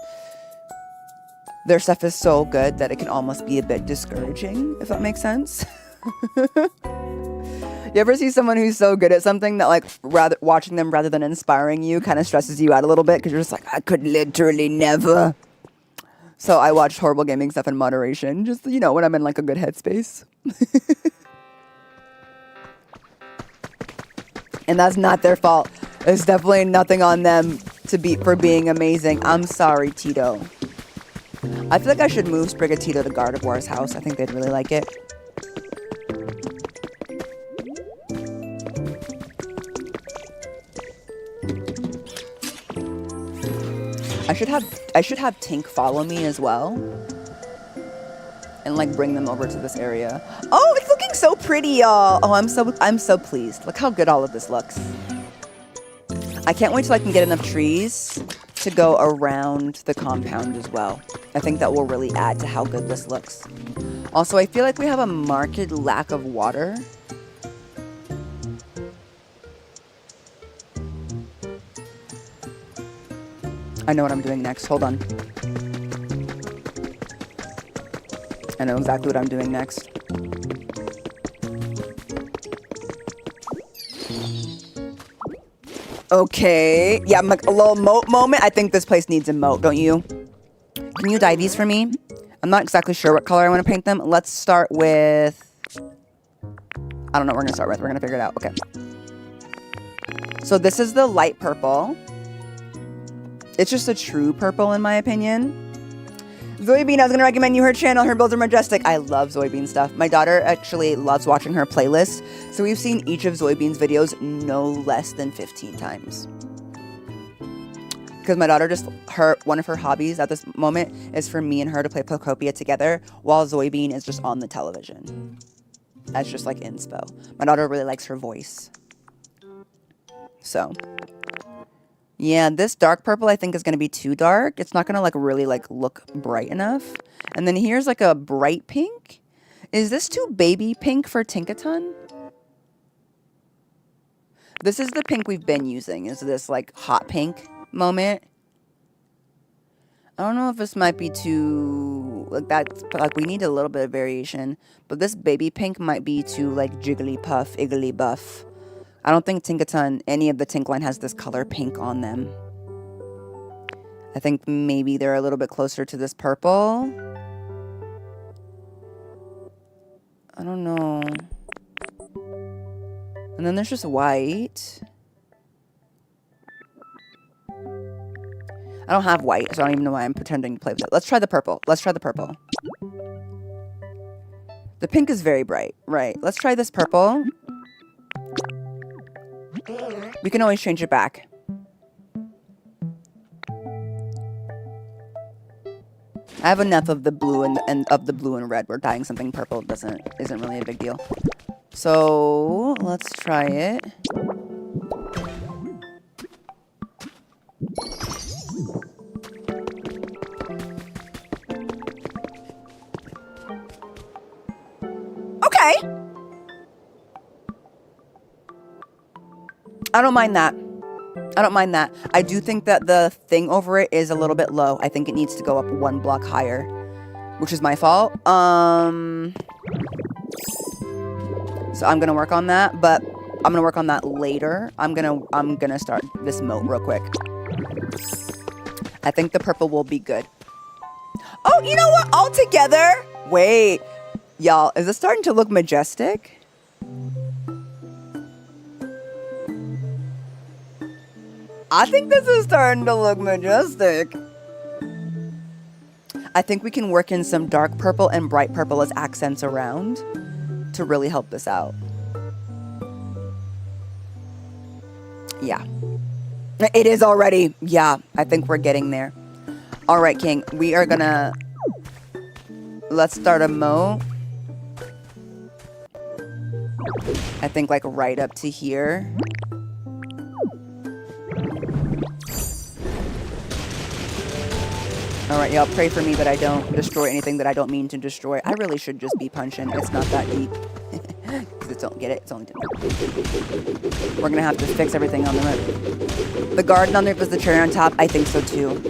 their stuff is so good that it can almost be a bit discouraging, if that makes sense. You ever see someone who's so good at something that like watching them rather than inspiring you kind of stresses you out a little bit because you're just like, I could literally never. So I watch Horrible Gaming stuff in moderation, just, you know, when I'm in like a good headspace. And that's not their fault. There's definitely nothing on them for being amazing. I'm sorry, Tito. I feel like I should move Sprigatito to Gardevoir's house. I think they'd really like it. I should have Tink follow me as well. And like bring them over to this area. Oh, it's looking so pretty, y'all. Oh, I'm so pleased. Look how good all of this looks. I can't wait till I can get enough trees to go around the compound as well. I think that will really add to how good this looks. Also, I feel like we have a marked lack of water. I know what I'm doing next. Hold on. I know exactly what I'm doing next. Okay. Yeah, I'm like a little moat moment. I think this place needs a moat, don't you? Can you dye these for me? I'm not exactly sure what color I want to paint them. Let's start with... I don't know what we're going to start with. We're going to figure it out. Okay. So this is the light purple. It's just a true purple in my opinion. Zoidbean, I was going to recommend you her channel. Her builds are majestic. I love Zoidbean stuff. My daughter actually loves watching her playlist. So we've seen each of Zoidbean's videos no less than 15 times. Because my daughter one of her hobbies at this moment is for me and her to play Pokopia together while Zoidbean is just on the television. That's just like inspo. My daughter really likes her voice. So... yeah, this dark purple I think is going to be too dark. It's not going to like really like look bright enough. And then here's like a bright pink. Is this too baby pink for Tinkaton? This is the pink we've been using. Is this like hot pink moment? I don't know if this might be too like that. Like we need a little bit of variation. But this baby pink might be too like Jigglypuff, Igglybuff. I don't think Tinkaton, any of the Tink line has this color pink on them. I think maybe they're a little bit closer to this purple. I don't know. And then there's just white. I don't have white, so I don't even know why I'm pretending to play with it. Let's try the purple. Let's try the purple. The pink is very bright. Right. Let's try this purple. We can always change it back. I have enough of the blue and of the blue and red where dyeing something purple isn't really a big deal. So let's try it. Okay. I don't mind that. I don't mind that. I do think that the thing over it is a little bit low. I think it needs to go up one block higher, which is my fault. So I'm gonna work on that, but I'm gonna work on that later. I'm gonna start this moat real quick. I think the purple will be good. Oh, you know what? All together. Wait, y'all, is this starting to look majestic? I think this is starting to look majestic. I think we can work in some dark purple and bright purple as accents around to really help this out. Yeah. It is already. Yeah, I think we're getting there. All right, King. We are gonna... Let's start a mow. I think like right up to here. Alright, y'all pray for me that I don't destroy anything that I don't mean to destroy. I really should just be punching. It's not that deep. Because don't get it. It's only deep. We're gonna have to fix everything on the roof. The garden on the roof is the cherry on top. I think so too.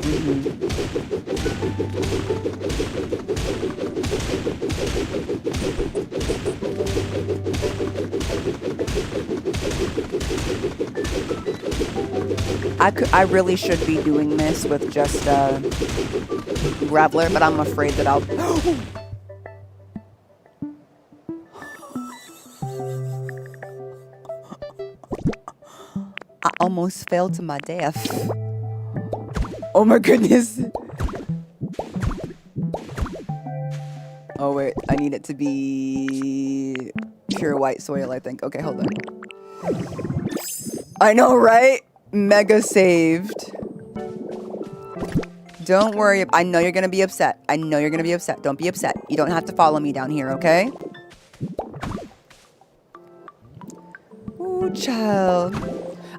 I really should be doing this with just Graveler, but I'm afraid that I'll... I almost fell to my death. Oh my goodness. Oh wait, I need it to be pure white soil, I think. Okay, hold on. I know, right? Mega saved. Don't worry. I know you're going to be upset. I know you're going to be upset. Don't be upset. You don't have to follow me down here, okay? Ooh, child.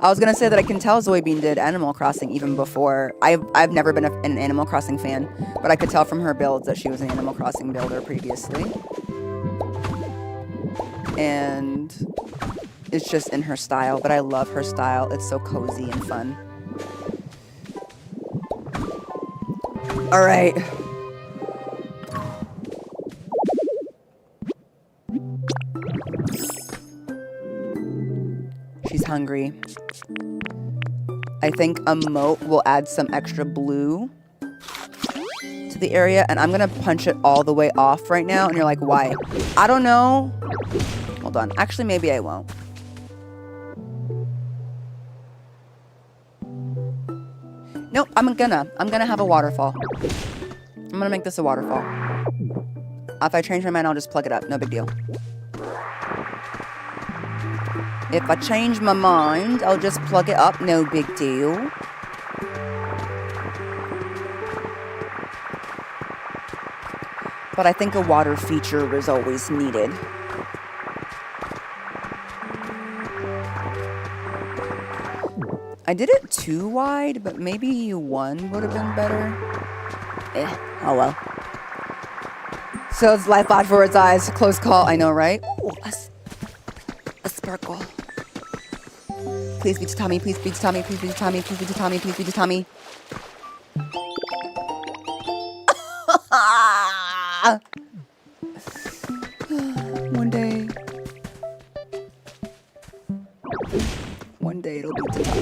I was going to say that I can tell Zoebean did Animal Crossing even before. I've never been an Animal Crossing fan, but I could tell from her builds that she was an Animal Crossing builder previously. And it's just in her style, but I love her style. It's so cozy and fun. All right. She's hungry. I think a moat will add some extra blue to the area, and I'm gonna punch it all the way off right now, and you're like, why? I don't know. Hold on. Actually, maybe I won't. Nope, I'm gonna have a waterfall. I'm gonna make this a waterfall. If I change my mind, I'll just plug it up. No big deal. If I change my mind, I'll just plug it up. No big deal. But I think a water feature is always needed. I did it too wide, but maybe one would have been better. Oh well. So it's life flash for its eyes. Close call. I know, right? Ooh, a sparkle. Please be to Tommy. Please be to Tommy. Please be to Tommy. Please be to Tommy. Please be to Tommy. One day. One day it'll be to Tommy.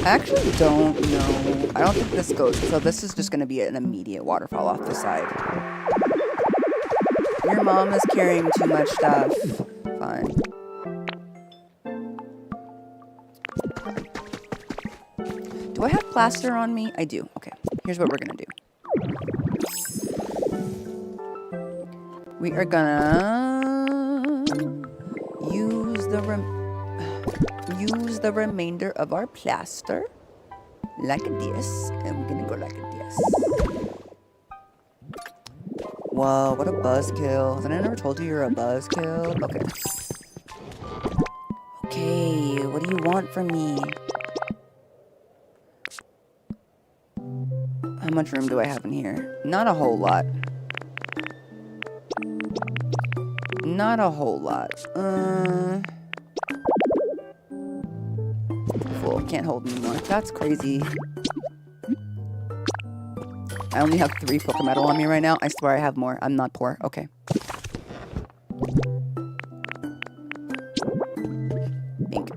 I actually don't know. I don't think this goes. So this is just going to be an immediate waterfall off the side. Your mom is carrying too much stuff. Fine. Do I have plaster on me? I do. Okay. Here's what we're going to do. We are gonna use the remainder of our plaster like this, and we're gonna go like this. Whoa, what a buzzkill. Has I never told you you're a buzzkill? Okay. Okay, what do you want from me? How much room do I have in here? Not a whole lot. Not a whole lot. Full. Can't hold anymore. That's crazy. I only have 3 Pokemetal on me right now. I swear I have more. I'm not poor. Okay. Ink.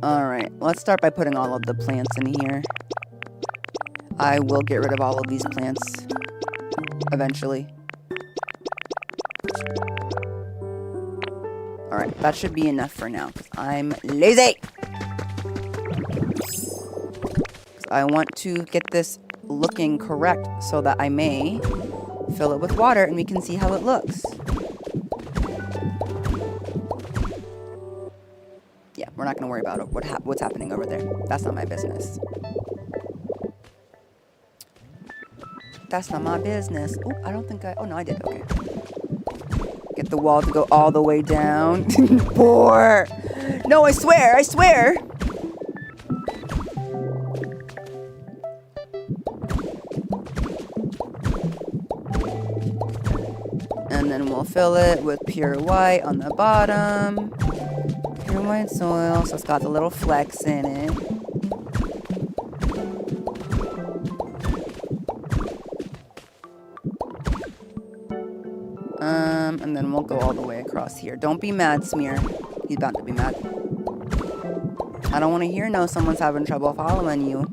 Alright. Let's start by putting all of the plants in here. I will get rid of all of these plants eventually. Alright, that should be enough for now, because I'm lazy! I want to get this looking correct so that I may fill it with water and we can see how it looks. Yeah, we're not going to worry about it, what's happening over there. That's not my business. That's not my business. Oh, I don't think oh no, I did. Okay. Get the wall to go all the way down. Poor. No, I swear, I swear. And then we'll fill it with pure white on the bottom. Pure white soil, so it's got the little flecks in it. And then we'll go all the way across here. Don't be mad, Smear. He's bound to be mad. I don't want to hear no someone's having trouble following you.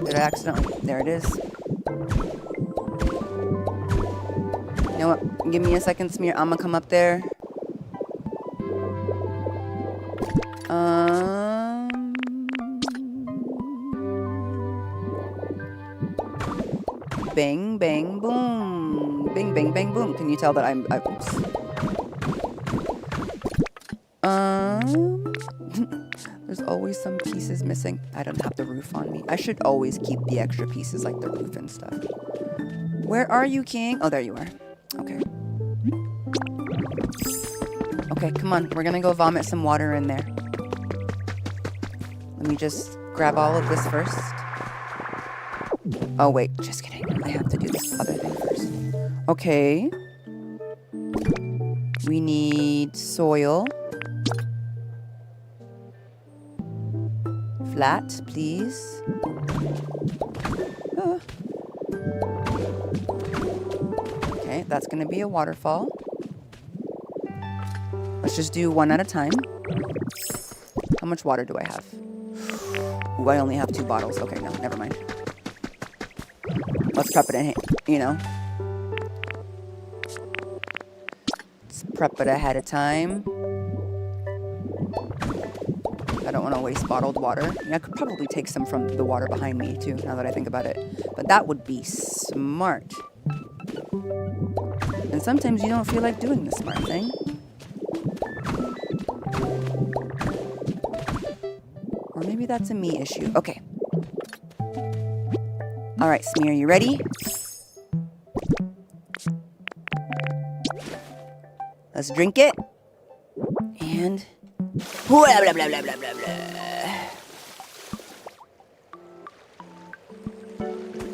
Did I accidentally? There it is. You know what? Give me a second, Smear. I'm gonna come up there. Bang, bang, boom. Bing, bang, bang, boom. Can you tell that oops. There's always some pieces missing. I don't have the roof on me. I should always keep the extra pieces like the roof and stuff. Where are you, King? Oh, there you are. Okay. Okay, come on. We're gonna go vomit some water in there. Let me just grab all of this first. Oh, wait. Just kidding. I have to do this other thing first. Okay. We need soil. Flat, please. Okay, that's going to be a waterfall. Let's just do one at a time. How much water do I have? Ooh, I only have 2 bottles. Okay, no, never mind. Let's prep it in, you know. Let's prep it ahead of time. I don't want to waste bottled water. I could probably take some from the water behind me too, now that I think about it. But that would be smart. And sometimes you don't feel like doing the smart thing. Or maybe that's a me issue. Okay. All right, Smear, you ready? Let's drink it. And blah, blah, blah, blah, blah, blah, blah.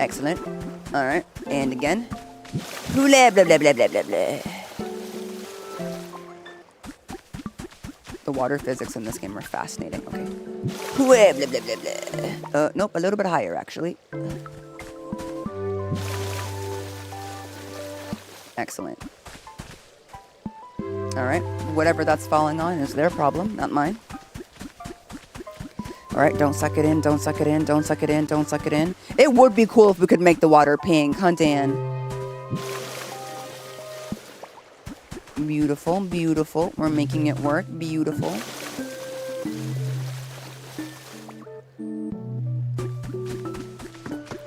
Excellent. All right, and again. Blah, blah, blah, blah, blah, blah, blah. The water physics in this game are fascinating. Okay. Blah, blah, blah, blah, blah. Nope, a little bit higher, actually. Excellent. All right, whatever that's falling on is their problem, not mine. All right, don't suck it in, don't suck it in, don't suck it in, don't suck it in. It would be cool if we could make the water pink, huh, Dan? Beautiful, beautiful. We're making it work. Beautiful.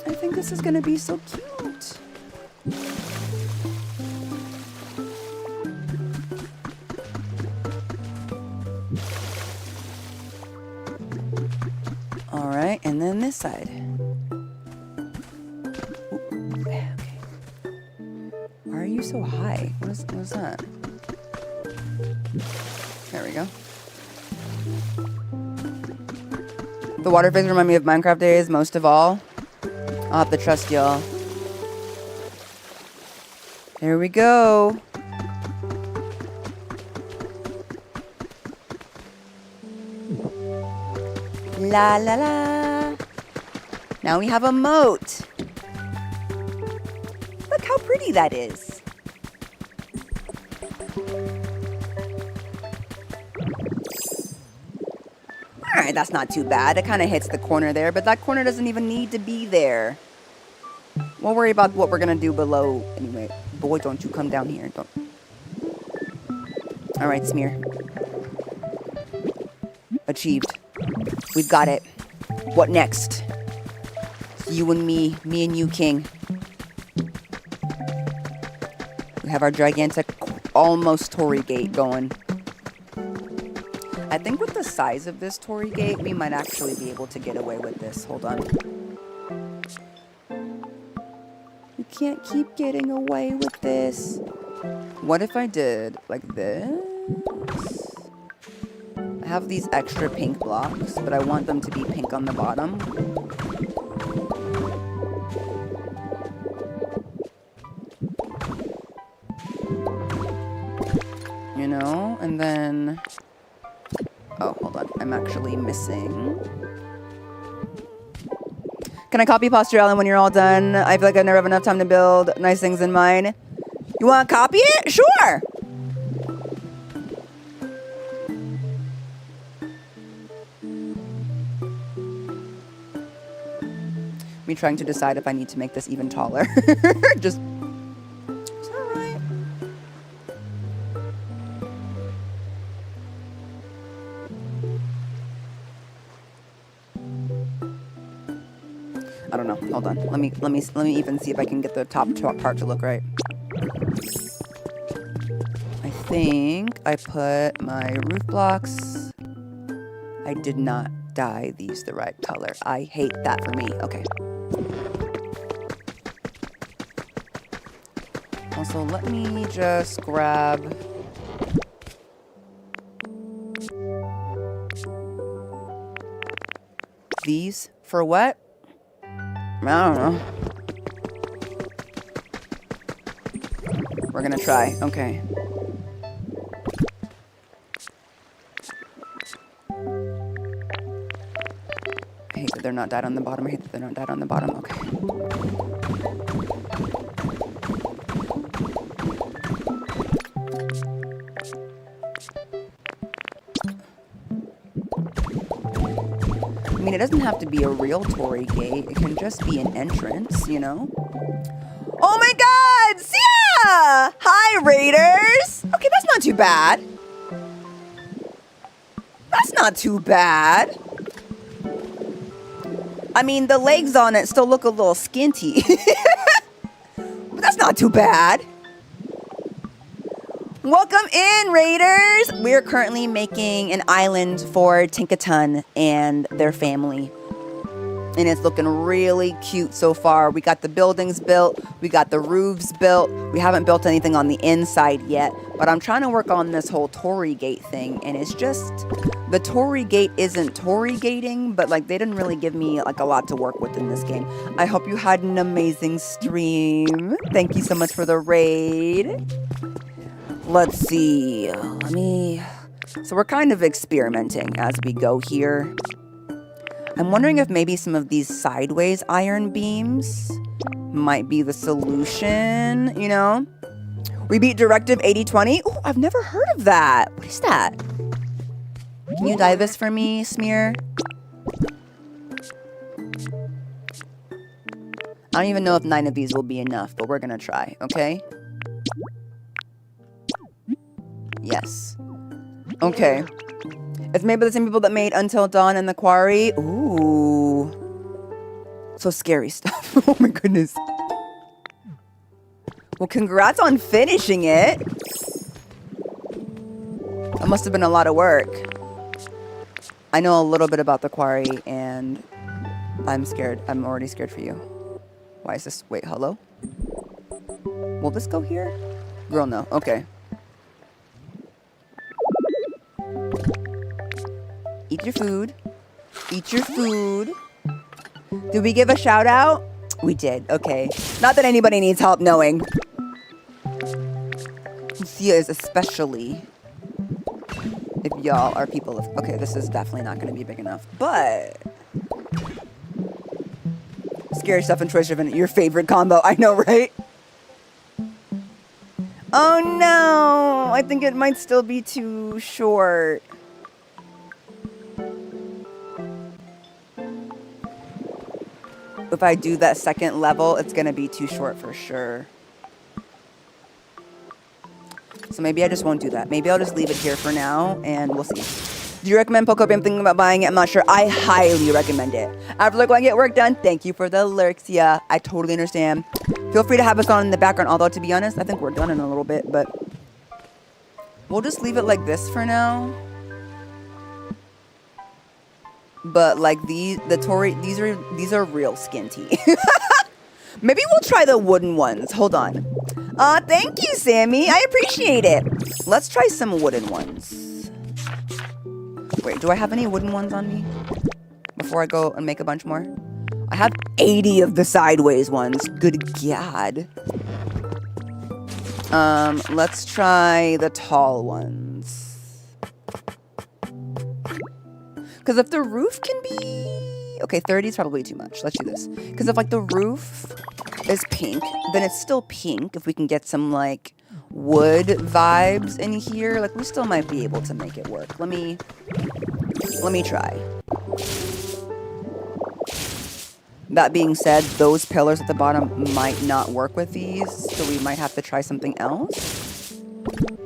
I think this is going to be so cute. All right, and then this side. Ooh, okay. Why are you so high? What is that? There we go. The water physics remind me of Minecraft days most of all. I'll have to trust y'all. There we go. La la la. Now we have a moat. Look how pretty that is. Alright, that's not too bad. It kind of hits the corner there, but that corner doesn't even need to be there. We'll worry about what we're going to do below anyway. Boy, don't you come down here. Don't. Alright, Smear. Achieved. We've got it. What next? You and me and you, King. We have our gigantic, almost Torii gate going. I think with the size of this Torii gate, we might actually be able to get away with this. Hold on. We can't keep getting away with this. What if I did like this? I have these extra pink blocks, but I want them to be pink on the bottom. You know, and then... Oh, hold on. I'm actually missing... Can I copy Posture Ellen when you're all done? I feel like I never have enough time to build nice things in mine. You want to copy it? Sure! Me trying to decide if I need to make this even taller. Just... Is that right? I don't know. Hold on. Let me even see if I can get the top part to look right. I think I put my roof blocks. I did not dye these the right color. I hate that for me. Okay. Also, let me just grab... these for what? I don't know. We're gonna try. Okay. I hate that they're not dyed on the bottom. I hate that they're not dyed on the bottom. Okay. I mean, it doesn't have to be a real Torii gate. It can just be an entrance, you know? Oh my god! Sia! Hi, Raiders! Okay, that's not too bad. That's not too bad. I mean, the legs on it still look a little skinty. But that's not too bad. Welcome in, Raiders! We're currently making an island for Tinkaton and their family. And it's looking really cute so far. We got the buildings built. We got the roofs built. We haven't built anything on the inside yet. But I'm trying to work on this whole Torii gate thing. And it's just... the Torii gate isn't Torii gating. But, like, they didn't really give me, like, a lot to work with in this game. I hope you had an amazing stream. Thank you so much for the raid. Let's see. So we're kind of experimenting as we go here. I'm wondering if maybe some of these sideways iron beams might be the solution, you know? We beat Directive 8020. Oh, I've never heard of that. What is that? Can you dye this for me, Smear? I don't even know if 9 of these will be enough, but we're gonna try, okay? Yes. Okay. It's made by the same people that made Until Dawn and The Quarry. Ooh. So scary stuff. Oh my goodness. Well, congrats on finishing it. That must have been a lot of work. I know a little bit about The Quarry, and I'm scared. I'm already scared for you. Why is this? Wait, hello? Will this go here? Girl, no. Okay. Eat your food. Eat your food. Did we give a shout out? We did. Okay. Not that anybody needs help knowing. Sia is especially if y'all are people of... Okay, this is definitely not going to be big enough. But... scary stuff and choice driven. Your favorite combo. I know, right? Oh no! I think it might still be too short. If I do that second level, it's going to be too short for sure. So I'm maybe I just won't do that. Maybe I'll just leave it here for now, and we'll see. Do you recommend Pokopia? I'm thinking about buying it. I'm not sure. I highly recommend it. After like when I get work done, thank you for the lurks. Yeah, I totally understand. Feel free to have us on in the background. Although, to be honest, I think we're done in a little bit, but we'll just leave it like this for now. But like the Torii, these are real skinty. Maybe we'll try the wooden ones. Hold on. Thank you, Sammy. I appreciate it. Let's try some wooden ones. Wait, do I have any wooden ones on me? Before I go and make a bunch more? I have 80 of the sideways ones. Good God. Let's try the tall ones. Because if the roof can be... Okay, 30 is probably too much. Let's do this. Because if, like, the roof is pink, then it's still pink. If we can get some, like, wood vibes in here, like, we still might be able to make it work. Let me try. That being said, those pillars at the bottom might not work with these, so we might have to try something else.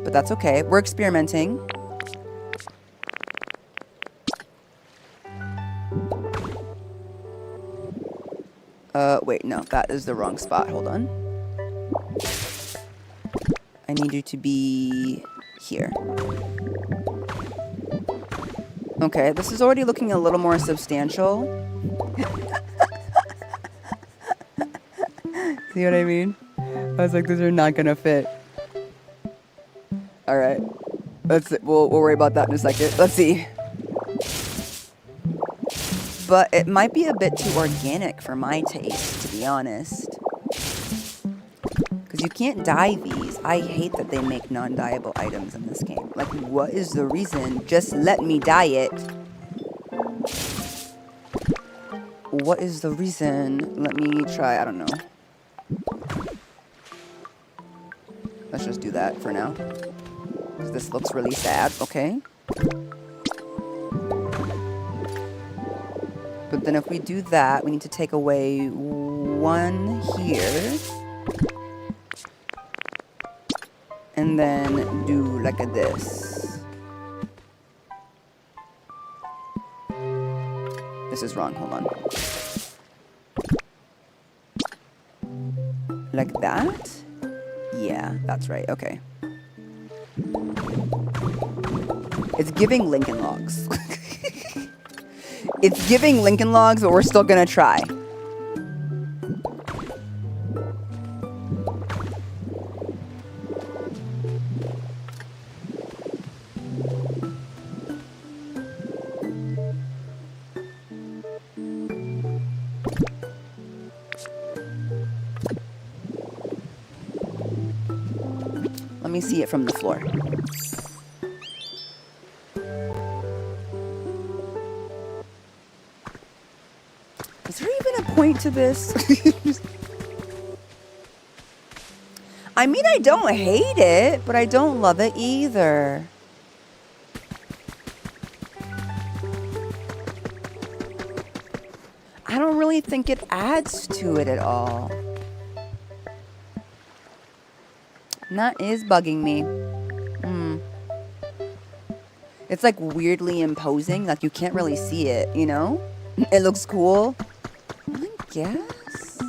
But that's okay. We're experimenting. Wait, no, that is the wrong spot. Hold on. I need you to be here. Okay, this is already looking a little more substantial. See what I mean? I was like, these are not gonna fit. All right, we'll worry about that in a second. Let's see. But it might be a bit too organic for my taste, to be honest. Because you can't dye these. I hate that they make non-dyeable items in this game. Like, what is the reason? Just let me dye it. What is the reason? Let me try, I don't know. Let's just do that for now. Because this looks really sad, okay? But then if we do that, we need to take away one here. And then do like a this. This is wrong, hold on. Like that? Yeah, that's right, okay. It's giving Lincoln Logs. It's giving Lincoln Logs, but we're still gonna try. Let me see it from the floor. Is there even a point to this? I mean, I don't hate it, but I don't love it either. I don't really think it adds to it at all. And that is bugging me. It's like weirdly imposing, like you can't really see it, you know? It looks cool. I guess.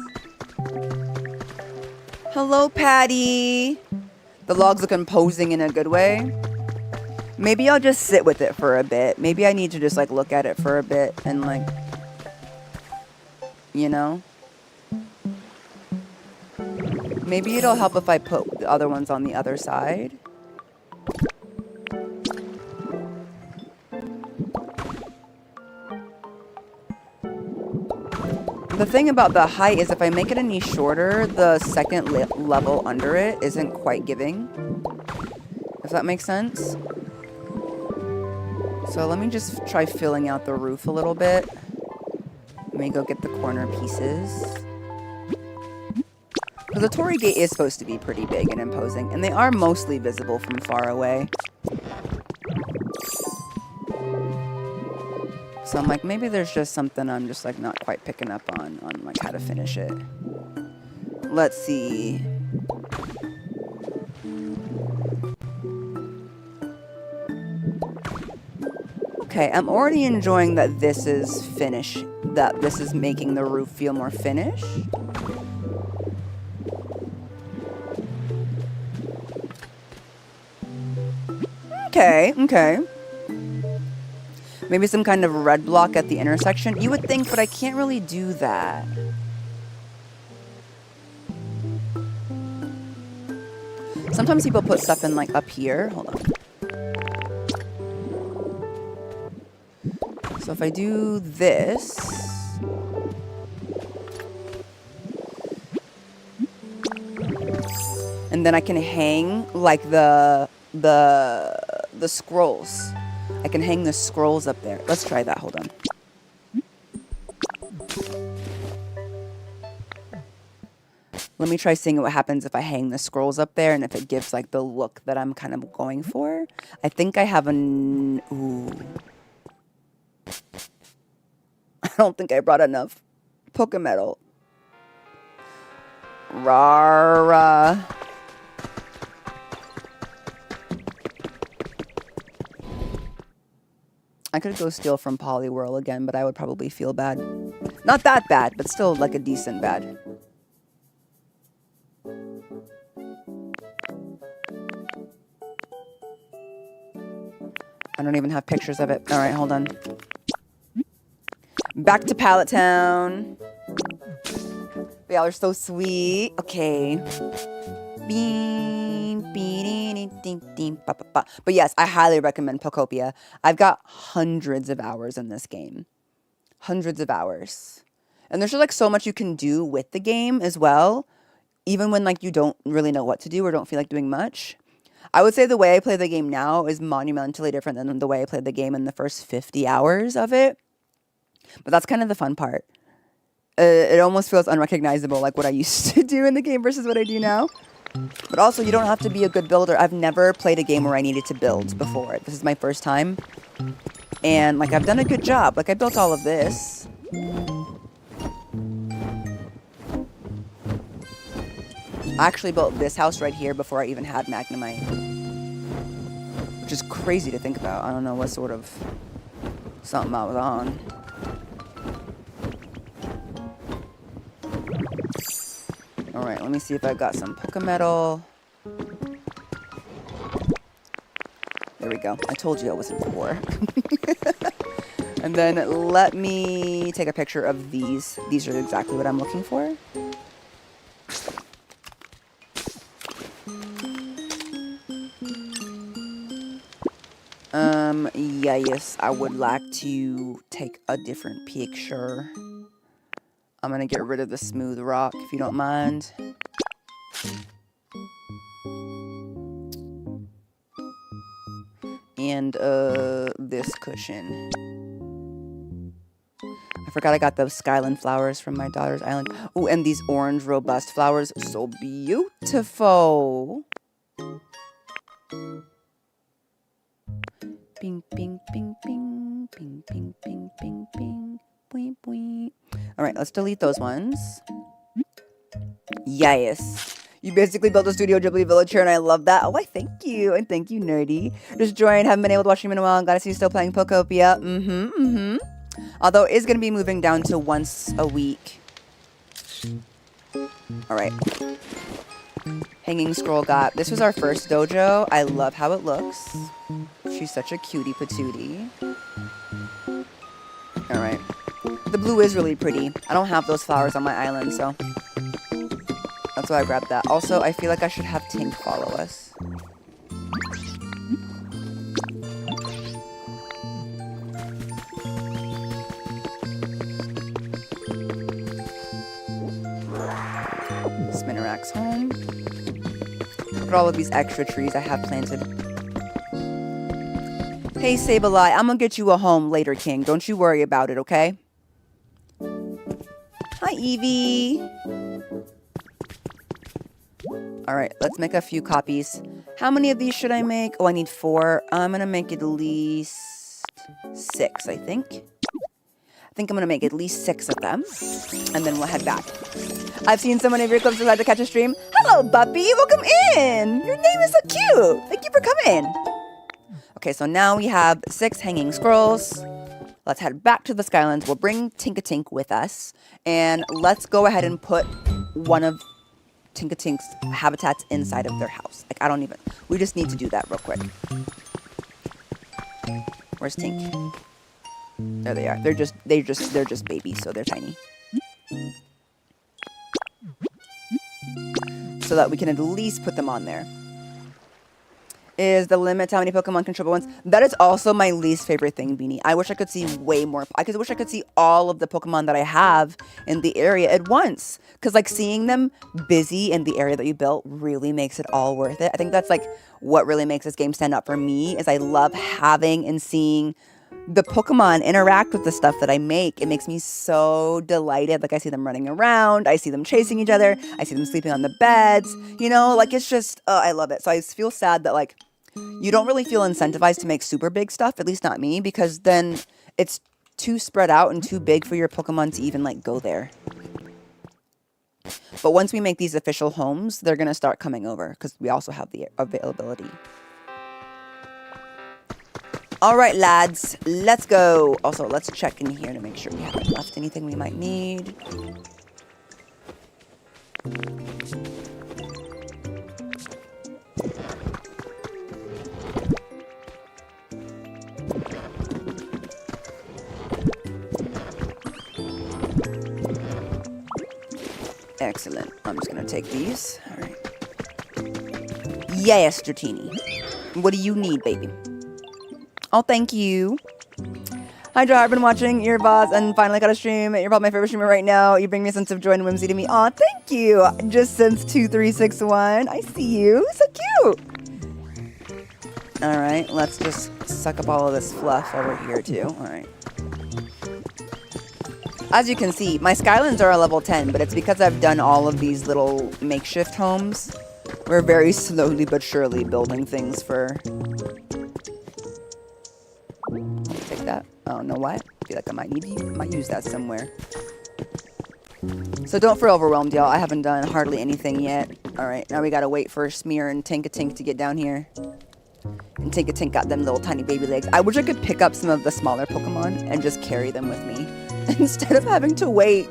Hello, Patty. The logs look imposing in a good way. Maybe I'll just sit with it for a bit. Maybe I need to just like look at it for a bit and like, you know? Maybe it'll help if I put the other ones on the other side. The thing about the height is if I make it any shorter, the second level under it isn't quite giving. If that makes sense. So let me just try filling out the roof a little bit. Let me go get the corner pieces. Because the Torii gate is supposed to be pretty big and imposing, and they are mostly visible from far away. So I'm like, maybe there's just something I'm just like not quite picking up on like how to finish it. Let's see. Okay, I'm already enjoying that this is finished. That this is making the roof feel more finished. Okay, okay. Maybe some kind of red block at the intersection. You would think, but I can't really do that. Sometimes people put stuff in like up here. Hold on. So if I do this, and then I can hang like the scrolls. I can hang the scrolls up there. Let's try that. Hold on. Let me try seeing what happens if I hang the scrolls up there and if it gives like the look that I'm kind of going for. I think I have an... Ooh. I don't think I brought enough Pokemetal. Rara. I could go steal from Poliwhirl again, but I would probably feel bad. Not that bad, but still like a decent bad. I don't even have pictures of it. All right, hold on. Back to Pallet Town. Y'all are so sweet. Okay. But yes, I highly recommend Pokopia. I've got hundreds of hours in this game. Hundreds of hours. And there's just like so much you can do with the game as well. Even when like you don't really know what to do or don't feel like doing much. I would say the way I play the game now is monumentally different than the way I played the game in the first 50 hours of it. But that's kind of the fun part. It almost feels unrecognizable, like what I used to do in the game versus what I do now. But also, you don't have to be a good builder. I've never played a game where I needed to build before. This is my first time. And, like, I've done a good job. Like, I built all of this. I actually built this house right here before I even had Magnemite. Which is crazy to think about. I don't know what sort of something I was on. Alright, let me see if I've got some Pokemetal. There we go. I told you I wasn't poor. And then let me take a picture of these. These are exactly what I'm looking for. Yeah, yes, I would like to take a different picture. I'm gonna get rid of the smooth rock, if you don't mind. And, this cushion. I forgot I got those Skyland flowers from my daughter's island. Oh, and these orange robust flowers. So beautiful. Bing, bing, bing, bing. Bing, bing, bing, bing, bing. Boing, boing. All right, let's delete those ones. Yes. You basically built a Studio Ghibli village here, and I love that. Oh, I thank you. And thank you, Nerdy. Just joined. Haven't been able to watch you in a while. I'm glad to see you still playing Pokopia. Although it is going to be moving down to once a week. All right. Hanging Scroll got. This was our first dojo. I love how it looks. She's such a cutie patootie. All right. The blue is really pretty. I don't have those flowers on my island, so that's why I grabbed that. Also, I feel like I should have Tink follow us. Spinnerack's home. Look at all of these extra trees I have planted. Hey, Sableye, I'm gonna get you a home later, King. Don't you worry about it, okay? Hi, Evie. All right, let's make a few copies. How many of these should I make? Oh, I need 4. I'm gonna make at least 6, I think. I think I'm gonna make at least 6 of them, and then we'll head back. I've seen so many of your clips. Glad to catch a stream. Hello, Buppy. Welcome in. Your name is so cute. Thank you for coming. Okay, so now we have 6 hanging scrolls. Let's head back to the Skylands. We'll bring Tinkatink with us. And let's go ahead and put one of Tinkatink's habitats inside of their house. Like, I don't even... We just need to do that real quick. Where's Tink? There they are. They're just babies, so they're tiny. So that we can at least put them on there. Is the limit to how many Pokemon can travel once? That is also my least favorite thing, Beanie. I wish I could see way more. I wish I could see all of the Pokemon that I have in the area at once. Because, like, seeing them busy in the area that you built really makes it all worth it. I think that's, like, what really makes this game stand out for me, is I love having and seeing the Pokemon interact with the stuff that I make. It makes me so delighted. Like, I see them running around. I see them chasing each other. I see them sleeping on the beds. You know, like, it's just, I love it. So I feel sad that, like, you don't really feel incentivized to make super big stuff, at least not me, because then it's too spread out and too big for your Pokemon to even, like, go there. But once we make these official homes, they're going to start coming over, because we also have the availability. All right, lads, let's go. Also, let's check in here to make sure we haven't left anything we might need. Excellent. I'm just going to take these. All right. Yes, Dratini. What do you need, baby? Oh, thank you. Hi, Jahara. I've been watching your VODs and finally got a stream. You're probably my favorite streamer right now. You bring me a sense of joy and whimsy to me. Aw, thank you. Just since 2361. I see you. So cute. All right. Let's just suck up all of this fluff over here, too. All right. As you can see, my Skylands are a level 10, but it's because I've done all of these little makeshift homes. We're very slowly but surely building things for... Take that. Oh, know what? I feel like I might use that somewhere. So don't feel overwhelmed, y'all. I haven't done hardly anything yet. Alright, now we gotta wait for Smear and Tinkatink to get down here. And Tinkatink got them little tiny baby legs. I wish I could pick up some of the smaller Pokemon and just carry them with me. Instead of having to wait.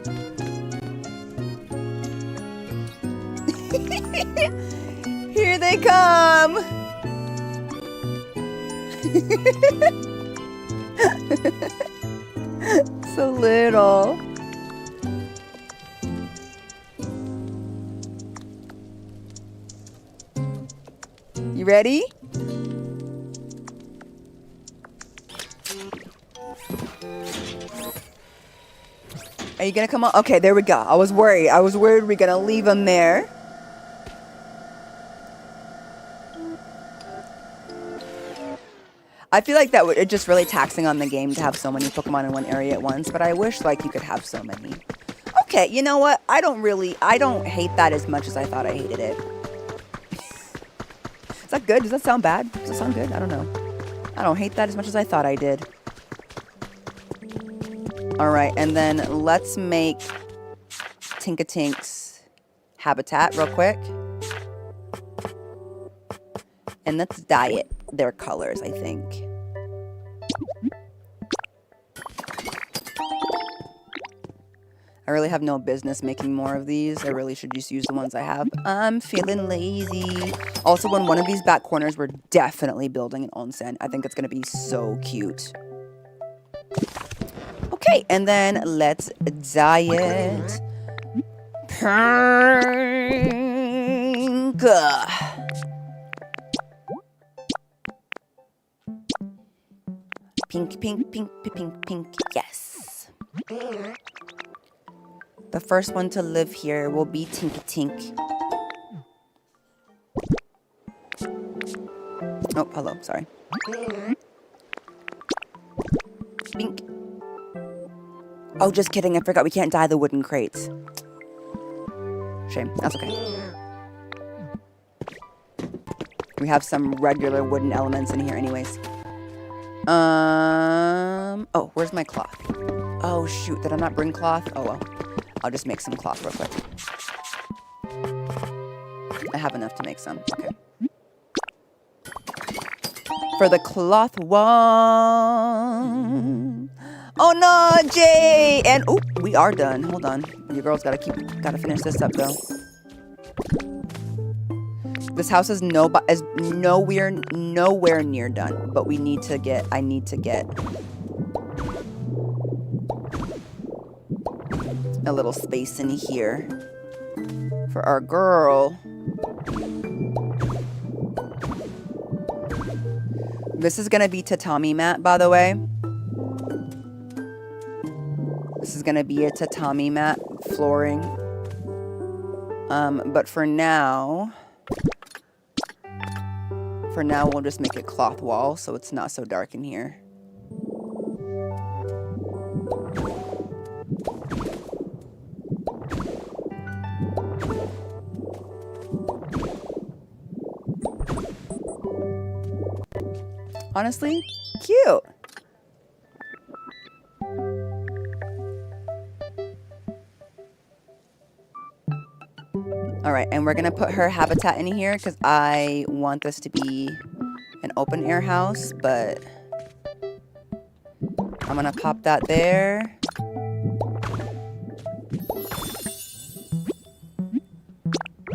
Here they come! So little. You ready? Are you gonna come on? Okay, there we go. I was worried. We're gonna leave them there. I feel like it's just really taxing on the game to have so many Pokemon in one area at once, but I wish, like, you could have so many. Okay, you know what? I don't hate that as much as I thought I hated it. Is that good? Does that sound bad? Does that sound good? I don't know. I don't hate that as much as I thought I did. Alright, and then let's make Tinkatink's habitat real quick. And let's dye it their colors, I think. I really have no business making more of these. I really should just use the ones I have. I'm feeling lazy. Also, in one of these back corners, we're definitely building an onsen. I think it's going to be so cute. Okay, and then let's dye it pink. Pink, pink, pink, pink, pink, yes. The first one to live here will be Tinkatink. Oh, hello, sorry. Pink. Oh, just kidding, I forgot we can't dye the wooden crates. Shame, that's okay. We have some regular wooden elements in here anyways. Oh, where's my cloth? Oh, shoot, did I not bring cloth? Oh, well. I'll just make some cloth real quick. I have enough to make some. Okay. for the cloth wall. Oh no, Jay! And oh, we are done. Hold on. You girls gotta finish this up though. This house is nowhere near done, but I need to get a little space in here for our girl. This is gonna be tatami mat, by the way. This is gonna be a tatami mat flooring. But for now, we'll just make it cloth wall so it's not so dark in here. Honestly, cute. All right, and we're gonna put her habitat in here because I want this to be an open air house, but I'm gonna pop that there.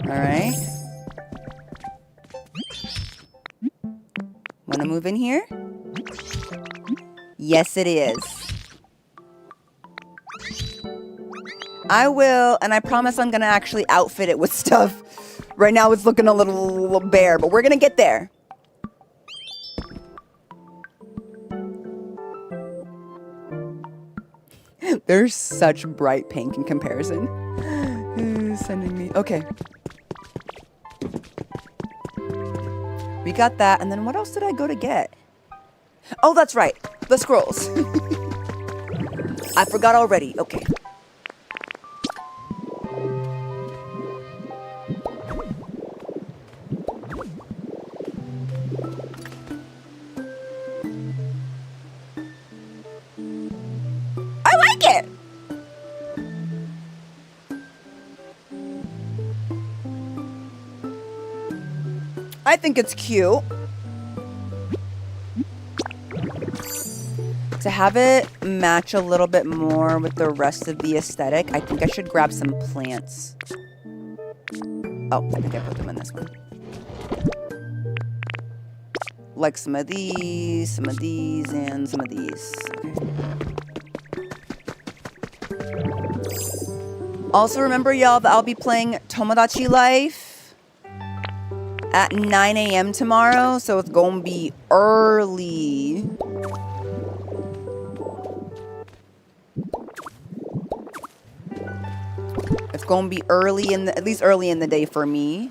All right. Wanna move in here? Yes, it is. I will, and I promise I'm gonna actually outfit it with stuff. Right now it's looking a little bare, but we're gonna get there. There's such bright pink in comparison. Sending me, okay. We got that, and then what else did I go to get? Oh, that's right, the scrolls. I forgot already, okay. I like it! I think it's cute. To have it match a little bit more with the rest of the aesthetic, I think I should grab some plants. Oh, I think I put them in this one. Like some of these, and some of these. Okay. Also remember, y'all, that I'll be playing Tomodachi Life at 9 a.m. tomorrow, so it's gonna be early. It's gonna be early at least early in the day for me.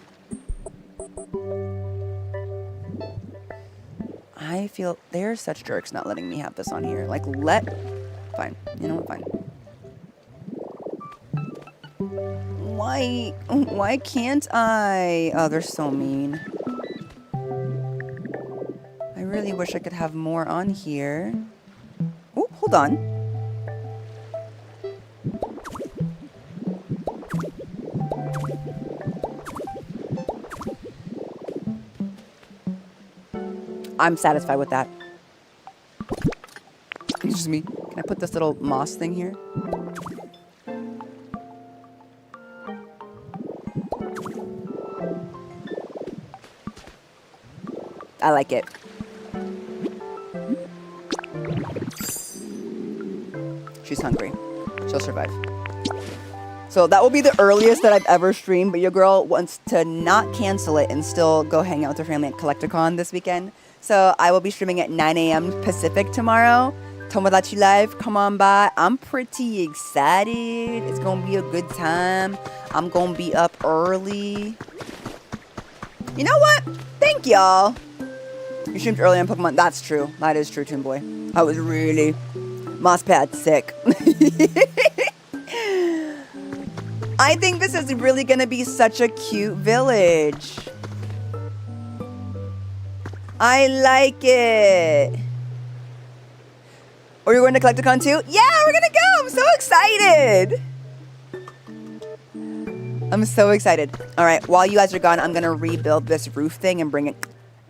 I feel they're such jerks not letting me have this on here. Like, fine. You know what? Fine. Why can't I? Oh, they're so mean. I really wish I could have more on here. Oh, hold on. I'm satisfied with that. It's just me. Can I put this little moss thing here? I like it. She's hungry. She'll survive. So that will be the earliest that I've ever streamed, but your girl wants to not cancel it and still go hang out with her family at Collecticon this weekend. So I will be streaming at 9 a.m. Pacific tomorrow. Tomodachi Life, come on by. I'm pretty excited. It's going to be a good time. I'm going to be up early. You know what? Thank y'all. You streamed early on Pokemon. That's true. That is true, Toon Boy. I was really Mousepad sick. I think this is really going to be such a cute village. I like it. Are you going to Collecticon too? Yeah, we're going to go. I'm so excited. I'm so excited. All right, while you guys are gone, I'm going to rebuild this roof thing and bring it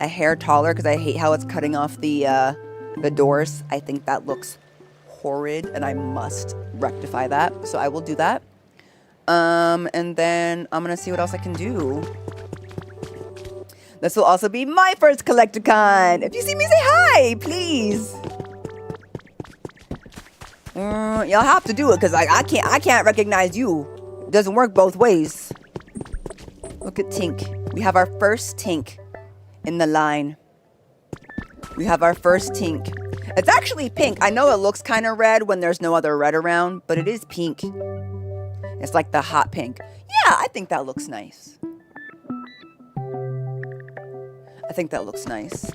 a hair taller because I hate how it's cutting off the doors. I think that looks horrid and I must rectify that. So I will do that. And then I'm going to see what else I can do. This will also be my first Collecticon. If you see me, say hi, please. Y'all have to do it because I can't recognize you. It doesn't work both ways. Look at Tink. We have our first Tink in the line. We have our first Tink. It's actually pink. I know it looks kind of red when there's no other red around, but it is pink. It's like the hot pink. Yeah, I think that looks nice. I think that looks nice.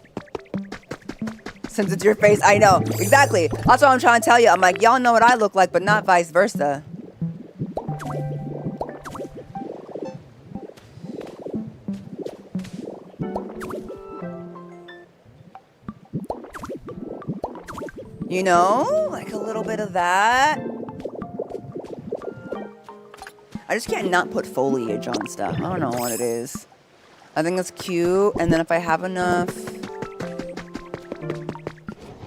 Since it's your face, I know. Exactly. That's what I'm trying to tell you. I'm like, y'all know what I look like, but not vice versa. You know, like a little bit of that. I just can't not put foliage on stuff. I don't know what it is. I think it's cute. And then if I have enough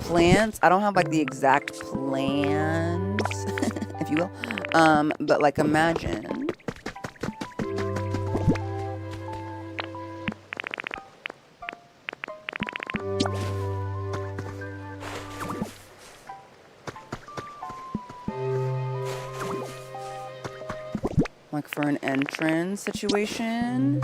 plants, I don't have like the exact plans, if you will. But like imagine. Like for an entrance situation.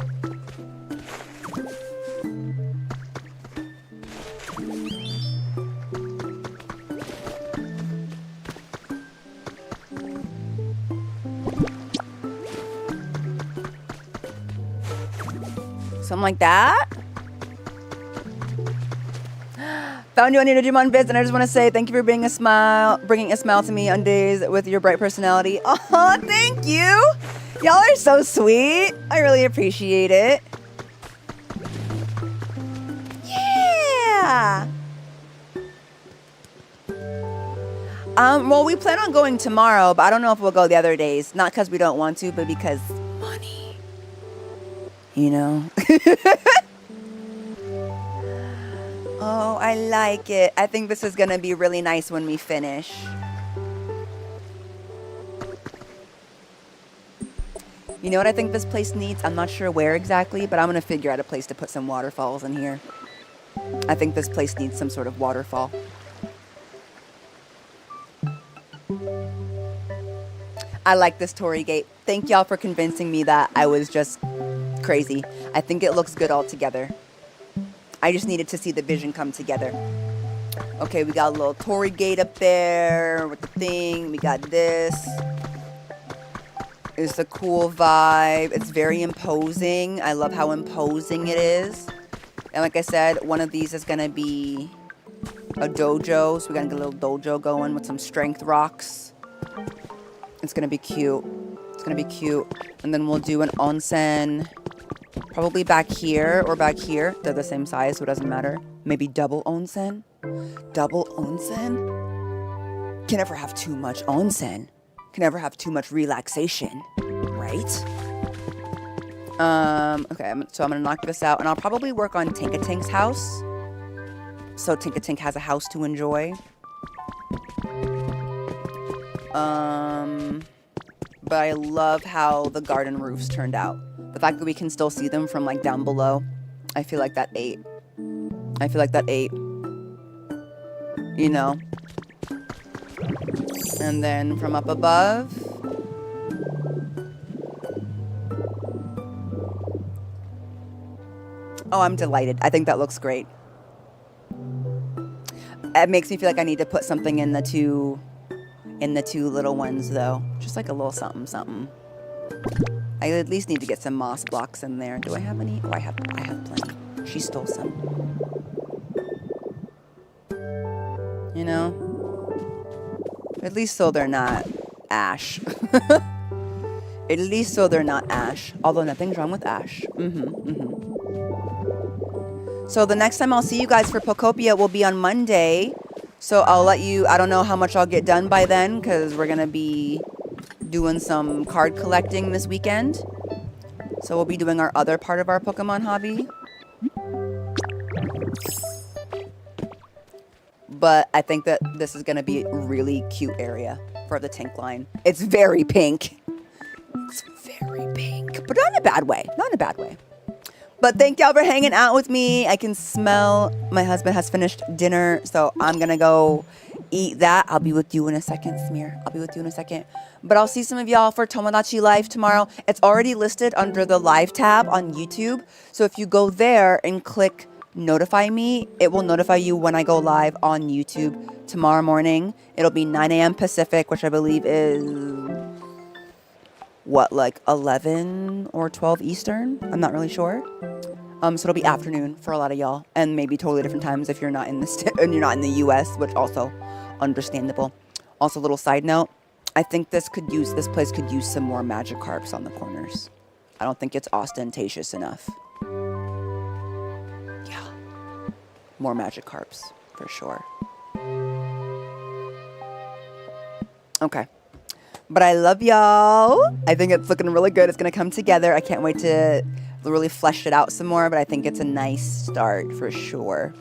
Something like that. Found you on your Digimon Vids, and I just want to say thank you for bringing a smile to me on days with your bright personality. Oh, thank you. Y'all are so sweet. I really appreciate it. Yeah. Well, we plan on going tomorrow, but I don't know if we'll go the other days. Not because we don't want to, but because money. You know? Oh, I like it. I think this is going to be really nice when we finish. You know what I think this place needs? I'm not sure where exactly, but I'm going to figure out a place to put some waterfalls in here. I think this place needs some sort of waterfall. I like this Torii gate. Thank y'all for convincing me that I was just crazy. I think it looks good all together. I just needed to see the vision come together. Okay, we got a little Torii gate up there with the thing. We got this. It's a cool vibe. It's very imposing. I love how imposing it is. And like I said, one of these is going to be a dojo. So we're going to get a little dojo going with some strength rocks. It's going to be cute. It's going to be cute. And then we'll do an onsen probably back here or back here. They're the same size, so it doesn't matter. Maybe double onsen. Double onsen? Can never have too much onsen. Can never have too much relaxation, right? Okay, so I'm gonna knock this out, and I'll probably work on Tinkatink's house, so Tinkatink has a house to enjoy. But I love how the garden roofs turned out. The fact that we can still see them from like down below, I feel like that ate. I feel like that ate. You know. And then from up above. Oh, I'm delighted. I think that looks great. It makes me feel like I need to put something in the two little ones though. Just like a little something something. I at least need to get some moss blocks in there. Do I have any? Oh, I have plenty. She stole some. You know? At least so they're not ash. At least so they're not ash. Although nothing's wrong with ash. So the next time I'll see you guys for Pokopia will be on Monday. So I'll let you, I don't know how much I'll get done by then because we're going to be doing some card collecting this weekend. So we'll be doing our other part of our Pokemon hobby. But I think that this is going to be a really cute area for the Tink line. It's very pink. It's very pink, but not in a bad way. Not in a bad way. But thank y'all for hanging out with me. I can smell my husband has finished dinner, so I'm going to go eat that. I'll be with you in a second, Smear. I'll be with you in a second. But I'll see some of y'all for Tomodachi Live tomorrow. It's already listed under the live tab on YouTube. So if you go there and click notify me, it will notify you when I go live on YouTube tomorrow morning. It'll be 9 a.m. Pacific, which I believe is, what, like 11 or 12 Eastern? I'm not really sure. So it'll be afternoon for a lot of y'all, and maybe totally different times if you're not in the and you're not in the U.S., which also understandable. Also, little side note, I think this place could use some more magic carps on the corners. I don't think it's ostentatious enough. Yeah, more magic carps for sure. Okay. But I love y'all. I think it's looking really good. It's going to come together. I can't wait to really flesh it out some more, but I think it's a nice start for sure.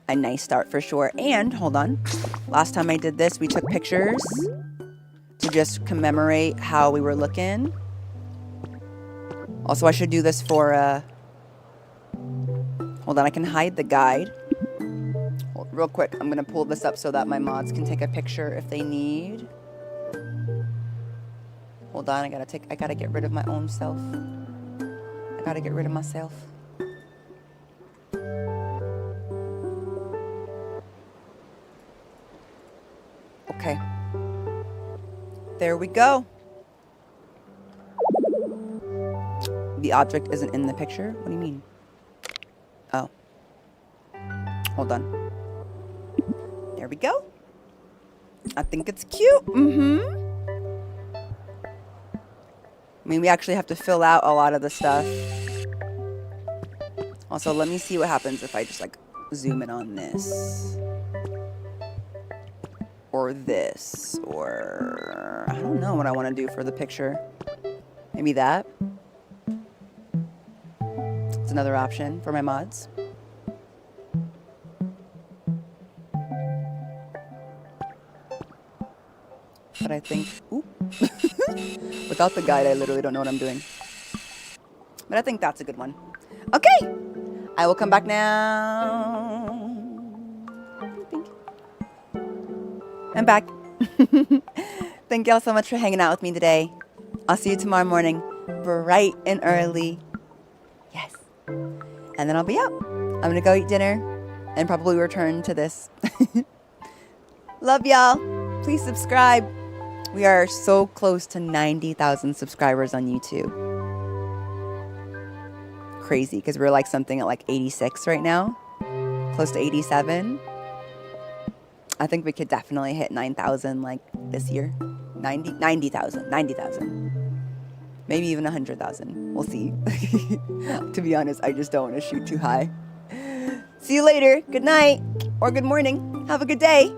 A nice start for sure. And, hold on. Last time I did this, we took pictures to just commemorate how we were looking. Also, I should do this for, hold on, I can hide the guide. Real quick, I'm going to pull this up so that my mods can take a picture if they need. Hold on, I gotta get rid of my own self. I gotta get rid of myself. Okay. There we go. The object isn't in the picture? What do you mean? Oh. Hold on. There we go. I think it's cute. I mean, we actually have to fill out a lot of the stuff. Also, let me see what happens if I just, like, zoom in on this. Or this. Or I don't know what I want to do for the picture. Maybe that. It's another option for my mods. But I think, ooh. Without the guide, I literally don't know what I'm doing. But I think that's a good one. Okay. I will come back now. I'm back. Thank y'all so much for hanging out with me today. I'll see you tomorrow morning, bright and early. Yes. And then I'll be out. I'm going to go eat dinner and probably return to this. Love y'all. Please subscribe. We are so close to 90,000 subscribers on YouTube. Crazy, because we're like something at like 86 right now. Close to 87. I think we could definitely hit 9,000 like this year. 90,000. Maybe even 100,000. We'll see. To be honest, I just don't want to shoot too high. See you later. Good night. Or good morning. Have a good day.